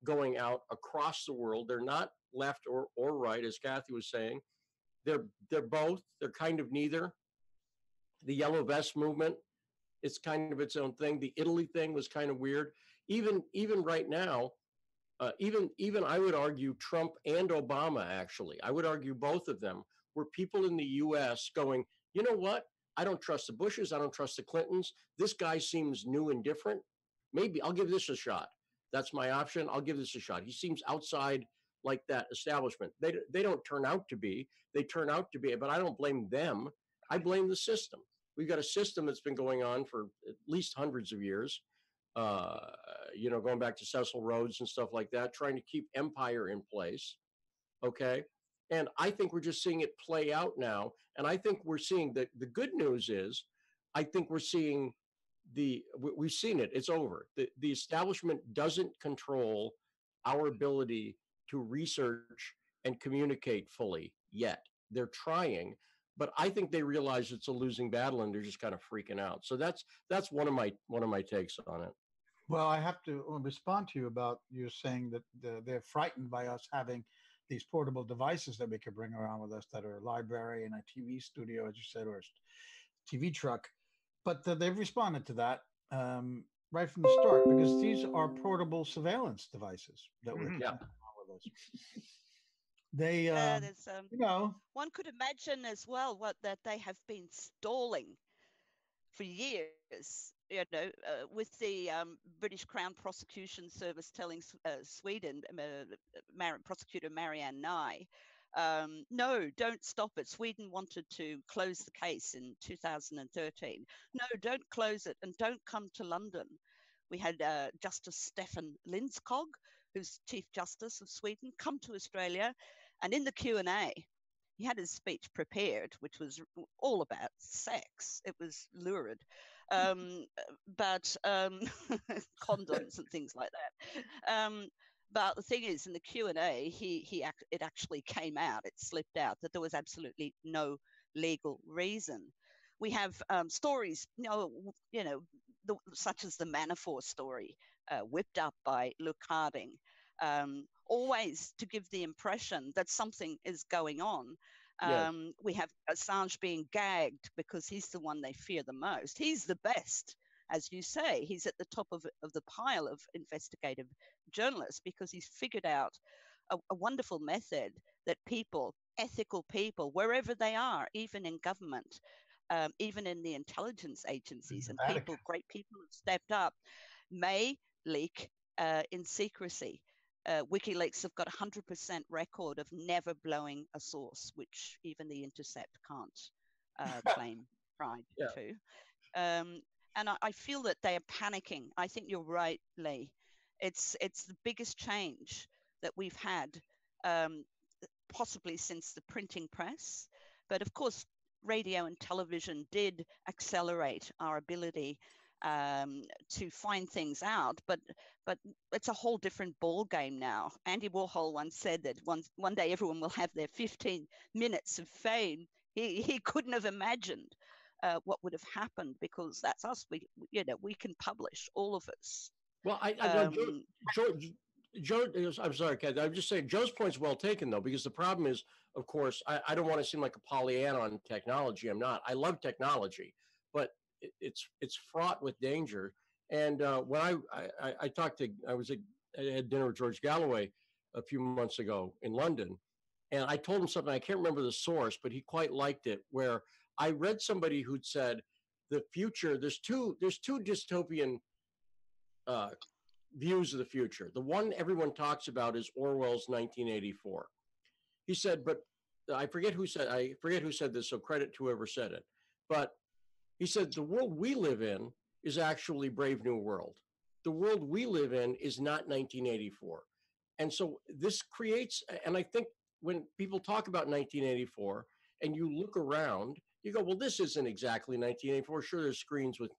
going out across the world. They're not left or right, as Kathy was saying. They're both. They're kind of neither. The Yellow Vest movement, it's kind of its own thing. The Italy thing was kind of weird. Even right now, even I would argue Trump and Obama, actually, I would argue both of them were people in the US going, you know what? I don't trust the Bushes. I don't trust the Clintons. This guy seems new and different. Maybe I'll give this a shot. That's my option. I'll give this a shot. He seems outside like that establishment. They don't turn out to be. They turn out to be, but I don't blame them. I blame the system. We've got a system that's been going on for at least hundreds of years. Going back to Cecil Rhodes and stuff like that, trying to keep empire in place. Okay. And I think we're just seeing it play out now. And I think we're seeing the good news is, I think we're seeing we've seen it. It's over. The establishment doesn't control our ability to research and communicate fully yet. They're trying, but I think they realize it's a losing battle and they're just kind of freaking out. So that's one of my takes on it. Well, I have to respond to you about you saying that they're frightened by us having these portable devices that we could bring around with us that are a library and a TV studio, as you said, or a TV truck. But they've responded to that right from the start, because these are portable surveillance devices that we're taking around with us. They, one could imagine as well that they have been stalling for years, with the British Crown Prosecution Service telling Sweden, Prosecutor Marianne Nye, no, don't stop it. Sweden wanted to close the case in 2013. No, don't close it and don't come to London. We had Justice Stefan Lindskog, who's Chief Justice of Sweden, come to Australia, and in the Q&A, he had his speech prepared, which was all about sex. It was lurid, but condoms and things like that. But the thing is, in the Q&A, it actually came out, it slipped out that there was absolutely no legal reason. We have stories, such as the Manafort story, whipped up by Luke Harding, always to give the impression that something is going on. We have Assange being gagged because he's the one they fear the most. He's the best, as you say. He's at the top of the pile of investigative journalists because he's figured out a wonderful method that people, ethical people, wherever they are, even in government, even in the intelligence agencies, and people, great people have stepped up, may leak in secrecy. WikiLeaks have got 100% record of never blowing a source, which even the Intercept can't claim pride to. And I feel that they are panicking. I think you're right, Lee. It's the biggest change that we've had, possibly since the printing press. But of course, radio and television did accelerate our ability to find things out, but it's a whole different ball game now. Andy Warhol once said that one day everyone will have their 15 minutes of fame. He couldn't have imagined what would have happened, because that's us. We can publish, all of us. Well, Joe, I'm sorry, Kat. I'm just saying Joe's point's well taken, though, because the problem is, of course, I don't want to seem like a Pollyanna on technology. I'm not. I love technology, but it's fraught with danger. And when I had dinner with George Galloway a few months ago in London, and I told him something. I can't remember the source, but he quite liked it. Where I read somebody who'd said the future. There's two dystopian views of the future. The one everyone talks about is Orwell's 1984. He said, but I forget who said this, so credit to whoever said it. But he said, the world we live in is actually Brave New World. The world we live in is not 1984. And so this creates, and I think when people talk about 1984 and you look around, you go, well, this isn't exactly 1984. Sure, there's screens with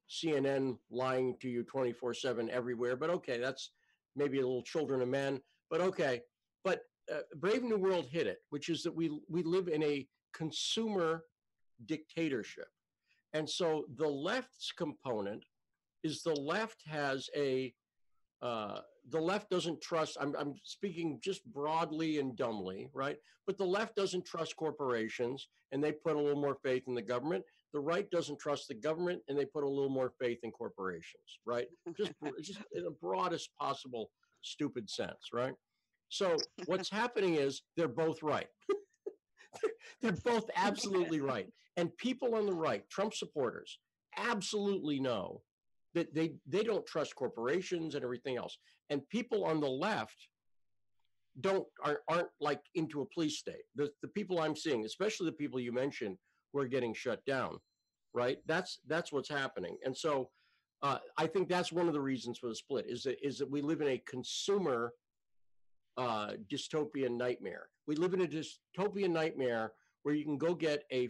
CNN lying to you 24/7 everywhere, but okay, that's maybe a little children and men, but okay. But Brave New World hit it, which is that we live in a consumer dictatorship. And so the left's component is the left has a, the left doesn't trust, I'm speaking just broadly and dumbly, right? But the left doesn't trust corporations and they put a little more faith in the government. The right doesn't trust the government and they put a little more faith in corporations, right? Just in the broadest possible stupid sense, right? So what's happening is they're both right. They're both absolutely right. And people on the right, Trump supporters, absolutely know that they don't trust corporations and everything else. And people on the left aren't like into a police state. The people I'm seeing, especially the people you mentioned, who are getting shut down, right? That's what's happening. And so I think that's one of the reasons for the split is that we live in a consumer dystopian nightmare. We live in a dystopian nightmare where you can go get a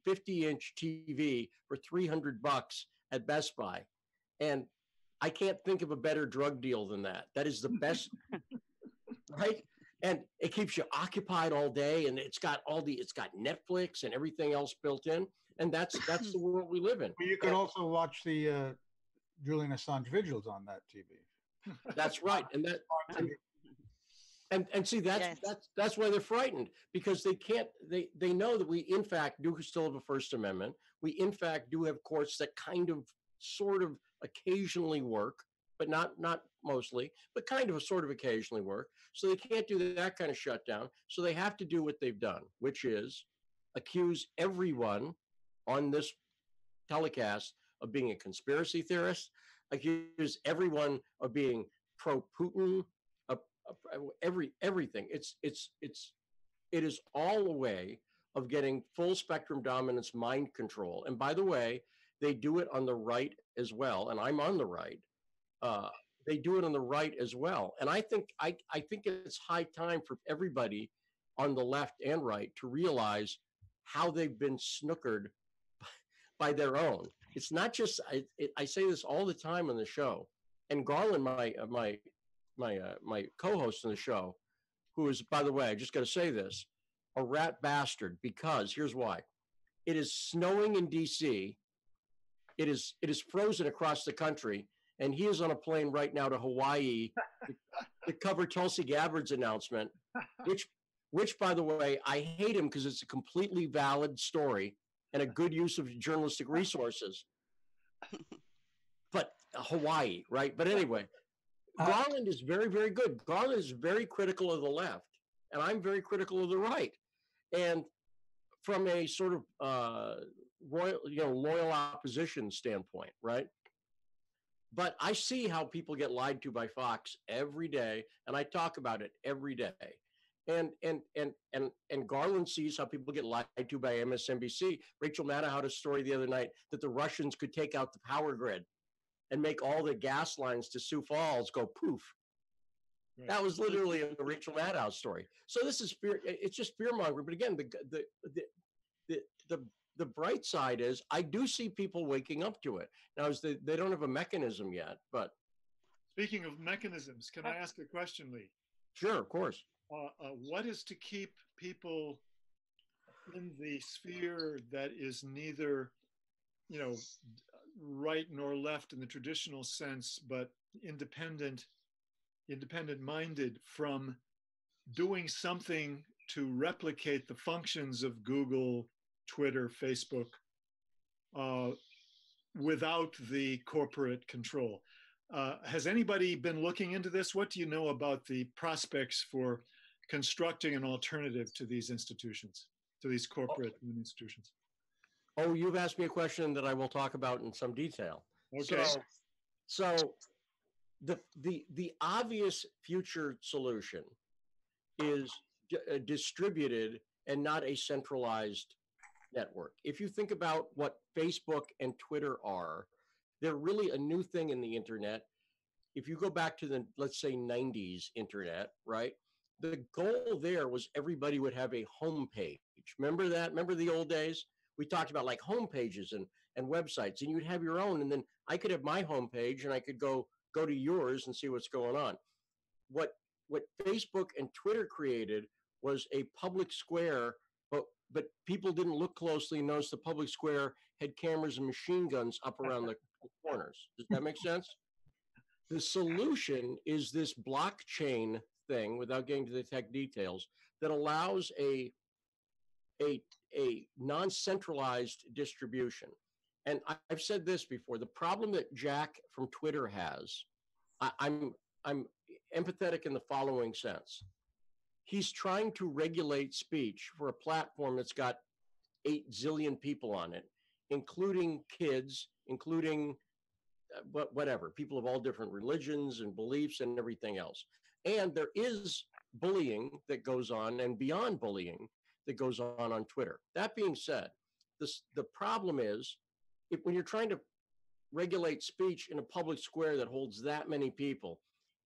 50-inch TV for $300 at Best Buy. And I can't think of a better drug deal than that. That is the best, right? And it keeps you occupied all day, and it's got Netflix and everything else built in. And that's the world we live in. Well, you could also watch the Julian Assange Vigils on that TV. That's right. And see, that's why they're frightened, because they know that we in fact do still have a First Amendment. We in fact do have courts that kind of sort of occasionally work, but not mostly, but kind of sort of occasionally work. So they can't do that kind of shutdown. So they have to do what they've done, which is accuse everyone on this telecast of being a conspiracy theorist, accuse everyone of being pro-Putin, everything. It is all a way of getting full spectrum dominance mind control. And by the way, they do it on the right as well. And I'm on the right. They do it on the right as well. And I think it's high time for everybody on the left and right to realize how they've been snookered by their own. It's not just, I say this all the time on the show. And Garland, my co-host on the show, who is, by the way, I just got to say this, a rat bastard, because here's why. It is snowing in DC. It is frozen across the country, and he is on a plane right now to Hawaii to cover Tulsi Gabbard's announcement, which, by the way, I hate him because it's a completely valid story and a good use of journalistic resources. But Hawaii, right? But anyway, Garland is very, very good. Garland is very critical of the left, and I'm very critical of the right. And from a sort of loyal opposition standpoint, right? But I see how people get lied to by Fox every day, and I talk about it every day. And Garland sees how people get lied to by MSNBC. Rachel Maddow had a story the other night that the Russians could take out the power grid and make all the gas lines to Sioux Falls go poof. Right. That was literally a Rachel Maddow story. So this is fear. It's just fear mongering. But again, the bright side is I do see people waking up to it. Now, they don't have a mechanism yet, but. Speaking of mechanisms, can I ask a question, Lee? Sure, of course. What is to keep people in the sphere that is neither, right nor left in the traditional sense, but independent-minded from doing something to replicate the functions of Google, Twitter, Facebook, without the corporate control? Has anybody been looking into this? What do you know about the prospects for constructing an alternative to these institutions, to these corporate institutions? Oh, you've asked me a question that I will talk about in some detail. Okay. So the obvious future solution is distributed and not a centralized network. If you think about what Facebook and Twitter are, they're really a new thing in the internet. If you go back to the, let's say, 90s internet, right? The goal there was everybody would have a home page. Remember that? Remember the old days? We talked about like home pages and websites, and you'd have your own, and then I could have my home page and I could go go to yours and see what's going on. What Facebook and Twitter created was a public square, but people didn't look closely and notice the public square had cameras and machine guns up around the corners. Does that make sense? The solution is this blockchain thing, without getting to the tech details, that allows a non-centralized distribution. And I've said this before, the problem that Jack from Twitter has, I'm empathetic in the following sense. He's trying to regulate speech for a platform that's got 8 zillion people on it, including kids, including whatever, people of all different religions and beliefs and everything else. And there is bullying that goes on, and beyond bullying that goes on Twitter. That being said, the problem is, when you're trying to regulate speech in a public square that holds that many people,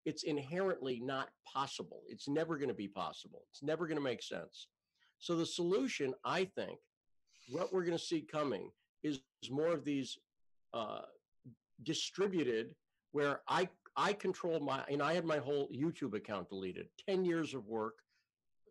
it's inherently not possible. It's never going to be possible. It's never going to make sense. So the solution, I think, what we're going to see coming is more of these distributed, where I control I had my whole YouTube account deleted, 10 years of work,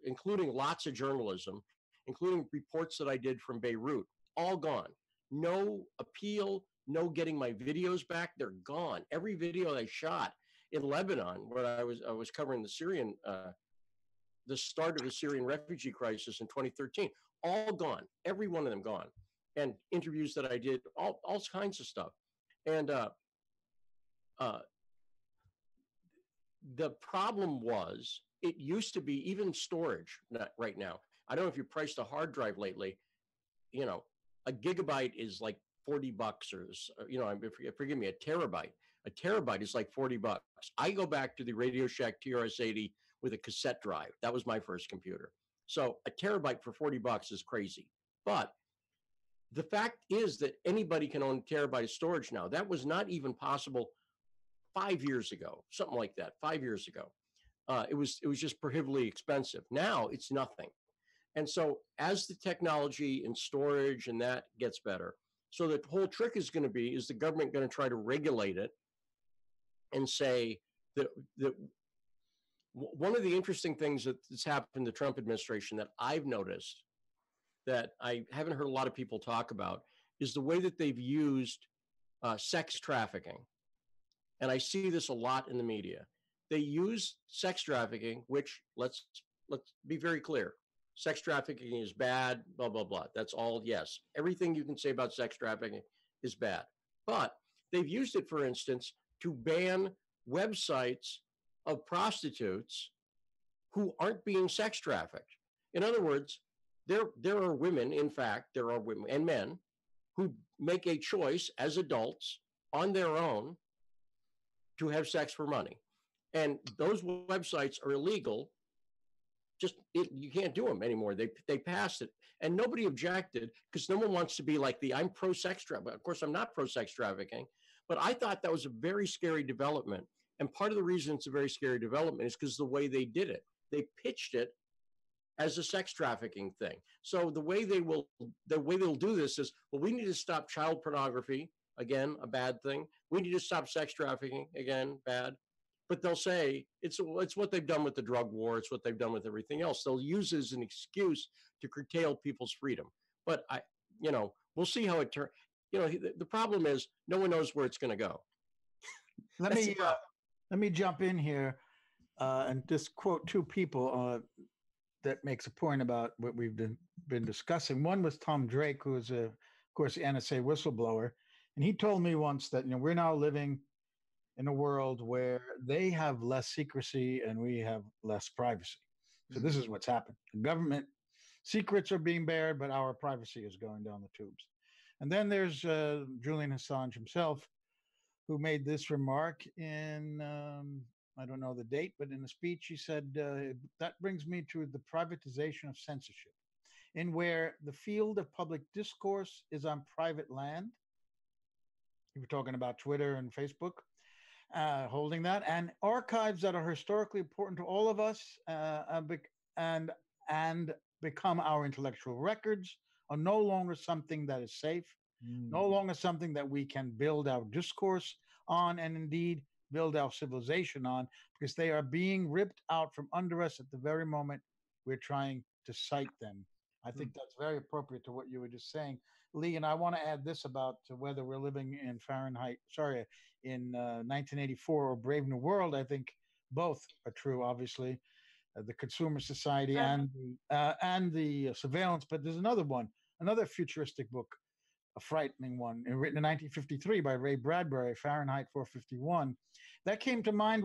including lots of journalism, including reports that I did from Beirut, all gone. No appeal, no getting my videos back. They're gone. Every video I shot in Lebanon, where I was covering the Syrian, the start of the Syrian refugee crisis in 2013, all gone. Every one of them gone. And interviews that I did, all kinds of stuff. And the problem was, it used to be even storage right now. I don't know if you priced a hard drive lately. You know, a gigabyte is like $40 or, forgive me, a terabyte. A terabyte is like $40. I go back to the Radio Shack TRS-80 with a cassette drive. That was my first computer. So a terabyte for $40 is crazy. But the fact is that anybody can own a terabyte of storage now. That was not even possible 5 years ago, something like that, 5 years ago. It was just prohibitively expensive. Now it's nothing. And so as the technology and storage and that gets better, so the whole trick is going to be, is the government going to try to regulate it and say that one of the interesting things that's happened in the Trump administration that I've noticed that I haven't heard a lot of people talk about is the way that they've used sex trafficking. And I see this a lot in the media. They use sex trafficking, which let's be very clear. Sex trafficking is bad, blah, blah, blah. That's all, yes. Everything you can say about sex trafficking is bad. But they've used it, for instance, to ban websites of prostitutes who aren't being sex trafficked. In other words, there are women, in fact, there are women and men who make a choice as adults on their own to have sex for money. And those websites are illegal. You can't do them anymore. They passed it, and nobody objected because no one wants to be like I'm pro-sex trafficking. Of course, I'm not pro-sex trafficking, but I thought that was a very scary development. And part of the reason it's a very scary development is because the way they did it. They pitched it as a sex trafficking thing. So the way they'll do this is, well, we need to stop child pornography, again, a bad thing. We need to stop sex trafficking, again, bad. But they'll say it's what they've done with the drug war. It's what they've done with everything else. They'll use it as an excuse to curtail people's freedom. But we'll see how it turns. The problem is no one knows where it's going to go. Let me jump in here and just quote two people that makes a point about what we've been discussing. One was Tom Drake, who is, of course, the NSA whistleblower. And he told me once that, we're now living in a world where they have less secrecy and we have less privacy. So this is what's happened. The government secrets are being bared, but our privacy is going down the tubes. And then there's Julian Assange himself, who made this remark in, I don't know the date, but in a speech, he said, that brings me to the privatization of censorship, in where the field of public discourse is on private land. You were talking about Twitter and Facebook, holding that, and archives that are historically important to all of us and become our intellectual records are no longer something that is safe, no longer something that we can build our discourse on, and indeed build our civilization on, because they are being ripped out from under us at the very moment we're trying to cite them. I think that's very appropriate to what you were just saying, Lee. And I want to add this about whether we're living in in 1984 or Brave New World. I think both are true, obviously, the consumer society and the surveillance. But there's another one, another futuristic book, a frightening one, written in 1953 by Ray Bradbury, Fahrenheit 451. That came to mind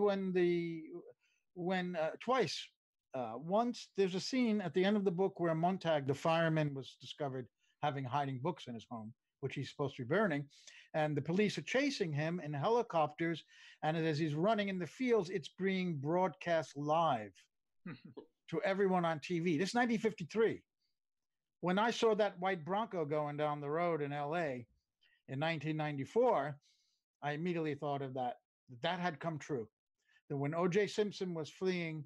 twice. Once there's a scene at the end of the book where Montag, the fireman, was discovered hiding books in his home, which he's supposed to be burning, and the police are chasing him in helicopters, and as he's running in the fields, it's being broadcast live to everyone on TV. This is 1953. When I saw that white Bronco going down the road in LA in 1994, I immediately thought of that had come true. That when O.J. Simpson was fleeing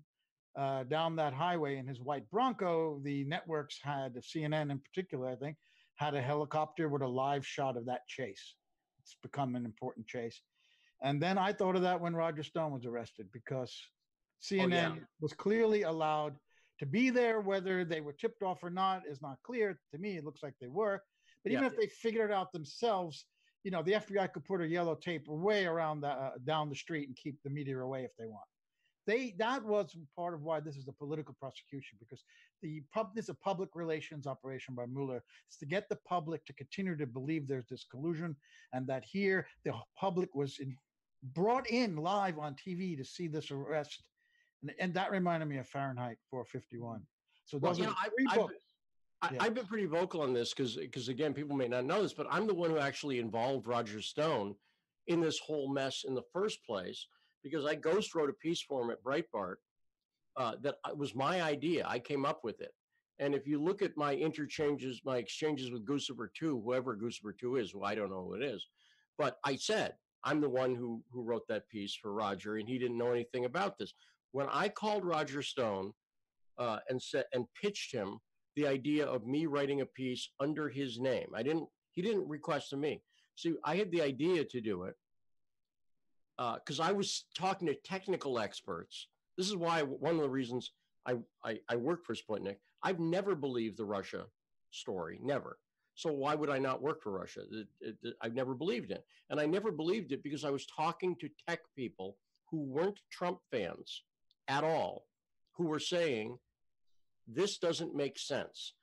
down that highway in his white Bronco, the networks had, CNN in particular, I think, had a helicopter with a live shot of that chase. It's become an important chase. And then I thought of that when Roger Stone was arrested, because CNN was clearly allowed to be there. Whether they were tipped off or not is not clear. To me, it looks like they were. But even if they figured it out themselves, the FBI could put a yellow tape way around down the street and keep the media away if they want. That was part of why this is a political prosecution, because this is a public relations operation by Mueller. It's to get the public to continue to believe there's this collusion, and that here the public was brought in live on TV to see this arrest. And that reminded me of Fahrenheit 451. So those are three books. I've been pretty vocal on this because again, people may not know this, but I'm the one who actually involved Roger Stone in this whole mess in the first place, because I ghost wrote a piece for him at Breitbart that was my idea. I came up with it. And if you look at my exchanges with Guccifer 2, whoever Guccifer 2 is, I don't know who it is, but I said, I'm the one who wrote that piece for Roger, and he didn't know anything about this. When I called Roger Stone and pitched him the idea of me writing a piece under his name, he didn't request to me. See, I had the idea to do it because I was talking to technical experts. This is why one of the reasons I work for Sputnik. I've never believed the Russia story, never. So why would I not work for Russia? I've never believed it. And I never believed it because I was talking to tech people who weren't Trump fans at all, who were saying, this doesn't make sense.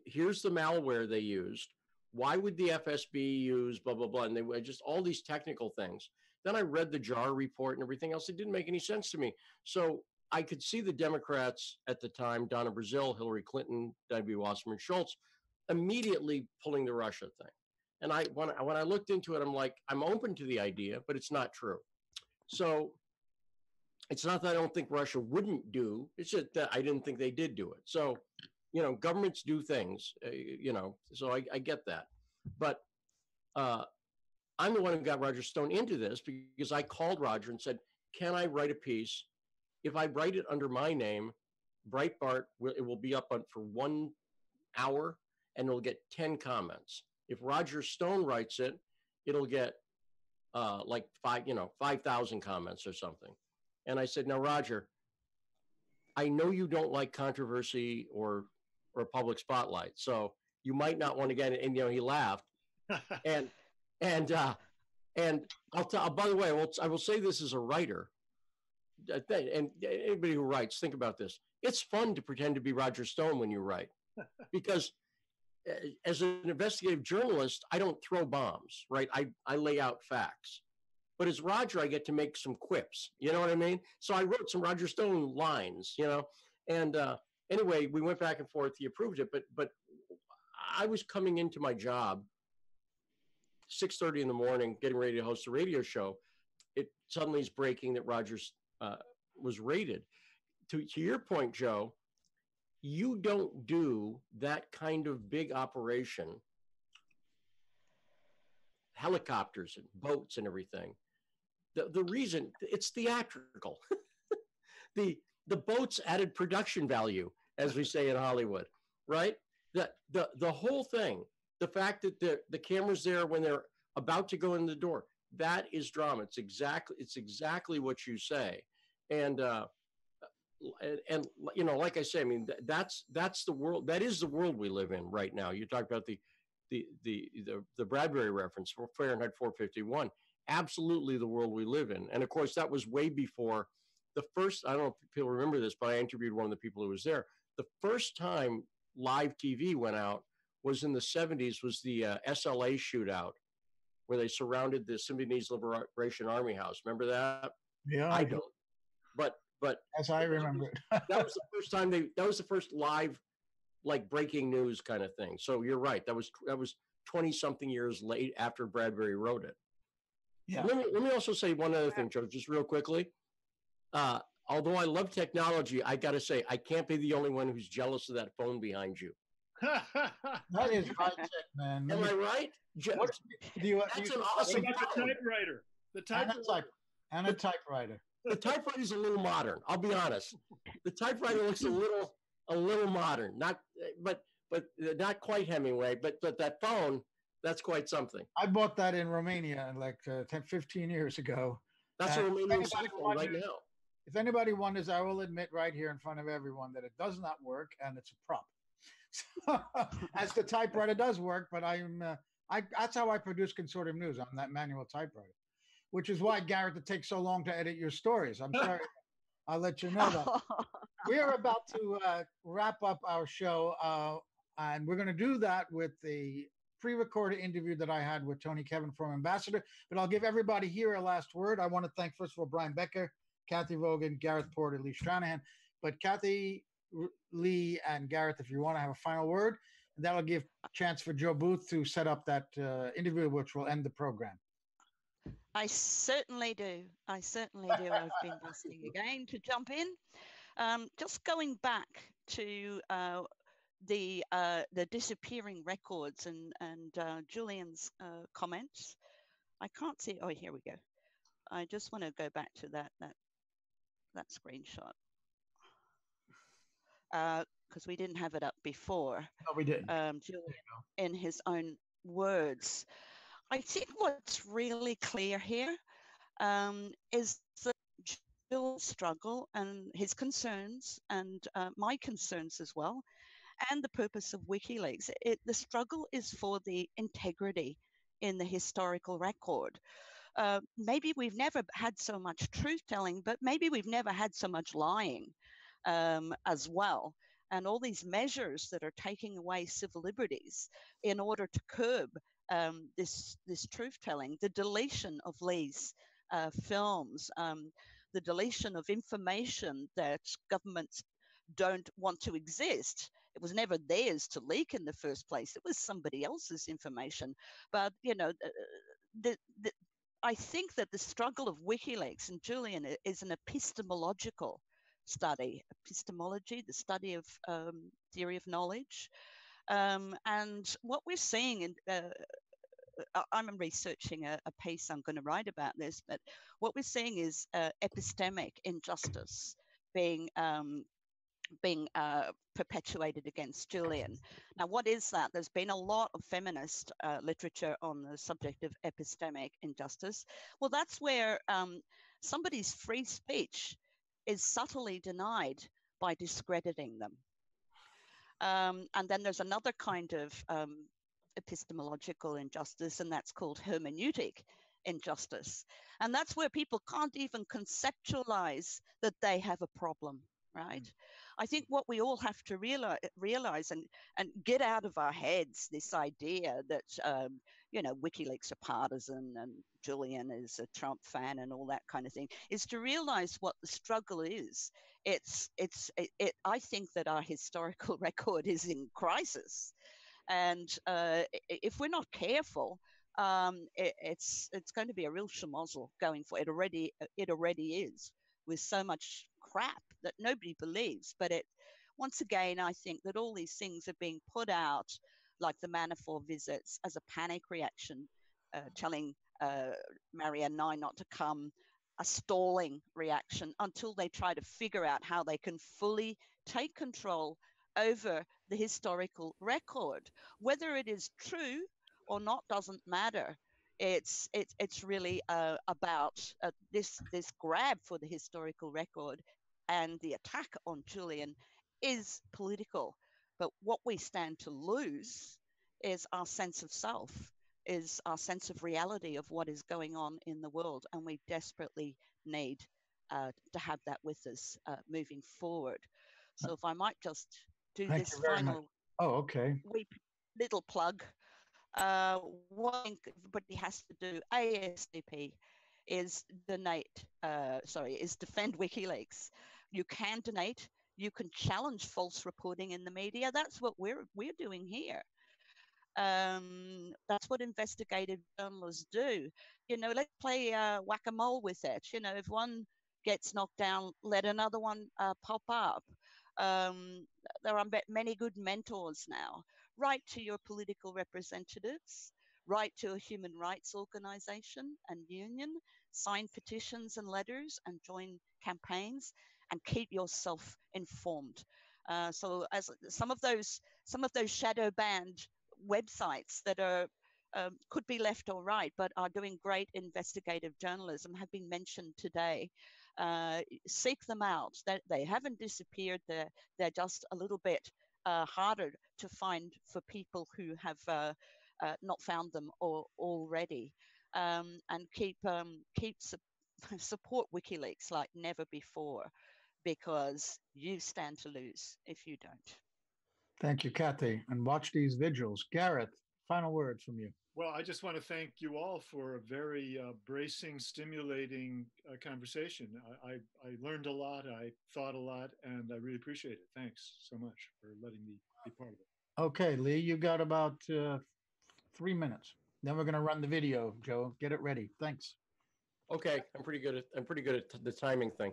Here's the malware they used. Why would the FSB use blah, blah, blah? And they were just all these technical things. Then I read the JAR report and everything else. It didn't make any sense to me. So I could see the Democrats at the time, Donna Brazile, Hillary Clinton, W. Wasserman Schultz, immediately pulling the Russia thing. And when I looked into it, I'm like, I'm open to the idea, but it's not true. So it's not that I don't think Russia wouldn't do, it's just that I didn't think they did do it. So, governments do things, so I get that. But I'm the one who got Roger Stone into this because I called Roger and said, can I write a piece? If I write it under my name, Breitbart, it will be up for 1 hour and it'll get 10 comments. If Roger Stone writes it, it'll get like 5,000 comments or something. And I said, now, Roger, I know you don't like controversy or public spotlight, so you might not want to get it. And, he laughed. and I'll tell, by the way, I will say this as a writer, and anybody who writes, think about this. It's fun to pretend to be Roger Stone when you write, because as an investigative journalist, I don't throw bombs, right? I lay out facts. But as Roger, I get to make some quips. You know what I mean? So I wrote some Roger Stone lines, And anyway, we went back and forth. He approved it. But I was coming into my job 6:30 in the morning, getting ready to host a radio show. It suddenly is breaking that Rogers was raided. To your point, Joe, you don't do that kind of big operation, helicopters and boats and everything. The reason, it's theatrical. The boats added production value, as we say in Hollywood, right? The whole thing, the fact that the camera's there when they're about to go in the door, that is drama. It's exactly what you say. And you know, like I say, I mean, that's the world. That is the world we live in right now. You talk about the Bradbury reference for Fahrenheit 451. Absolutely, the world we live in. And of course, that was way before the first. I don't know if people remember this, but I interviewed one of the people who was there. The first time live TV went out was in the 70s. Was the SLA shootout, where they surrounded the Sudanese Liberation Army house. Remember that? Yeah, I don't. But as I remember it. That was the first time that was the first live, like, breaking news kind of thing. So you're right. That was 20 something years late after Bradbury wrote it. Yeah. Let me also say one other thing, Joe, just real quickly. Although I love technology, I got to say, I can't be the only one who's jealous of that phone behind you. That is high tech, man. Am I right? That's an awesome phone. The typewriter. The typewriter. And a typewriter. The typewriter is a little modern. I'll be honest. The typewriter looks a little modern. But not quite Hemingway. But that phone, that's quite something. I bought that in Romania like 15 years ago. That's a Romanian cell phone right now. If anybody wonders, I will admit right here in front of everyone that it does not work and it's a prop. As the typewriter does work, but that's how I produce Consortium News on that manual typewriter, which is why, Garrett, it takes so long to edit your stories. I'm sorry. I'll let you know that. We are about to wrap up our show, and we're going to do that with the pre-recorded interview that I had with Tony Kevin from Ambassador. But I'll give everybody here a last word. I want to thank, first of all, Brian Becker, Kathy Vogan, Gareth Porter, Lee Stranahan. But Kathy, Lee, and Gareth, if you want to have a final word, that'll give a chance for Joe Booth to set up that interview, which will end the program. I certainly do. I've been listening again to jump in. Just going back to the disappearing records and Julian's comments. I can't see. Oh, here we go. I just want to go back to that screenshot because we didn't have it up before. No, we didn't. Julian, in his own words. I think what's really clear here is that Julian's struggle and his concerns and my concerns as well, and the purpose of WikiLeaks, the struggle is for the integrity in the historical record. Maybe we've never had so much truth-telling, but maybe we've never had so much lying as well. And all these measures that are taking away civil liberties in order to curb this truth-telling, the deletion of Lee's films, the deletion of information that governments don't want to exist. It was never theirs to leak in the first place. It was somebody else's information. But, you know, I think that the struggle of WikiLeaks and Julian is an epistemological study. Epistemology, the study of theory of knowledge. And what we're seeing, I'm researching a piece I'm going to write about this, but what we're seeing is epistemic injustice being perpetuated against Julian. Now, what is that? There's been a lot of feminist literature on the subject of epistemic injustice. Well, that's where somebody's free speech is subtly denied by discrediting them. And then there's another kind of epistemological injustice, and that's called hermeneutic injustice. And that's where people can't even conceptualize that they have a problem, right? I think what we all have to realize and get out of our heads this idea that, you know, WikiLeaks are partisan and Julian is a Trump fan and all that kind of thing, is to realize what the struggle is. I think that our historical record is in crisis. And if we're not careful, it's going to be a real schmozzle going for it. It already is, with so much crap that nobody believes. But once again, I think that all these things are being put out, like the Manafort visits, as a panic reaction, telling Marianne Nye not to come, a stalling reaction until they try to figure out how they can fully take control over the historical record. Whether it is true or not doesn't matter. It's really about this grab for the historical record, and the attack on Julian is political. But what we stand to lose is our sense of self, is our sense of reality of what is going on in the world, and we desperately need to have that with us moving forward. So if I might just do Thank this you very much. final Okay. little plug. What everybody has to do ASAP is defend WikiLeaks. You can donate. You can challenge false reporting in the media. That's what we're doing here. That's what investigative journalists do. Let's play whack-a-mole with it. If one gets knocked down, let another one pop up. There are many good mentors now. Write to your political representatives, write to a human rights organization and union, sign petitions and letters, and join campaigns, and keep yourself informed. So as some of those shadow banned websites that are could be left or right, but are doing great investigative journalism, have been mentioned today. Seek them out. They haven't disappeared. They're just a little bit harder to find for people who have not found them already. And support WikiLeaks like never before, because you stand to lose if you don't. Thank you, Kathy. And watch these vigils. Gareth, final words from you. Well, I just want to thank you all for a very bracing, stimulating conversation. I learned a lot, I thought a lot, and I really appreciate it. Thanks so much for letting me be part of it. Okay, Lee, you got about 3 minutes. Then we're going to run the video. Joe, get it ready. Thanks. Okay, I'm pretty good at the timing thing.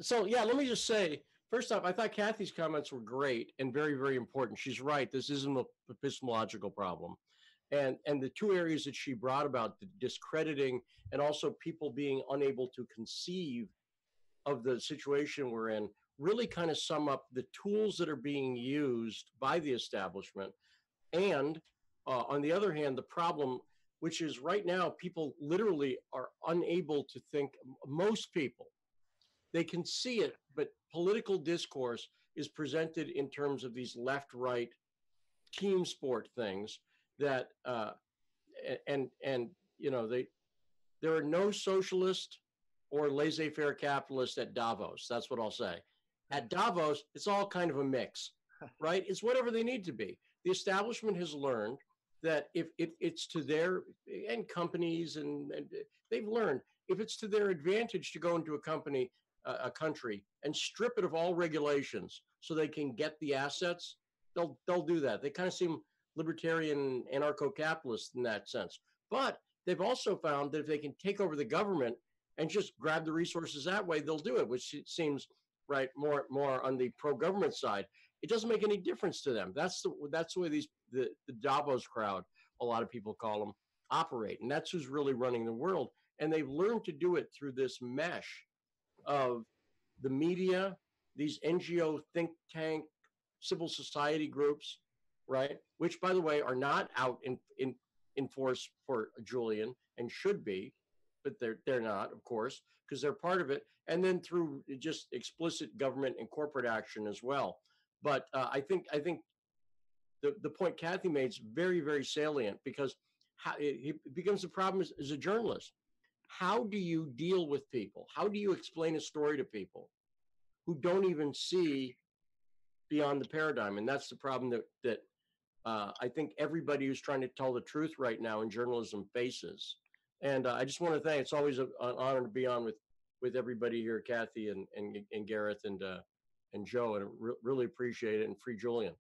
So yeah, let me just say, first off, I thought Kathy's comments were great and very, very important. She's right. This isn't an epistemological problem. And the two areas that she brought about, the discrediting and also people being unable to conceive of the situation we're in, really kind of sum up the tools that are being used by the establishment. And on the other hand, the problem, which is right now, people literally are unable to think. Most people, they can see it, but political discourse is presented in terms of these left-right team sport things that, there are no socialist or laissez-faire capitalists at Davos. That's what I'll say. At Davos, it's all kind of a mix, right? It's whatever they need to be. The establishment has learned that if it's to their, and companies, and they've learned, if it's to their advantage to go into a country and strip it of all regulations so they can get the assets, they'll do that. They kind of seem libertarian, anarcho-capitalist in that sense. But they've also found that if they can take over the government and just grab the resources that way, they'll do it, which seems right more on the pro-government side. It doesn't make any difference to them. That's the way the Davos crowd, a lot of people call them, operate, and that's who's really running the world. And they've learned to do it through this mesh of the media, these NGO think tank, civil society groups, right? Which, by the way, are not out in force for Julian and should be, but they're not, of course, because they're part of it. And then through just explicit government and corporate action as well. But I think the point Kathy made is very, very salient, because it becomes a problem as a journalist. How do you deal with people? How do you explain a story to people who don't even see beyond the paradigm? And that's the problem that I think everybody who's trying to tell the truth right now in journalism faces. And I just want to thank, it's always an honor to be on with everybody here, Kathy and Gareth and Joe, and really appreciate it, and free Julian.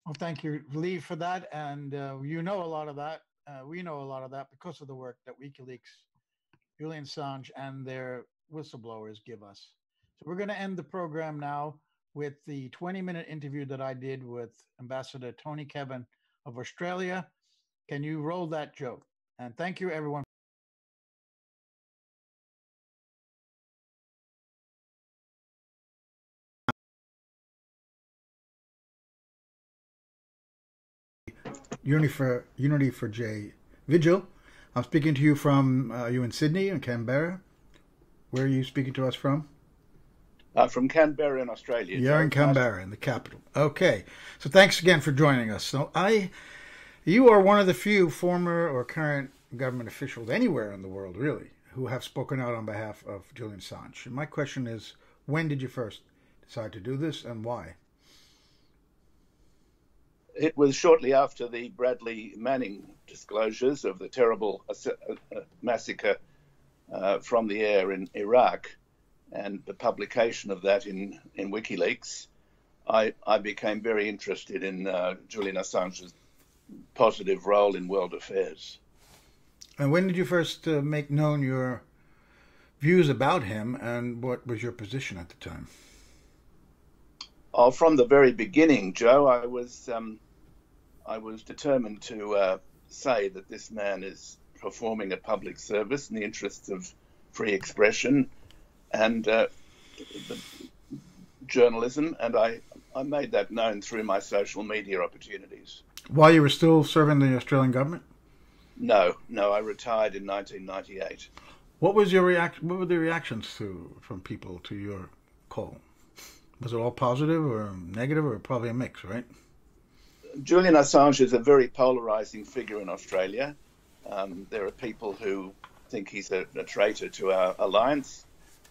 Well, thank you, Lee, for that. And you know a lot of that. We know a lot of that because of the work that WikiLeaks, Julian Assange, and their whistleblowers give us. So we're going to end the program now with the 20-minute interview that I did with Ambassador Tony Kevin of Australia. Can you roll that, Joe? And thank you, everyone. Unity for J Vigil. I'm speaking to you from, you in Sydney and Canberra? Where are you speaking to us from? From Canberra in Australia. You're in Canberra, in the capital. Okay. So thanks again for joining us. So you are one of the few former or current government officials anywhere in the world, really, who have spoken out on behalf of Julian Assange. And my question is, when did you first decide to do this and why? It was shortly after the Bradley Manning disclosures of the terrible massacre from the air in Iraq and the publication of that in WikiLeaks. I became very interested in Julian Assange's positive role in world affairs. And when did you first make known your views about him, and what was your position at the time? Oh, from the very beginning, Joe, I was determined to say that this man is performing a public service in the interests of free expression and journalism, and I made that known through my social media opportunities. While you were still serving the Australian government? No, I retired in 1998. What was your What were the reactions from people to your call? Was it all positive or negative, or probably a mix, right? Julian Assange is a very polarizing figure in Australia. There are people who think he's a traitor to our alliance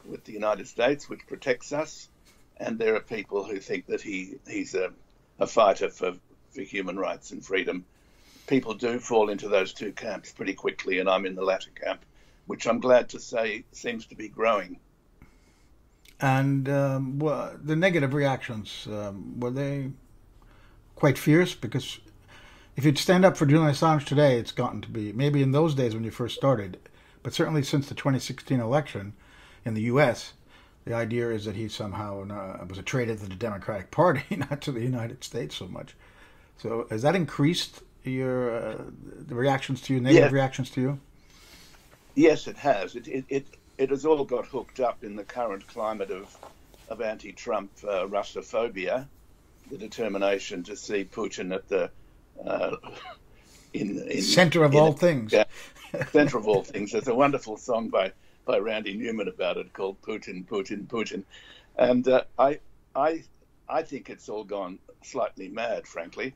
with the United States, which protects us, and there are people who think that he's a fighter for human rights and freedom. People do fall into those two camps pretty quickly, and I'm in the latter camp, which I'm glad to say seems to be growing. And the negative reactions, were they quite fierce? Because if you'd stand up for Julian Assange today, it's gotten to be, maybe in those days when you first started, but certainly since the 2016 election in the U.S., the idea is that he somehow was a traitor to the Democratic Party, not to the United States so much. So has that increased the reactions to you, negative reactions to you? Yes, it has. It has all got hooked up in the current climate of anti-Trump Russophobia, the determination to see Putin at the in center of all things. Yeah, center of all things. There's a wonderful song by Randy Newman about it called Putin, Putin, Putin, and I think it's all gone slightly mad, frankly.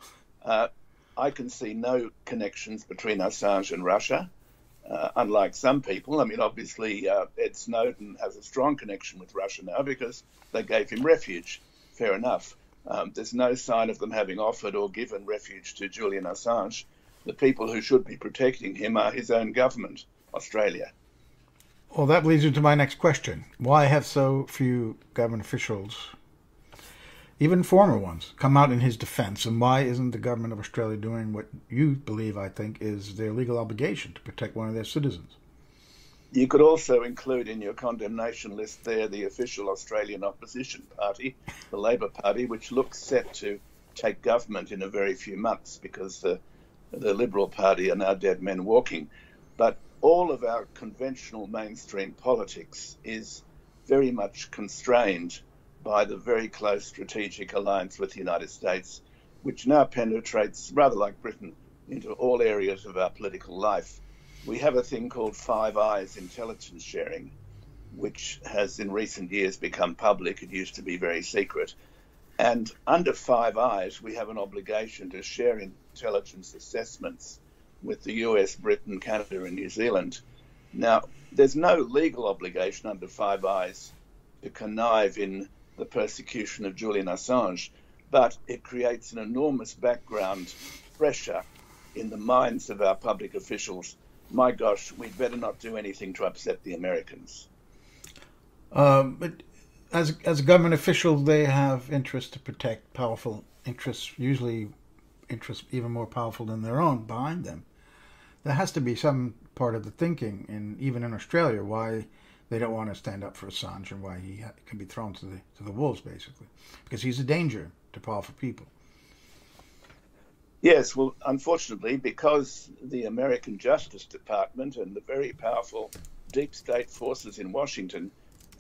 I can see no connections between Assange and Russia, unlike some people. I mean, obviously, Ed Snowden has a strong connection with Russia now because they gave him refuge. Fair enough. There's no sign of them having offered or given refuge to Julian Assange. The people who should be protecting him are his own government, Australia. Well, that leads me to my next question. Why have so few government officials, even former ones, come out in his defense? And why isn't the government of Australia doing what you believe, I think, is their legal obligation to protect one of their citizens? You could also include in your condemnation list there the official Australian opposition party, the Labor Party, which looks set to take government in a very few months because the Liberal Party are now dead men walking. But all of our conventional mainstream politics is very much constrained by the very close strategic alliance with the United States, which now penetrates, rather like Britain, into all areas of our political life. We have a thing called Five Eyes intelligence sharing, which has in recent years become public. It used to be very secret. And under Five Eyes, we have an obligation to share intelligence assessments with the US, Britain, Canada, and New Zealand. Now, there's no legal obligation under Five Eyes to connive in the persecution of Julian Assange, but it creates an enormous background pressure in the minds of our public officials. My gosh, we'd better not do anything to upset the Americans. But as a government official, they have interests to protect, powerful interests, usually interests even more powerful than their own, behind them. There has to be some part of the thinking, even in Australia, why they don't want to stand up for Assange and why he can be thrown to the wolves, basically, because he's a danger to powerful people. Yes, well, unfortunately, because the American Justice Department and the very powerful deep state forces in Washington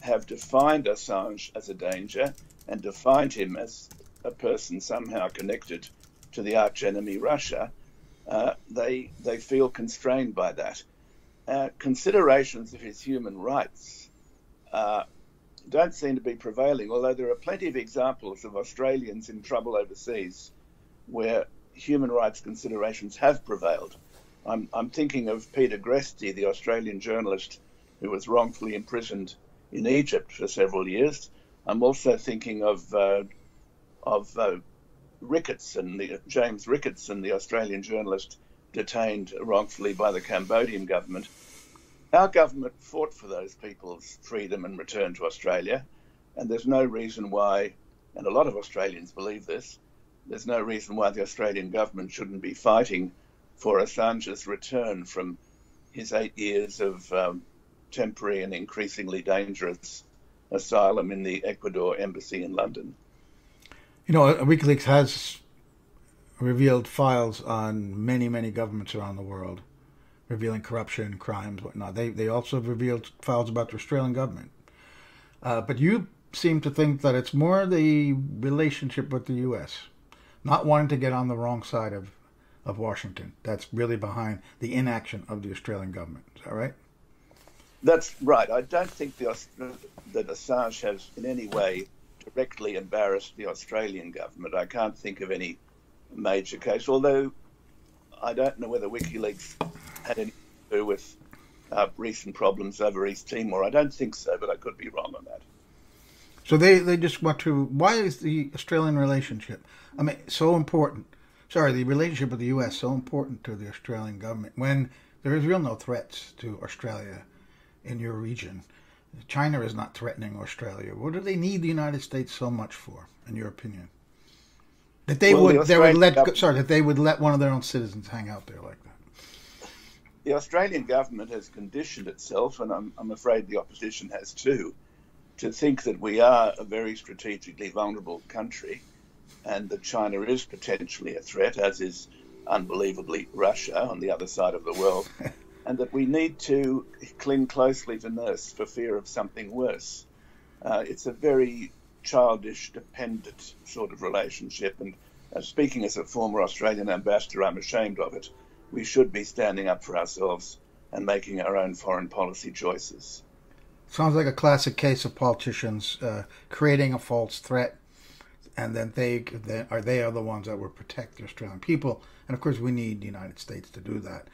have defined Assange as a danger and defined him as a person somehow connected to the archenemy Russia, they feel constrained by that. considerations of his human rights don't seem to be prevailing, although there are plenty of examples of Australians in trouble overseas where human rights considerations have prevailed. I'm thinking of Peter Gresti, the Australian journalist who was wrongfully imprisoned in Egypt for several years. I'm also thinking of Ricketson, James Ricketson, the Australian journalist detained wrongfully by the Cambodian government. Our government fought for those people's freedom and return to Australia, and there's no reason why, and a lot of Australians believe this, there's no reason why the Australian government shouldn't be fighting for Assange's return from his 8 years of temporary and increasingly dangerous asylum in the Ecuador embassy in London. You know, WikiLeaks has revealed files on many, many governments around the world, revealing corruption, crimes, whatnot. They also have revealed files about the Australian government. But you seem to think that it's more the relationship with the U.S., not wanting to get on the wrong side of Washington. That's really behind the inaction of the Australian government. Is that right? That's right. I don't think that Assange has in any way directly embarrassed the Australian government. I can't think of any major case, although I don't know whether WikiLeaks had anything to do with recent problems over East Timor. I don't think so, but I could be wrong on that. So they just want to... Why is the Australian relationship, I mean, so important? Sorry, the relationship with the U.S. so important to the Australian government when there is no threats to Australia in your region? China is not threatening Australia. What do they need the United States so much for, in your opinion? That they would let one of their own citizens hang out there like that. The Australian government has conditioned itself, and I'm afraid the opposition has too, to think that we are a very strategically vulnerable country and that China is potentially a threat, as is unbelievably Russia on the other side of the world, and that we need to cling closely to nurse for fear of something worse. It's a very childish, dependent sort of relationship, and speaking as a former Australian ambassador, I'm ashamed of it. We should be standing up for ourselves and making our own foreign policy choices. Sounds like a classic case of politicians creating a false threat, and then they are the ones that will protect the Australian people. And of course, we need the United States to do that.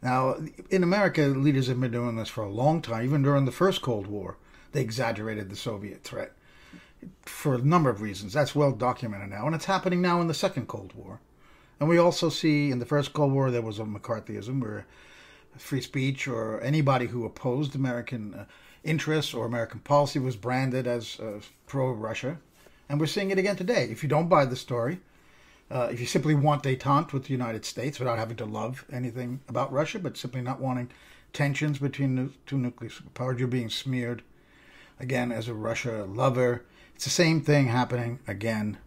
Now, in America, leaders have been doing this for a long time. Even during the first Cold War, they exaggerated the Soviet threat for a number of reasons. That's well documented now, and it's happening now in the second Cold War. And we also see in the first Cold War there was a McCarthyism where free speech or anybody who opposed American interests or American policy was branded as pro-Russia. And we're seeing it again today. If you don't buy the story, if you simply want détente with the United States without having to love anything about Russia, but simply not wanting tensions between the two nuclear superpowers, you're being smeared again as a Russia lover. It's the same thing happening again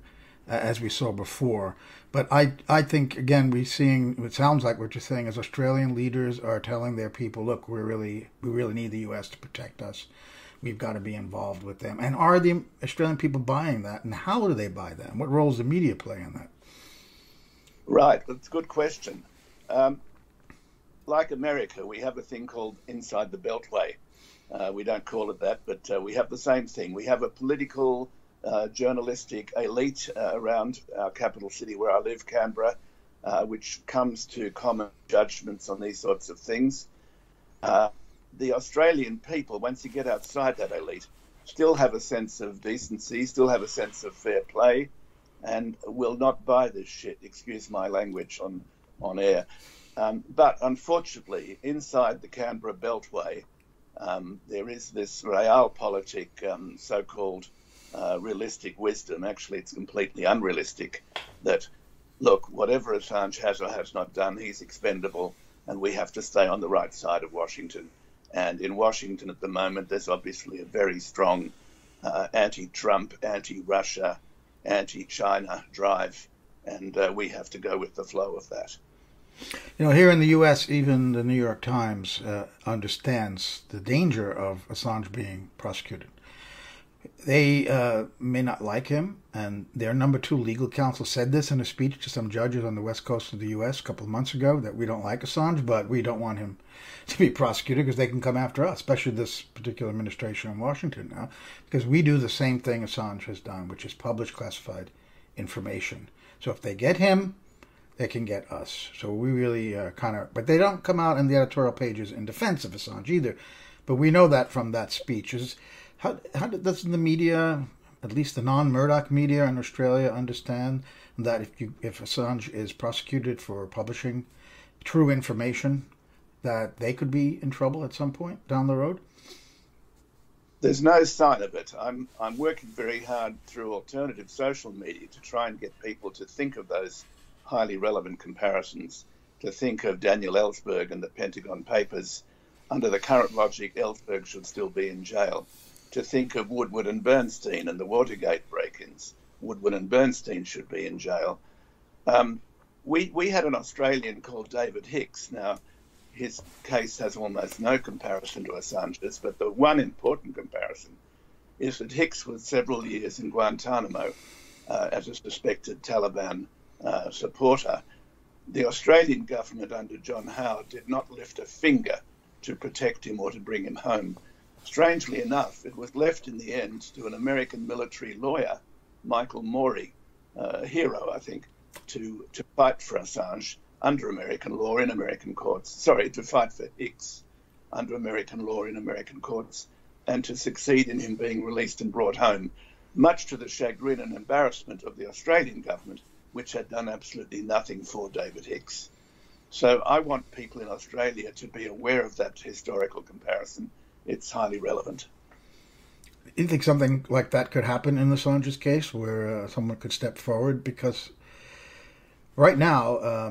as we saw before. But I think, again, we're seeing, it sounds like what you're saying is Australian leaders are telling their people, look, we really need the U.S. to protect us. We've got to be involved with them. And are the Australian people buying that? And how do they buy that? And what role does the media play in that? Right, that's a good question. Like America, we have a thing called Inside the Beltway. We don't call it that, but we have the same thing. We have a political, journalistic elite around our capital city where I live, Canberra, which comes to common judgments on these sorts of things. The Australian people, once you get outside that elite, still have a sense of decency, still have a sense of fair play, and will not buy this shit, excuse my language on air. But unfortunately, inside the Canberra Beltway, there is this realpolitik, so-called realistic wisdom. Actually, it's completely unrealistic that, look, whatever Assange has or has not done, he's expendable, and we have to stay on the right side of Washington. And in Washington at the moment, there's obviously a very strong anti-Trump, anti-Russia, anti-China drive, and we have to go with the flow of that. You know, here in the U.S., even the New York Times understands the danger of Assange being prosecuted. They may not like him, and their number 2 legal counsel said this in a speech to some judges on the west coast of the U.S. a couple of months ago, that we don't like Assange, but we don't want him to be prosecuted because they can come after us, especially this particular administration in Washington now, because we do the same thing Assange has done, which is publish classified information. So if they get him, they can get us. So we really but they don't come out in the editorial pages in defense of Assange either. But we know that from that speech. How does the media, at least the non-Murdoch media in Australia, understand that if Assange is prosecuted for publishing true information, that they could be in trouble at some point down the road? There's no sign of it. I'm working very hard through alternative social media to try and get people to think of those highly relevant comparisons, to think of Daniel Ellsberg and the Pentagon Papers. Under the current logic, Ellsberg should still be in jail. To think of Woodward and Bernstein and the Watergate break-ins. Woodward and Bernstein should be in jail. We had an Australian called David Hicks. Now, his case has almost no comparison to Assange's, but the one important comparison is that Hicks was several years in Guantanamo as a suspected Taliban supporter. The Australian government under John Howard did not lift a finger to protect him or to bring him home. Strangely enough, it was left in the end to an American military lawyer, Michael Morey, a hero, I think, to fight for Assange under American law in American courts. Sorry, to fight for Hicks under American law in American courts, and to succeed in him being released and brought home, much to the chagrin and embarrassment of the Australian government, which had done absolutely nothing for David Hicks. So I want people in Australia to be aware of that historical comparison. It's highly relevant. You think something like that could happen in Assange's case, where someone could step forward? Because right now,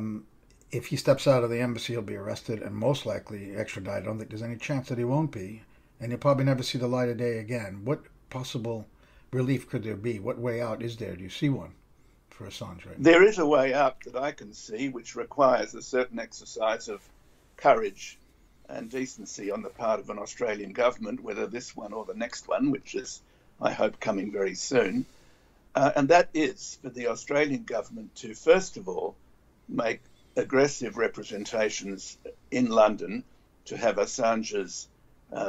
if he steps out of the embassy, he'll be arrested and most likely extradited. I don't think there's any chance that he won't be. And he'll probably never see the light of day again. What possible relief could there be? What way out is there? Do you see one for Assange right now? There is a way out that I can see, which requires a certain exercise of courage and decency on the part of an Australian government, whether this one or the next one, which is, I hope, coming very soon. And that is for the Australian government to, first of all, make aggressive representations in London to have Assange's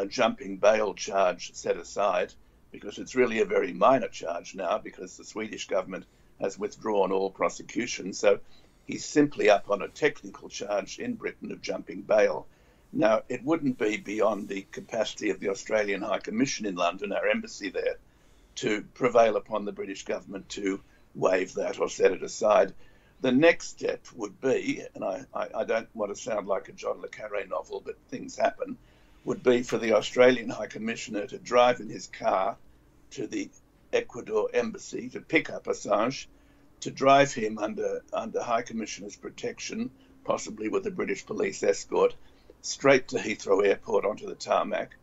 jumping bail charge set aside, because it's really a very minor charge now, because the Swedish government has withdrawn all prosecution. So he's simply up on a technical charge in Britain of jumping bail. Now, it wouldn't be beyond the capacity of the Australian High Commission in London, our embassy there, to prevail upon the British government to waive that or set it aside. The next step would be, and I don't want to sound like a John le Carré novel, but things happen, would be for the Australian High Commissioner to drive in his car to the Ecuador embassy to pick up Assange, to drive him under High Commissioner's protection, possibly with a British police escort, straight to Heathrow Airport onto the tarmac,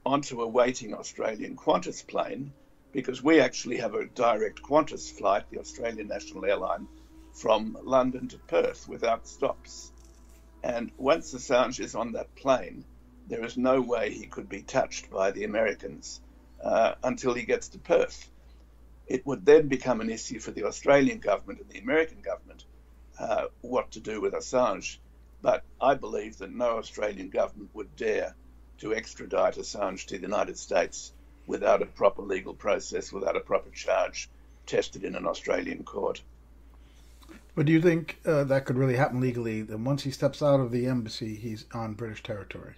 onto a waiting Australian Qantas plane, because we actually have a direct Qantas flight, the Australian National Airline, from London to Perth without stops. And once Assange is on that plane, there is no way he could be touched by the Americans until he gets to Perth. It would then become an issue for the Australian government and the American government what to do with Assange. But I believe that no Australian government would dare to extradite Assange to the United States without a proper legal process, without a proper charge tested in an Australian court. But do you think that could really happen legally, that once he steps out of the embassy, he's on British territory?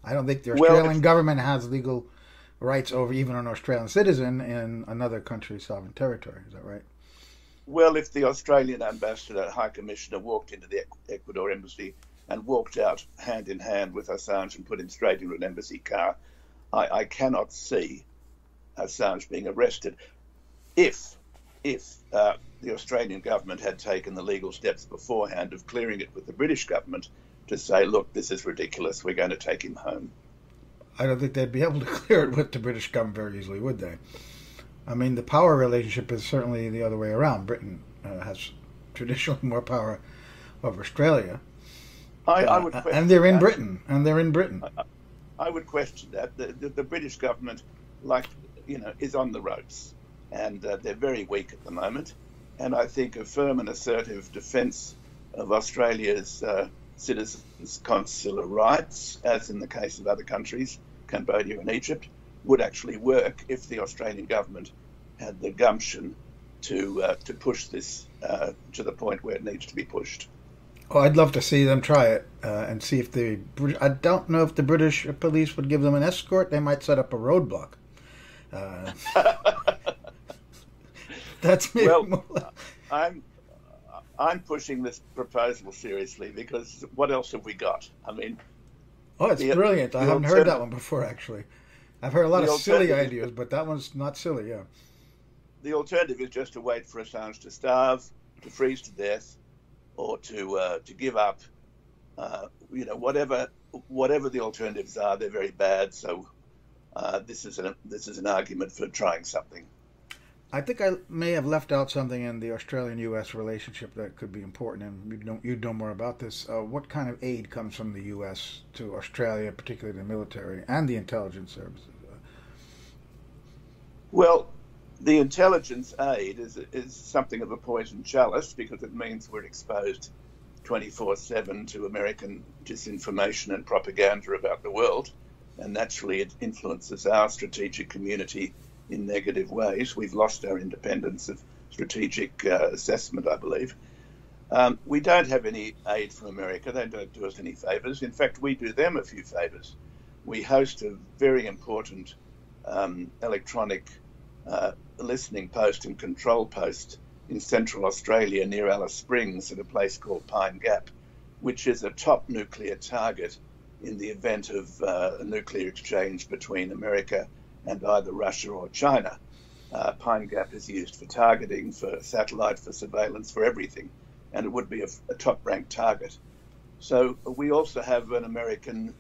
I don't think the Australian government has legal rights over even an Australian citizen in another country's sovereign territory. Is that right? Well, if the Australian ambassador, High Commissioner, walked into the Ecuador embassy and walked out hand in hand with Assange and put him straight into an embassy car, I cannot see Assange being arrested. If the Australian government had taken the legal steps beforehand of clearing it with the British government to say, look, this is ridiculous, we're going to take him home. I don't think they'd be able to clear it with the British government very easily, would they? I mean, the power relationship is certainly the other way around. Britain has traditionally more power over Australia. I would question and they're in that. Britain. I would question that. The British government, like is on the ropes, and they're very weak at the moment. And I think a firm and assertive defence of Australia's citizens' consular rights, as in the case of other countries, Cambodia and Egypt, would actually work if the Australian government had the gumption to push this to the point where it needs to be pushed. Oh, I'd love to see them try it and see if I don't know if the British police would give them an escort. They might set up a roadblock. That's me. Well, I'm pushing this proposal seriously because what else have we got? I mean, oh, it's brilliant. I haven't heard that one before, actually. I've heard a lot of silly ideas, but that one's not silly. Yeah. The alternative is just to wait for Assange to starve, to freeze to death, or to give up. Whatever the alternatives are, they're very bad. So this is an argument for trying something. I think I may have left out something in the Australian-U.S. relationship that could be important, and you'd know more about this. What kind of aid comes from the U.S. to Australia, particularly the military and the intelligence services? Well, the intelligence aid is something of a poison chalice because it means we're exposed 24/7 to American disinformation and propaganda about the world, and naturally it influences our strategic community in negative ways. We've lost our independence of strategic assessment, I believe. We don't have any aid from America. They don't do us any favours. In fact, we do them a few favours. We host a very important electronic listening post and control post in Central Australia near Alice Springs at a place called Pine Gap, which is a top nuclear target in the event of a nuclear exchange between America and either Russia or China. Pine Gap is used for targeting, for satellite, for surveillance, for everything, and it would be a top-ranked target. So we also have an American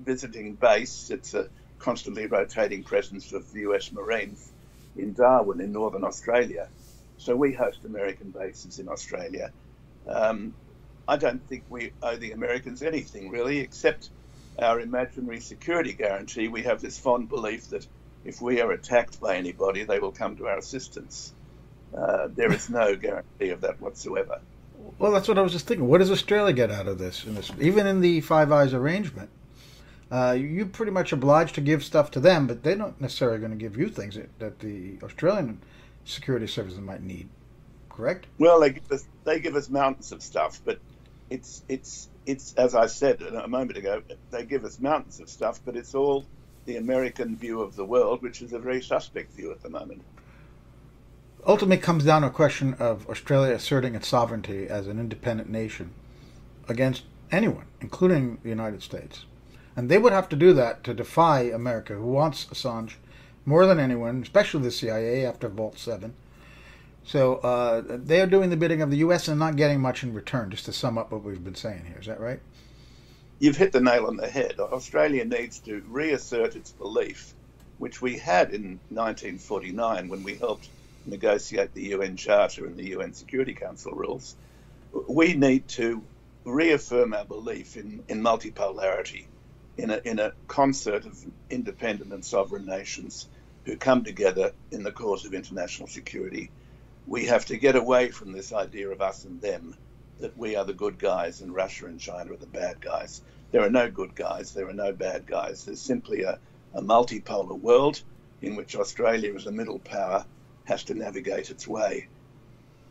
visiting base. It's a constantly rotating presence of the US Marines in Darwin in Northern Australia. So we host American bases in Australia. I don't think we owe the Americans anything really, except our imaginary security guarantee. We have this fond belief that if we are attacked by anybody, they will come to our assistance. There is no guarantee of that whatsoever. Well, that's what I was just thinking. What does Australia get out of this? Even in the Five Eyes arrangement, you're pretty much obliged to give stuff to them, but they're not necessarily going to give you things that the Australian security services might need. Correct? Well, they give us mountains of stuff, but it's as I said a moment ago, they give us mountains of stuff, but it's all the American view of the world, which is a very suspect view at the moment. Ultimately, it comes down to a question of Australia asserting its sovereignty as an independent nation against anyone, including the United States. And they would have to do that to defy America, who wants Assange more than anyone, especially the CIA after Vault 7. So they are doing the bidding of the U.S. and not getting much in return, just to sum up what we've been saying here. Is that right? You've hit the nail on the head. Australia needs to reassert its belief, which we had in 1949 when we helped negotiate the UN Charter and the UN Security Council rules. We need to reaffirm our belief in multipolarity, in a concert of independent and sovereign nations who come together in the cause of international security. We have to get away from this idea of us and them, that we are the good guys and Russia and China are the bad guys. There are no good guys, there are no bad guys. There's simply a multipolar world in which Australia as a middle power has to navigate its way.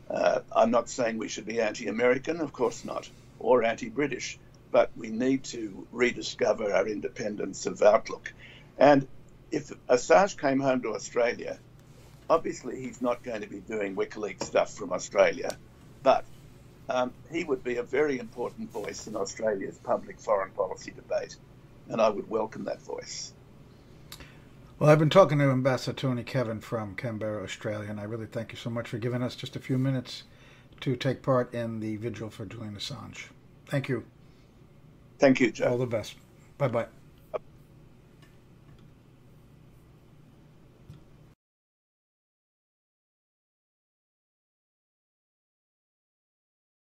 I'm not saying we should be anti-American, of course not, or anti-British, but we need to rediscover our independence of outlook. And if Assange came home to Australia, obviously he's not going to be doing WikiLeaks stuff from Australia, but he would be a very important voice in Australia's public foreign policy debate, and I would welcome that voice. Well, I've been talking to Ambassador Tony Kevin from Canberra, Australia, and I really thank you so much for giving us just a few minutes to take part in the vigil for Julian Assange. Thank you. Thank you, Joe. All the best. Bye-bye.